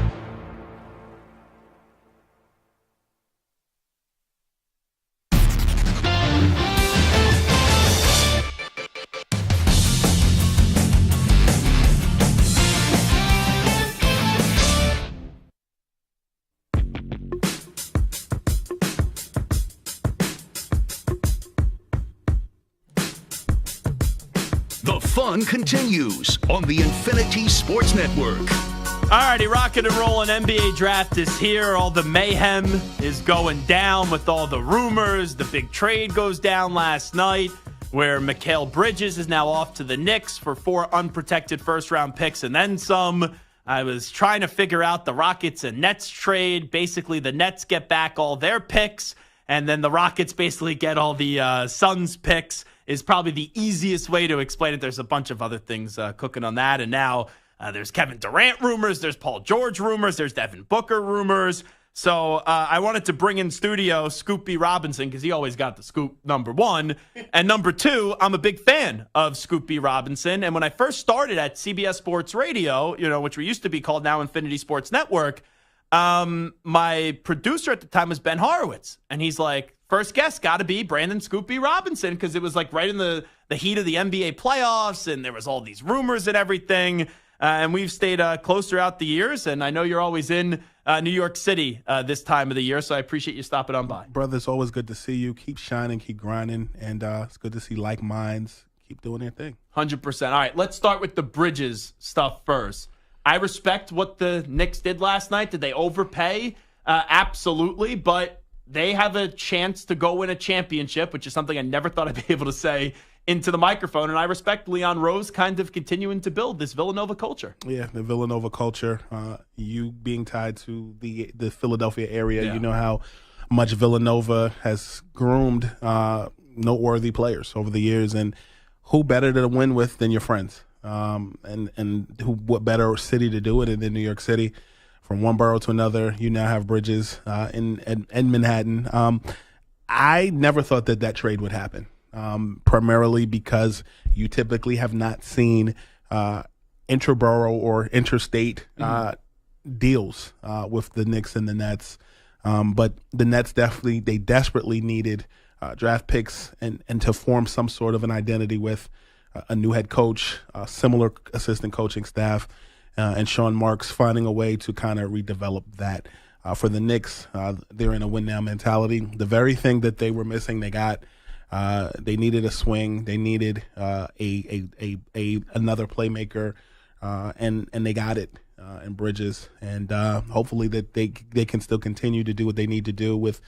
S3: The fun continues on the Infinity Sports Network.
S4: Alrighty, rocking and rolling. NBA draft is here. All the mayhem is going down with all the rumors. The big trade goes down last night where Mikal Bridges is now off to the Knicks for 4 unprotected first-round picks and then some. I was trying to figure out the Rockets and Nets trade. Basically, the Nets get back all their picks, and then the Rockets basically get all the Suns picks. Is probably the easiest way to explain it. There's a bunch of other things cooking on that. And now there's Kevin Durant rumors. There's Paul George rumors. There's Devin Booker rumors. So I wanted to bring in studio Scoop B. Robinson because he always got the scoop, number one. And number two, I'm a big fan of Scoop B. Robinson. And when I first started at CBS Sports Radio, which we used to be called now Infinity Sports Network, my producer at the time was Ben Horowitz. And he's like, first guest got to be Brandon Scoop B. Robinson because it was like right in the heat of the NBA playoffs and there was all these rumors and everything. and we've stayed close throughout the years. And I know you're always in New York City this time of the year, so I appreciate you stopping on by.
S20: Brother, it's always good to see you. Keep shining, keep grinding, and it's good to see like minds keep doing their thing.
S4: 100%. All right, let's start with the Bridges stuff first. I respect what the Knicks did last night. Did they overpay? Absolutely, but they have a chance to go win a championship, which is something I never thought I'd be able to say into the microphone. And I respect Leon Rose kind of continuing to build this Villanova culture.
S20: Yeah, the Villanova culture. You being tied to the Philadelphia area, you know how much Villanova has groomed noteworthy players over the years. And who better to win with than your friends? And what better city to do it in New York City? From one borough to another, you now have Bridges in Manhattan. I never thought that trade would happen. Primarily because you typically have not seen interborough or interstate deals with the Knicks and the Nets. But the Nets desperately needed draft picks and to form some sort of an identity with a new head coach, similar assistant coaching staff, and Sean Marks finding a way to kind of redevelop that. For the Knicks, they're in a win-now mentality. The very thing that they were missing, they got. They needed a swing. They needed another playmaker, and they got it in Bridges. And hopefully that they can still continue to do what they need to do with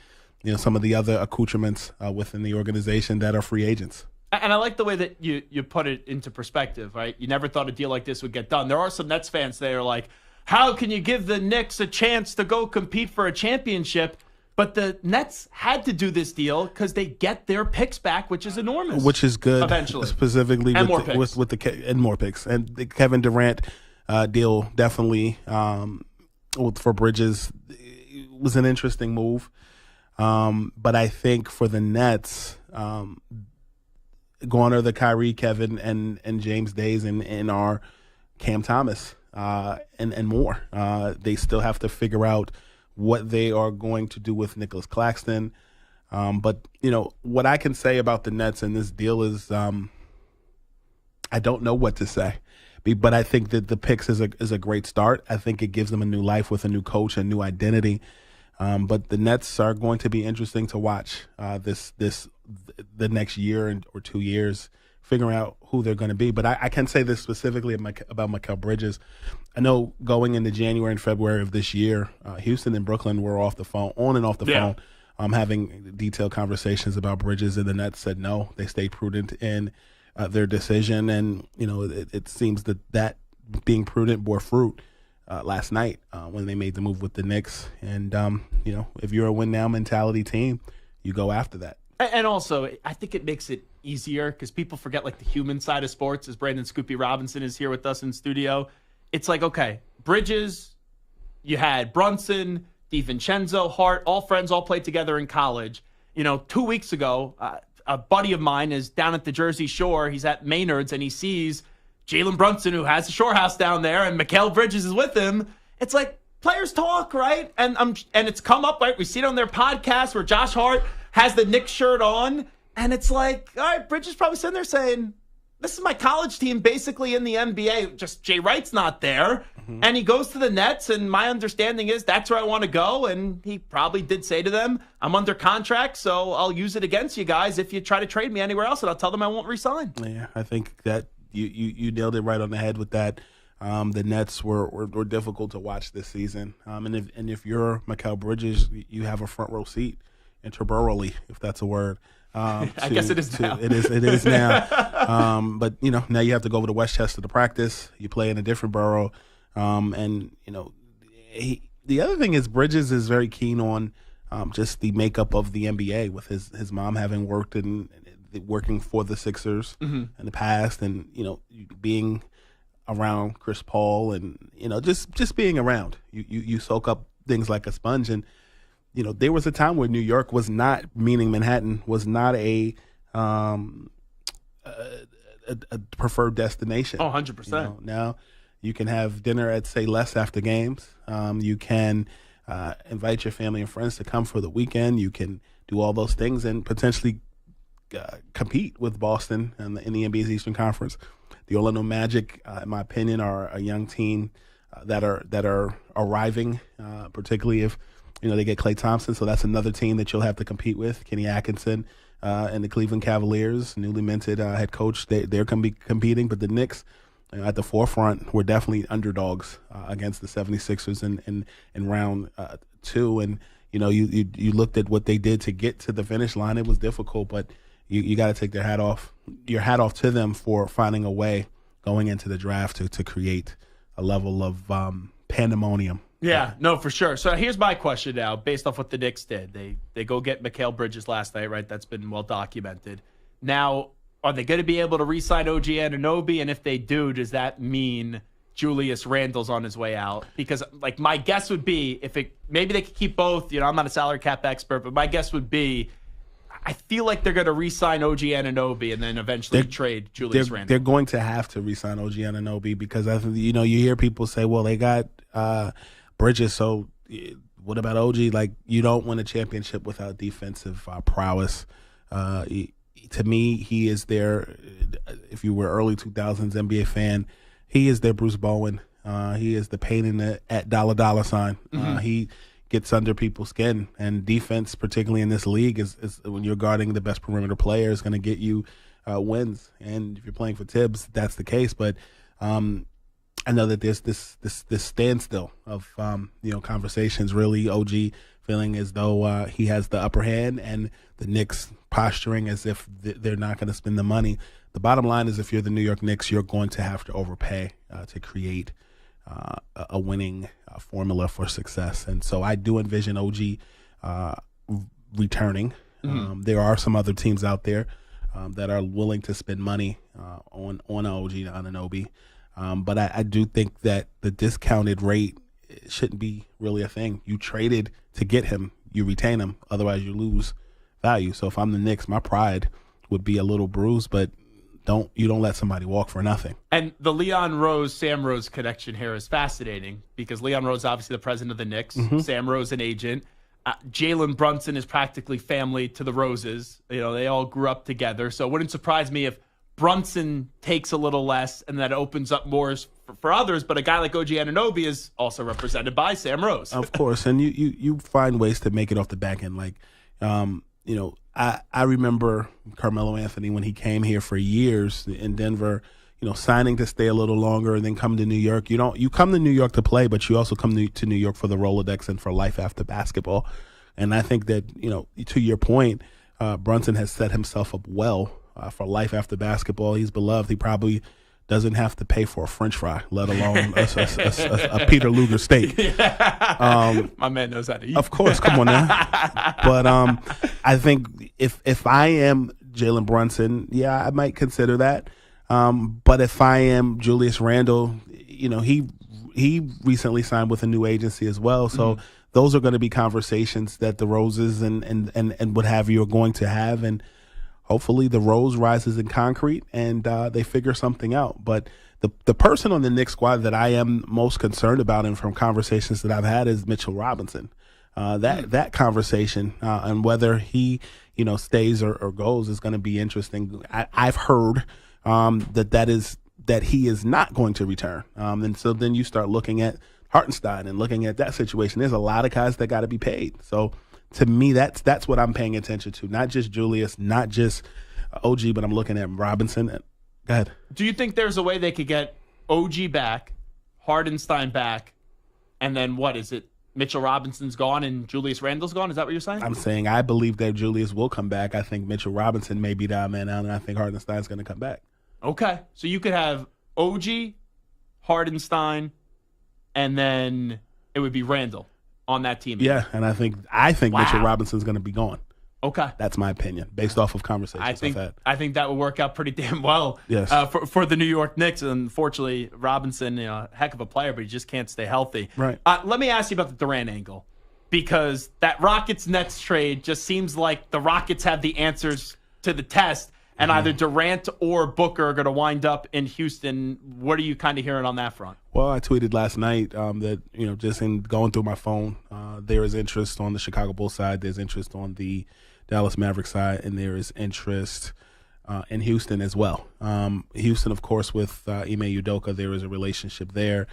S20: some of the other accoutrements within the organization that are free agents.
S4: And I like the way that you put it into perspective, right? You never thought a deal like this would get done. There are some Nets fans that are like, how can you give the Knicks a chance to go compete for a championship? But the Nets had to do this deal because they get their picks back, which is enormous.
S20: Which is good,
S4: eventually.
S20: Specifically
S4: and
S20: with more picks. And the Kevin Durant deal definitely for Bridges was an interesting move. But I think for the Nets, garner the Kyrie, Kevin, and James days and our Cam Thomas and more. They still have to figure out what they are going to do with Nicholas Claxton. But, what I can say about the Nets and this deal is I don't know what to say. But I think that the picks is a great start. I think it gives them a new life with a new coach, a new identity. But the Nets are going to be interesting to watch the next year or 2 years, figuring out who they're going to be. But I can say this specifically about Mikal Bridges. I know going into January and February of this year, Houston and Brooklyn were on and off the phone, having detailed conversations about Bridges, and the Nets said no. They stayed prudent in their decision, and it seems that being prudent bore fruit last night when they made the move with the Knicks. And if you're a win now mentality team, you go after that.
S4: And also, I think it makes it easier because people forget the human side of sports. As Brandon Scoopy Robinson is here with us in studio, it's like, okay, Bridges, you had Brunson, DiVincenzo, Hart, all friends, all played together in college. 2 weeks ago, a buddy of mine is down at the Jersey Shore. He's at Maynard's, and he sees Jalen Brunson, who has a shore house down there, and Mikal Bridges is with him. It's like players talk, right? And it's come up, right? We see it on their podcast where Josh Hart has the Knicks shirt on, and it's like, all right, Bridges probably sitting there saying, this is my college team basically in the NBA. Just Jay Wright's not there. Mm-hmm. And he goes to the Nets, and my understanding is that's where I want to go. And he probably did say to them, I'm under contract, so I'll use it against you guys if you try to trade me anywhere else, and I'll tell them I won't resign.
S20: Yeah, I think that you nailed it right on the head with that. The Nets were difficult to watch this season. And if you're Mikal Bridges, you have a front row seat, interborough, if that's a word.
S4: I guess it is now.
S20: It is now. But now you have to go over to Westchester to practice. You play in a different borough, and the other thing is Bridges is very keen on just the makeup of the NBA with his mom having working for the Sixers in the past, and being around Chris Paul, and just being around. You soak up things like a sponge. And there was a time where New York was not, meaning Manhattan, was not a preferred destination.
S4: Oh, 100%.
S20: Now you can have dinner at, say, Les after games. You can invite your family and friends to come for the weekend. You can do all those things and potentially compete with Boston in the NBA's Eastern Conference. The Orlando Magic, in my opinion, are a young team that are arriving, particularly if they get Klay Thompson. So that's another team that you'll have to compete with. Kenny Atkinson and the Cleveland Cavaliers, newly minted head coach, they're going to be competing. But the Knicks, at the forefront, were definitely underdogs against the 76ers in round 2. And you looked at what they did to get to the finish line. It was difficult, but you got to take your hat off to them for finding a way going into the draft to create a level of pandemonium.
S4: Yeah, no, for sure. So here's my question now, based off what the Knicks did. They go get Mikal Bridges last night, right? That's been well documented. Now, are they going to be able to re-sign OG Anunoby? And if they do, does that mean Julius Randle's on his way out? Because my guess would be maybe they could keep both. I'm not a salary cap expert, but my guess would be I feel like they're going to re-sign OG Anunoby and then eventually trade Julius Randle.
S20: They're going to have to re-sign OG Anunoby because I think you hear people say, well, they got Bridges, so what about OG? You don't win a championship without defensive prowess. To me, he is their, if you were early 2000s NBA fan, he is their Bruce Bowen. He is the pain in the at dollar sign.
S4: Mm-hmm.
S20: He gets under people's skin, and defense, particularly in this league, is when you're guarding the best perimeter player, is going to get you wins. And if you're playing for Tibbs, that's the case. But I know that there's this standstill of conversations. Really, OG feeling as though he has the upper hand, and the Knicks posturing as if they're not going to spend the money. The bottom line is, if you're the New York Knicks, you're going to have to overpay to create a winning formula for success. And so I do envision OG returning.
S4: Mm-hmm.
S20: There are some other teams out there that are willing to spend money on OG Anunoby. But I do think that the discounted rate shouldn't be really a thing. You traded to get him, you retain him, otherwise you lose value. So if I'm the Knicks, my pride would be a little bruised, but you don't let somebody walk for nothing.
S4: And the Leon Rose, Sam Rose connection here is fascinating because Leon Rose, obviously the president of the Knicks,
S20: Mm-hmm.
S4: Sam Rose, an agent. Jalen Brunson is practically family to the Roses. They all grew up together. So it wouldn't surprise me if Brunson takes a little less and that opens up more for others. But a guy like OG Anunoby is also represented by Sam Rose.
S20: Of course. And you find ways to make it off the back end. I remember Carmelo Anthony when he came here for years in Denver, signing to stay a little longer and then come to New York. You come to New York to play, but you also come to New York for the Rolodex and for life after basketball. And I think that, to your point, Brunson has set himself up well for life after basketball. He's beloved. He probably doesn't have to pay for a French fry, let alone a Peter Luger steak.
S4: My man knows how to eat.
S20: Of course, come on now. But I think if I am Jalen Brunson, yeah, I might consider that. But if I am Julius Randle, he recently signed with a new agency as well. So those are going to be conversations that the Roses and what have you are going to have, and hopefully the Rose rises in concrete and they figure something out. But the person on the Knicks squad that I am most concerned about, and from conversations that I've had, is Mitchell Robinson. That conversation and whether he stays or goes is going to be interesting. I've heard that he is not going to return, and so then you start looking at Hartenstein and looking at that situation. There's a lot of guys that got to be paid. So to me, that's what I'm paying attention to. Not just Julius, not just OG, but I'm looking at Robinson. Go ahead.
S4: Do you think there's a way they could get OG back, Hardenstein back, and then what is it? Mitchell Robinson's gone and Julius Randle's gone? Is that what you're saying?
S20: I'm saying I believe that Julius will come back. I think Mitchell Robinson may be the man out, and I think Hardenstein's going to come back.
S4: Okay. So you could have OG, Hardenstein, and then it would be Randle on that team.
S20: Yeah, and I think
S4: Wow.
S20: Mitchell Robinson's going to be gone.
S4: Okay.
S20: That's my opinion, based off of conversations I've had.
S4: I think that would work out pretty damn well
S20: Yes.
S4: for the New York Knicks. Unfortunately, Robinson, heck of a player, but he just can't stay healthy.
S20: Right.
S4: Let me ask you about the Durant angle, because that Rockets-Nets trade just seems like the Rockets have the answers to the test, and either Durant or Booker are going to wind up in Houston. What are you kind of hearing on that front?
S20: Well, I tweeted last night that, just in going through my phone, there is interest on the Chicago Bulls side. There's interest on the Dallas Mavericks side, and there is interest in Houston as well. Houston, of course, with Ime Udoka, there is a relationship there.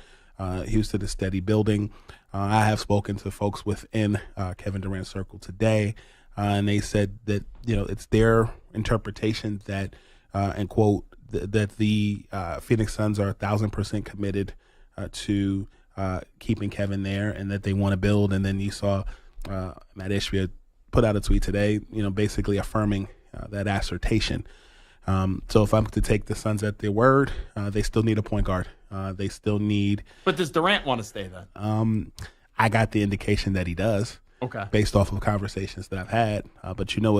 S20: Houston is steady building. I have spoken to folks within Kevin Durant's circle today, and they said that it's their interpretation that, and quote, that the Phoenix Suns are 1,000% committed to keeping Kevin there, and that they want to build. And then you saw Matt Ishbia put out a tweet today, basically affirming that assertion. So if I'm to take the Suns at their word, they still need a point guard. They still need.
S4: But does Durant want to stay then?
S20: I got the indication that he does.
S4: Okay.
S20: Based off of conversations that I've had. But you know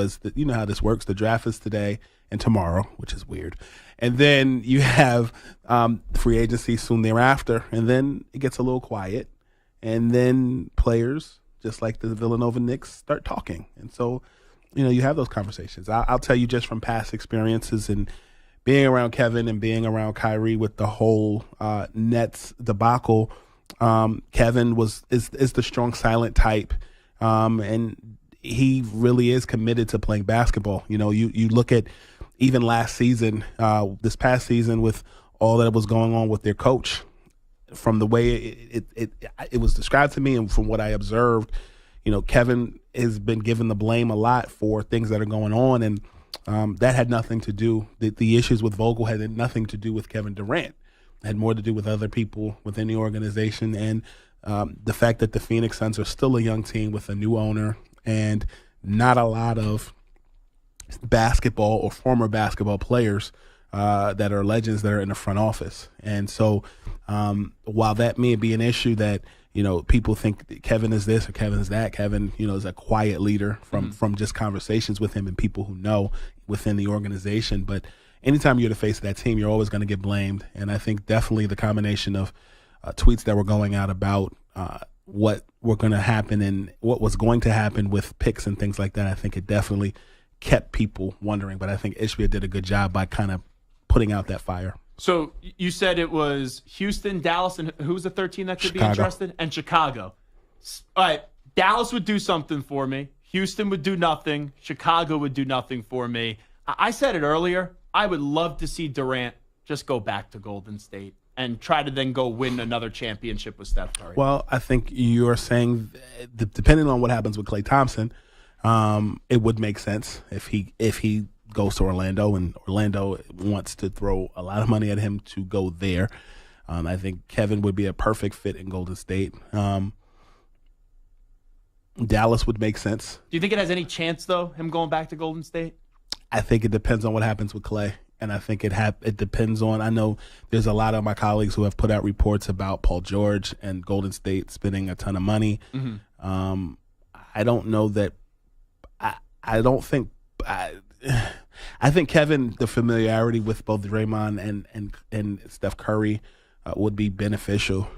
S20: how this works. The draft is today and tomorrow, which is weird. And then you have free agency soon thereafter. And then it gets a little quiet. And then players, just like the Villanova Knicks, start talking. And so, you have those conversations. I'll tell you just from past experiences and being around Kevin and being around Kyrie with the whole Nets debacle. Kevin is the strong, silent type. And he really is committed to playing basketball. You look at even last season, this past season, with all that was going on with their coach, from the way it was described to me and from what I observed, Kevin has been given the blame a lot for things that are going on. And that had nothing to do, the issues with Vogel had nothing to do with Kevin Durant. It had more to do with other people within the organization. And the fact that the Phoenix Suns are still a young team with a new owner and not a lot of basketball or former basketball players that are legends that are in the front office. And so while that may be an issue that, people think that Kevin is this or Kevin is that, Kevin, is a quiet leader from just conversations with him and people who know within the organization. But anytime you're the face of that team, you're always going to get blamed. And I think definitely the combination of tweets that were going out about what were going to happen and what was going to happen with picks and things like that, I think it definitely kept people wondering. But I think Ishbia did a good job by kind of putting out that fire.
S4: So you said it was Houston, Dallas, and who was the third team that could be interested? And Chicago. All right, Dallas would do something for me. Houston would do nothing. Chicago would do nothing for me. I said it earlier. I would love to see Durant just go back to Golden State and try to then go win another championship with Steph Curry.
S20: Well, I think you're saying, depending on what happens with Klay Thompson, it would make sense if he goes to Orlando, and Orlando wants to throw a lot of money at him to go there. I think Kevin would be a perfect fit in Golden State. Dallas would make sense.
S4: Do you think it has any chance, though, him going back to Golden State?
S20: I think it depends on what happens with Klay. And I think it depends on, I know there's a lot of my colleagues who have put out reports about Paul George and Golden State spending a ton of money. Mm-hmm. I don't know that, I think Kevin, the familiarity with both Draymond and Steph Curry would be beneficial.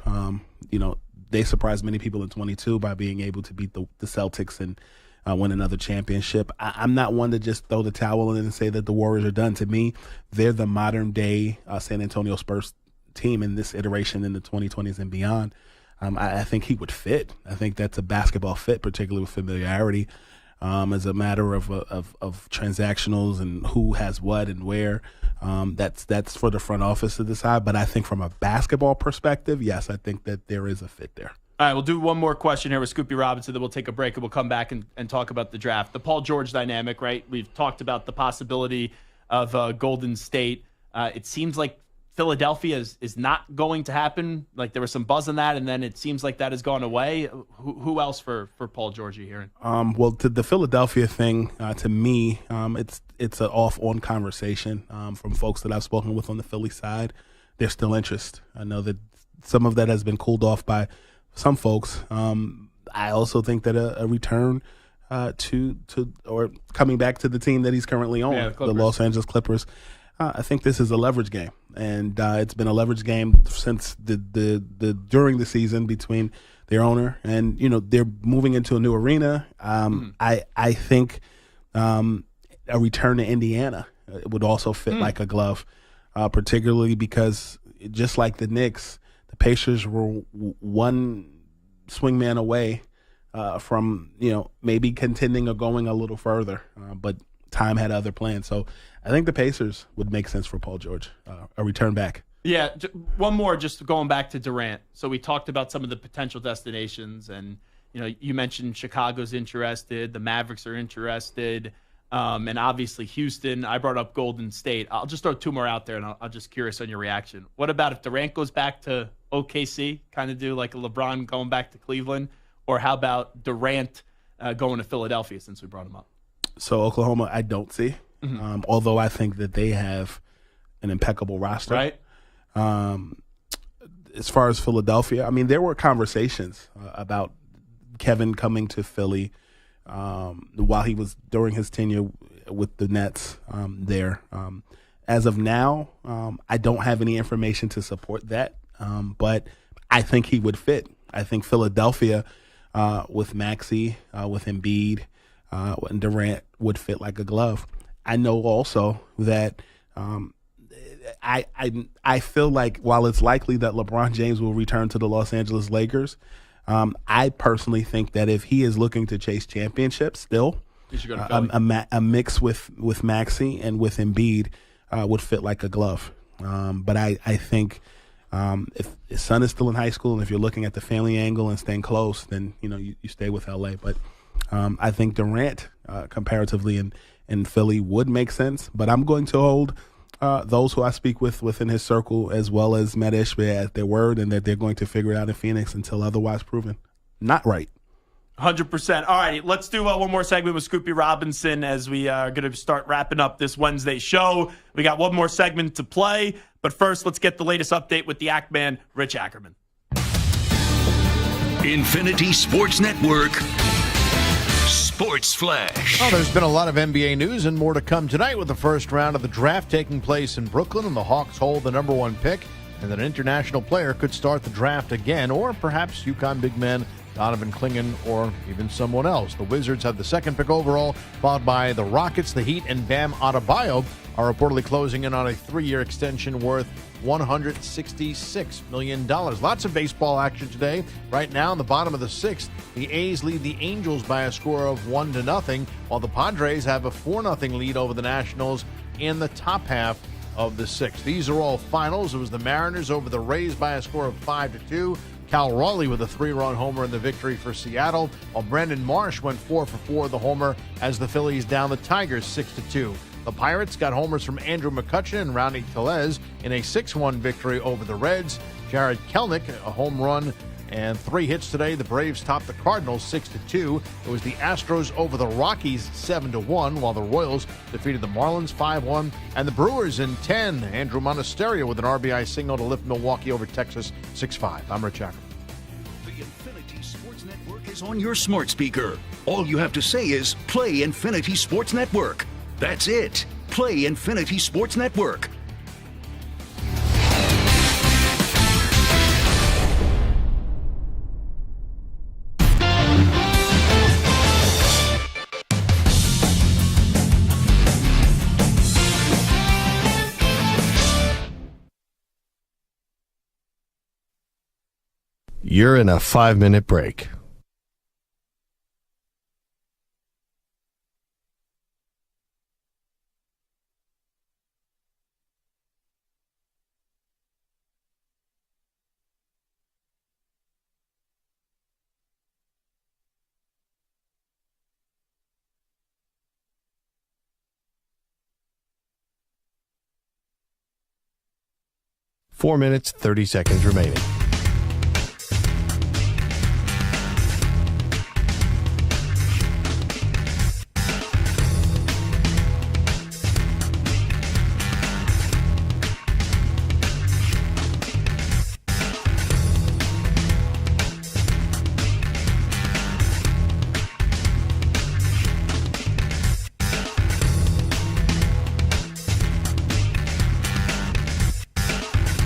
S20: They surprised many people in 22 by being able to beat the Celtics and win another championship. I'm not one to just throw the towel in and say that the Warriors are done. To me, they're the modern day San Antonio Spurs team in this iteration in the 2020s and beyond. I think he would fit. I think that's a basketball fit, particularly with familiarity. As a matter of transactionals and who has what and where, that's for the front office to decide. But I think from a basketball perspective, yes, I think that there is a fit there.
S4: All right, we'll do one more question here with Scoopy Robinson, then we'll take a break and we'll come back and talk about the draft. The Paul George dynamic, right? We've talked about the possibility of Golden State. It seems like Philadelphia is not going to happen. Like there was some buzz on that, and then it seems like that has gone away. Who else for Paul George are you hearing?
S20: Well, to the Philadelphia thing, to me, it's an off-on conversation from folks that I've spoken with on the Philly side. There's still interest. I know that some of that has been cooled off by some folks. I also think that a return to or coming back to the team that he's currently on, the Los Angeles Clippers. I think this is a leverage game, and it's been a leverage game since the during the season between their owner and they're moving into a new arena. I think a return to Indiana would also fit like a glove, particularly because just like the Knicks, the Pacers were one swingman away from maybe contending or going a little further, but time had other plans. So I think the Pacers would make sense for Paul George, a return back.
S4: Yeah, one more, just going back to Durant. So we talked about some of the potential destinations, and you mentioned Chicago's interested, the Mavericks are interested, and obviously Houston. I brought up Golden State. I'll just throw two more out there, and I'm just curious on your reaction. What about if Durant goes back to OKC, kind of do like a LeBron going back to Cleveland, or how about Durant going to Philadelphia, since we brought him up?
S20: So Oklahoma, I don't see, although I think that they have an impeccable roster.
S4: Right.
S20: As far as Philadelphia, I mean, there were conversations about Kevin coming to Philly while he was during his tenure with the Nets there. As of now, I don't have any information to support that, but I think he would fit. I think Philadelphia with Maxey, with Embiid, and Durant would fit like a glove. I know also that I feel like while it's likely that LeBron James will return to the Los Angeles Lakers, I personally think that if he is looking to chase championships still, a mix with Maxey and with Embiid would fit like a glove. But I think if his son is still in high school and if you're looking at the family angle and staying close, then you stay with LA. But I think Durant comparatively in Philly would make sense. But I'm going to hold those who I speak with within his circle, as well as Matt Ishbia, at their word, and that they're going to figure it out in Phoenix until otherwise proven not right.
S4: 100%. All right, let's do one more segment with Scoopy Robinson as we are going to start wrapping up this Wednesday show. We got one more segment to play, but first, let's get the latest update with the Act Man, Rich Ackerman.
S3: Infinity Sports Network Sports Flash.
S5: Well, there's been a lot of NBA news and more to come tonight with the first round of the draft taking place in Brooklyn, and the Hawks hold the number one pick, and that an international player could start the draft again, or perhaps UConn big man Donovan Clingan, or even someone else. The Wizards have the second pick overall, followed by the Rockets, the Heat, and Bam Adebayo are reportedly closing in on a 3-year extension worth $166 million. Lots of baseball action today. Right now, in the bottom of the sixth, the A's lead the Angels by a score of 1-0, while the Padres have a 4-0 lead over the Nationals in the top half of the sixth. These are all finals. It was the Mariners over the Rays by a score of 5-2. Cal Raleigh with a 3-run homer in the victory for Seattle, while Brandon Marsh went 4 for 4 the homer as the Phillies down the Tigers 6-2. The Pirates got homers from Andrew McCutchen and Ronnie Tellez in a 6-1 victory over the Reds. Jared Kelnick, a home run and 3 hits today. The Braves topped the Cardinals 6-2. It was the Astros over the Rockies 7-1, while the Royals defeated the Marlins 5-1, and the Brewers in 10. Andrew Monasterio with an RBI single to lift Milwaukee over Texas 6-5. I'm Rich Ackerman.
S3: The Infinity Sports Network is on your smart speaker. All you have to say is play Infinity Sports Network. That's it. Play Infinity Sports Network.
S1: You're in a 5-minute break. Four minutes, 30 seconds remaining.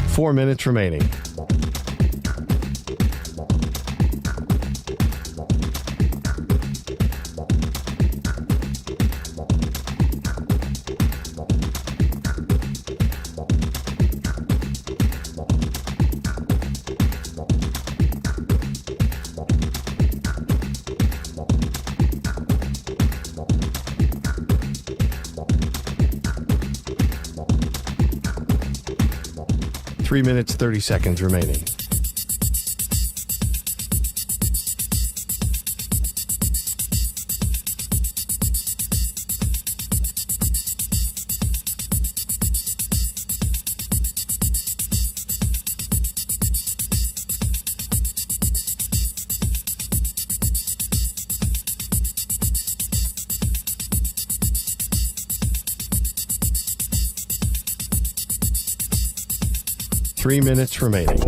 S1: Four minutes remaining. 3 minutes, 30 seconds remaining. Three minutes remaining.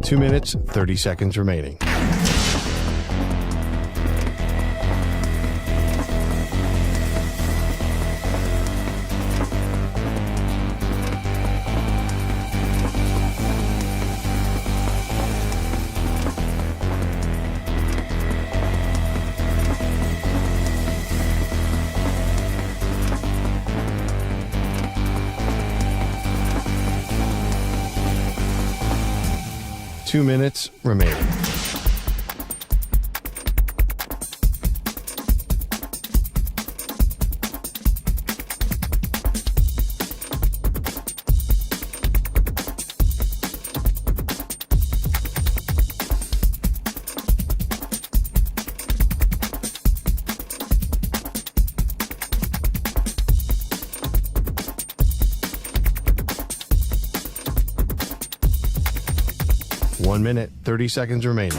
S1: Two minutes, 30 seconds remaining. Two minutes remaining. One minute, 30 seconds remaining.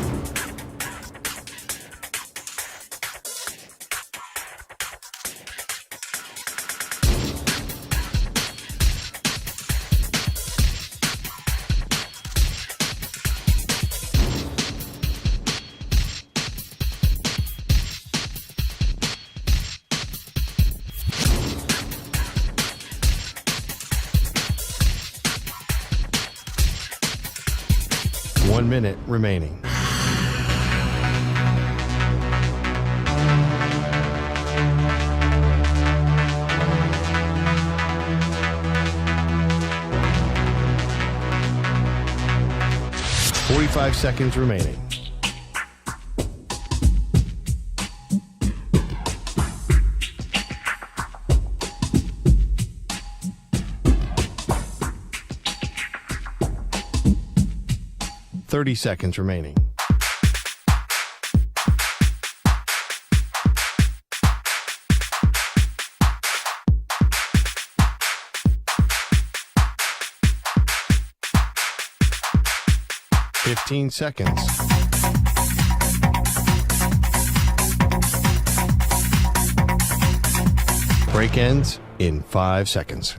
S1: One minute remaining. Five seconds remaining. Seconds remaining. Fifteen seconds. Break ends in 5 seconds.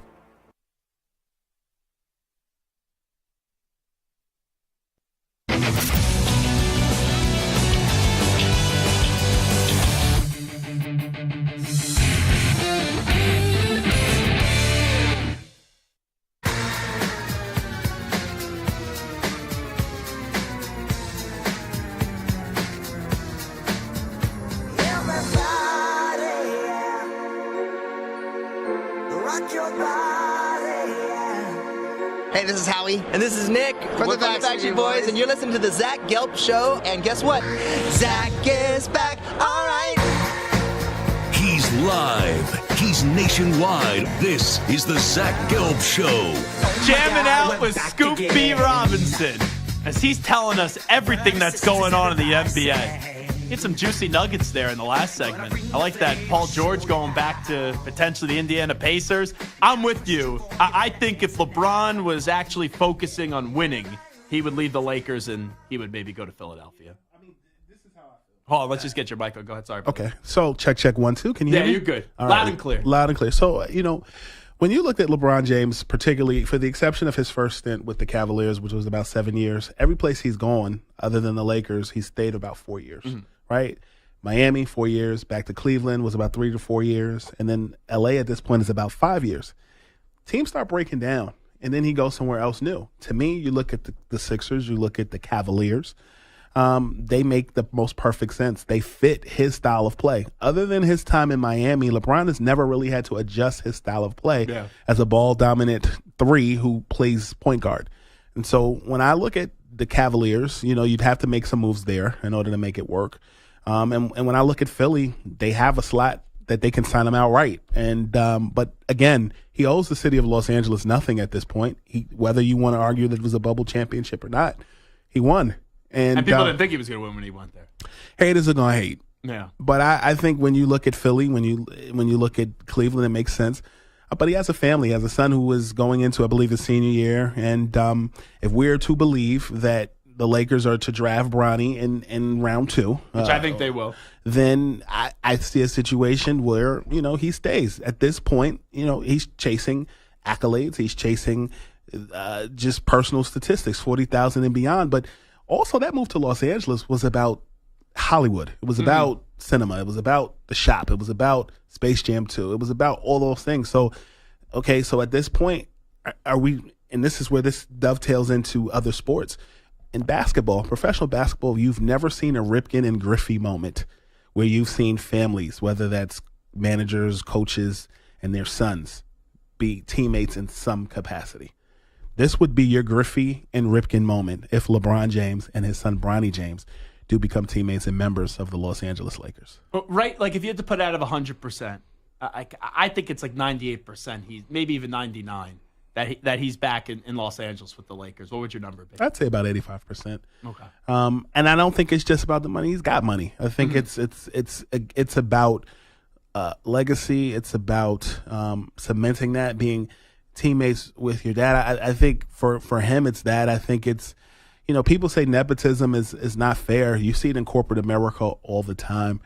S6: Hey, this is Howie. And this is Nick from the Backstreet Boys. And you're listening to the Zach Gelb Show. And guess what? Zach is back. All right.
S3: He's live. He's nationwide. This is the Zach Gelb Show.
S4: Jamming out with Scoop B. Robinson as he's telling us everything that's going on in the NBA. Get some juicy nuggets there in the last segment. I like that Paul George going back to potentially the Indiana Pacers. I'm with you. I think if LeBron was actually focusing on winning, he would leave the Lakers and he would maybe go to Philadelphia. Hold on, let's just get your mic on. Go ahead. Sorry.
S20: Okay. So, check, 1, 2. Can you hear me?
S4: Yeah, you're good.
S20: All
S4: Loud
S20: right.
S4: and clear.
S20: Loud and clear. So, when you looked at LeBron James, particularly for the exception of his first stint with the Cavaliers, which was about 7 years, every place he's gone, other than the Lakers, he's stayed about 4 years, right? Miami, 4 years. Back to Cleveland was about 3 to 4 years. And then LA at this point is about 5 years. Teams start breaking down and then he goes somewhere else new. To me, you look at the Sixers, you look at the Cavaliers. They make the most perfect sense. They fit his style of play. Other than his time in Miami, LeBron has never really had to adjust his style of play as a ball-dominant 3 who plays point guard. And so when I look at the Cavaliers, you'd have to make some moves there in order to make it work. And when I look at Philly, they have a slot that they can sign him outright. And but again, he owes the city of Los Angeles nothing at this point. Whether you want to argue that it was a bubble championship or not, he won. And
S4: people didn't think he was going to win when he went there.
S20: Haters are going to hate.
S4: Yeah.
S20: But I think when you look at Philly, when you look at Cleveland, it makes sense. But he has a family. He has a son who is going into, I believe, his senior year. And if we're to believe that the Lakers are to draft Bronny in round 2,
S4: which I think they will,
S20: then I see a situation where, he stays. At this point, he's chasing accolades. He's chasing just personal statistics, 40,000 and beyond. But also, that move to Los Angeles was about Hollywood. It was about cinema. It was about the shop. It was about Space Jam 2. It was about all those things. So at this point, are we, and this is where this dovetails into other sports. In basketball, professional basketball, you've never seen a Ripken and Griffey moment where you've seen families, whether that's managers, coaches, and their sons, be teammates in some capacity. This would be your Griffey and Ripken moment if LeBron James and his son Bronny James do become teammates and members of the Los Angeles Lakers.
S4: Right, like if you had to put out of 100%, I think it's like 98%. He's maybe even 99% that he's back in Los Angeles with the Lakers. What would your number be?
S20: I'd say about 85%.
S4: Okay.
S20: And I don't think it's just about the money. He's got money. I think it's about legacy. It's about cementing that, being teammates with your dad. I think for him it's that. I think it's, people say nepotism is not fair. You see it in corporate America all the time.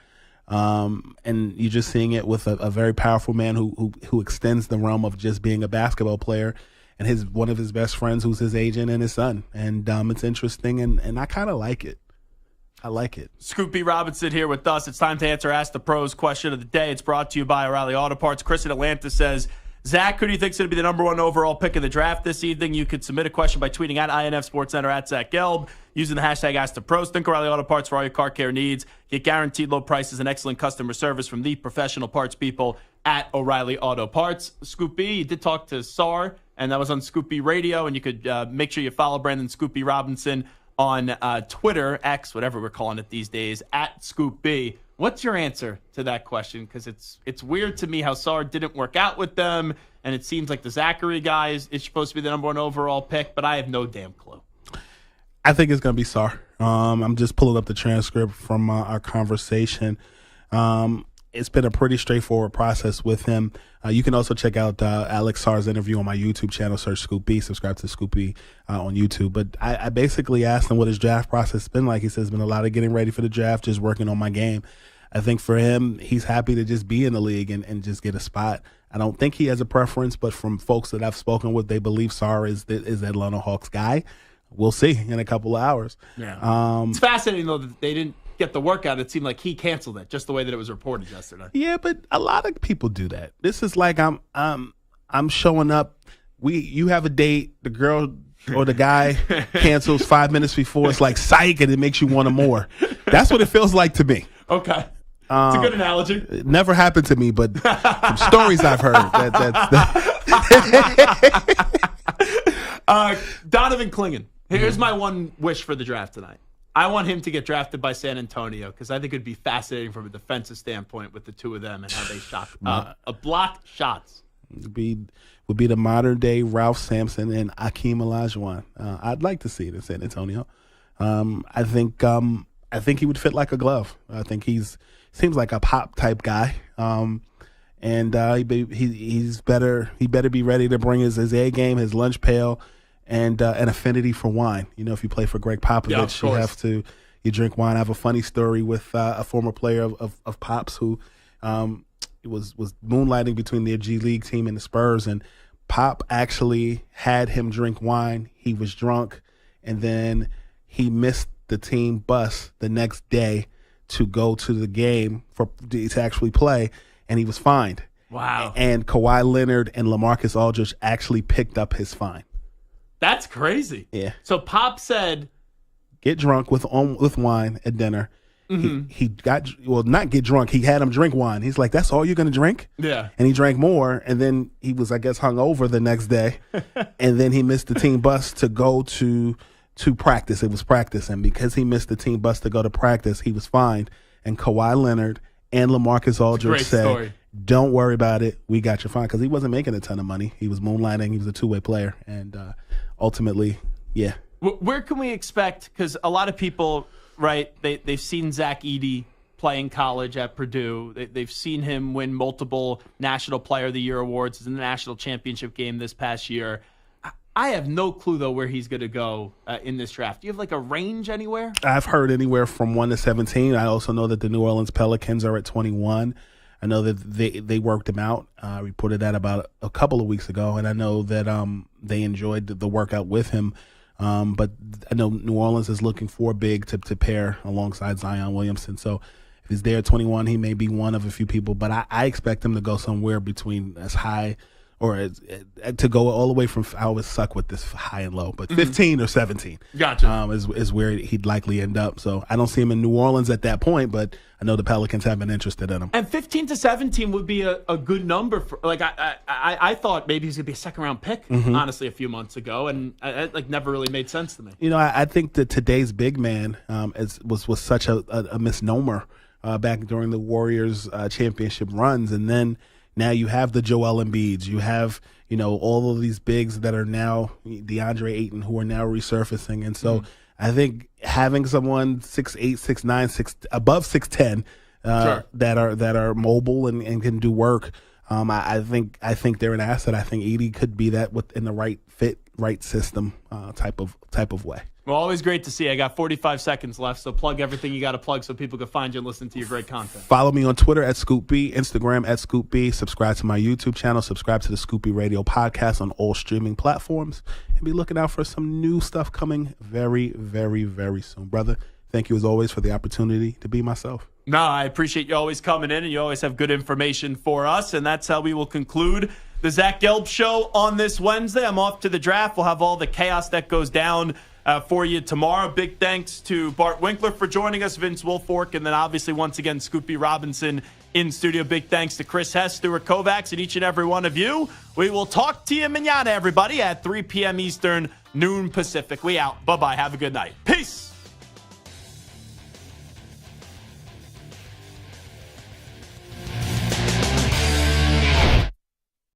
S20: And you're just seeing it with a very powerful man who extends the realm of just being a basketball player, and one of his best friends who's his agent and his son. And it's interesting, and I kind of like it. I like it.
S4: Scoop B. Robinson here with us. It's time to answer Ask the Pros question of the day. It's brought to you by O'Reilly Auto Parts. Chris in Atlanta says, Zach, who do you think is going to be the number 1 overall pick in the draft this evening? You could submit a question by tweeting at INF SportsCenter at Zach Gelb, using the hashtag #AskThePros. Think O'Reilly Auto Parts for all your car care needs. Get guaranteed low prices and excellent customer service from the professional parts people at O'Reilly Auto Parts. Scoop B, you did talk to SAR, and that was on Scoop B Radio, and you could make sure you follow Brandon Scoop B Robinson on Twitter, X, whatever we're calling it these days, at Scoop B. What's your answer to that question? Because it's weird to me how SAR didn't work out with them, and it seems like the Zachary guy is supposed to be the number 1 overall pick, but I have no damn clue.
S20: I think it's going to be SAR. I'm just pulling up the transcript from our conversation. It's been a pretty straightforward process with him. You can also check out Alex Sarr's interview on my YouTube channel. Search Scoop B. Subscribe to Scoop B on YouTube. But I basically asked him what his draft process has been like. He says it's been a lot of getting ready for the draft, just working on my game. I think for him, he's happy to just be in the league and just get a spot. I don't think he has a preference, but from folks that I've spoken with, they believe Sarr is the Atlanta Hawks guy. We'll see in a couple of hours.
S4: Yeah. It's fascinating, though, that they didn't get the workout. It seemed like he canceled it, just the way that it was reported yesterday.
S20: Yeah, but a lot of people do that. This is like I'm showing up. You have a date, the girl or the guy cancels 5 minutes before. It's like psych, and it makes you want him more. That's what it feels like to me.
S4: Okay. It's a good analogy.
S20: It never happened to me, but some stories I've heard.
S4: Donovan Clingan. Here's my one wish for the draft tonight. I want him to get drafted by San Antonio because I think it would be fascinating from a defensive standpoint with the two of them and how they shot blocked shots.
S20: Would be the modern day Ralph Sampson and Akeem Olajuwon. I'd like to see it in San Antonio. I think he would fit like a glove. I think seems like a pop type guy. And he's better. He better be ready to bring his A game, his lunch pail, and an affinity for wine. If you play for Greg Popovich, you drink wine. I have a funny story with a former player of Pop's who was moonlighting between their G League team and the Spurs, and Pop actually had him drink wine. He was drunk, and then he missed the team bus the next day to go to the game to actually play, and he was fined.
S4: Wow.
S20: And Kawhi Leonard and LaMarcus Aldridge actually picked up his fine.
S4: That's crazy.
S20: Yeah.
S4: So Pop said,
S20: get drunk with wine at dinner. He got, not get drunk. He had him drink wine. He's like, that's all you're going to drink?
S4: Yeah.
S20: And he drank more. And then he was, I guess, hungover the next day. And then he missed the team bus to go to practice. It was practice. And because he missed the team bus to go to practice, he was fined. And Kawhi Leonard and LaMarcus Aldridge said, don't worry about it. We got you fine. Because he wasn't making a ton of money. He was moonlighting. He was a two-way player. And ultimately, yeah.
S4: Where can we expect, because a lot of people, right, they've seen Zach Edey play in college at Purdue. They've seen him win multiple National Player of the Year awards in the national championship game this past year. I have no clue, though, where he's going to go in this draft. Do you have like a range anywhere?
S20: I've heard anywhere from 1 to 17. I also know that the New Orleans Pelicans are at 21. I know that they worked him out. I reported that about a couple of weeks ago, and I know that they enjoyed the workout with him. But I know New Orleans is looking for a big to pair alongside Zion Williamson. So if he's there at 21, he may be one of a few people. But I expect him to go somewhere between as high or to go all the way from, I always suck with this high and low, but 15 or 17
S4: Gotcha.
S20: Is where he'd likely end up. So I don't see him in New Orleans at that point, but I know the Pelicans have been interested in him.
S4: And 15 to 17 would be a good number for, like, I thought maybe he's going to be a second-round pick, honestly, a few months ago, and it never really made sense to me.
S20: You know, I think that today's big man was such a misnomer back during the Warriors championship runs, and then now you have the Joel Embiids, you have, you know, all of these bigs that are now DeAndre Ayton who are now resurfacing, and so I think having someone 6'8", 6'9", above 6'10", that are mobile and can do work, I think they're an asset. I think Edey could be that within the right fit, right system type of way.
S4: Well, always great to see you. I got 45 seconds left, so plug everything you got to plug so people can find you and listen to your great content.
S20: Follow me on Twitter at ScoopB, Instagram at ScoopB. Subscribe to my YouTube channel. Subscribe to the Scoopy Radio podcast on all streaming platforms. And be looking out for some new stuff coming very, very, very soon. Brother, thank you as always for the opportunity to be myself.
S4: No, I appreciate you always coming in, and you always have good information for us, and that's how we will conclude the Zach Gelb Show on this Wednesday. I'm off to the draft. We'll have all the chaos that goes down for you tomorrow. Big thanks to Bart Winkler for joining us, Vince Wilfork, and then obviously once again Scoopy Robinson in studio. Big thanks to Chris Hess, Stuart Kovacs, and each and every one of you. We will talk to you mañana, everybody, at 3 p.m. Eastern, noon Pacific. We out. Bye-bye. Have a good night. Peace.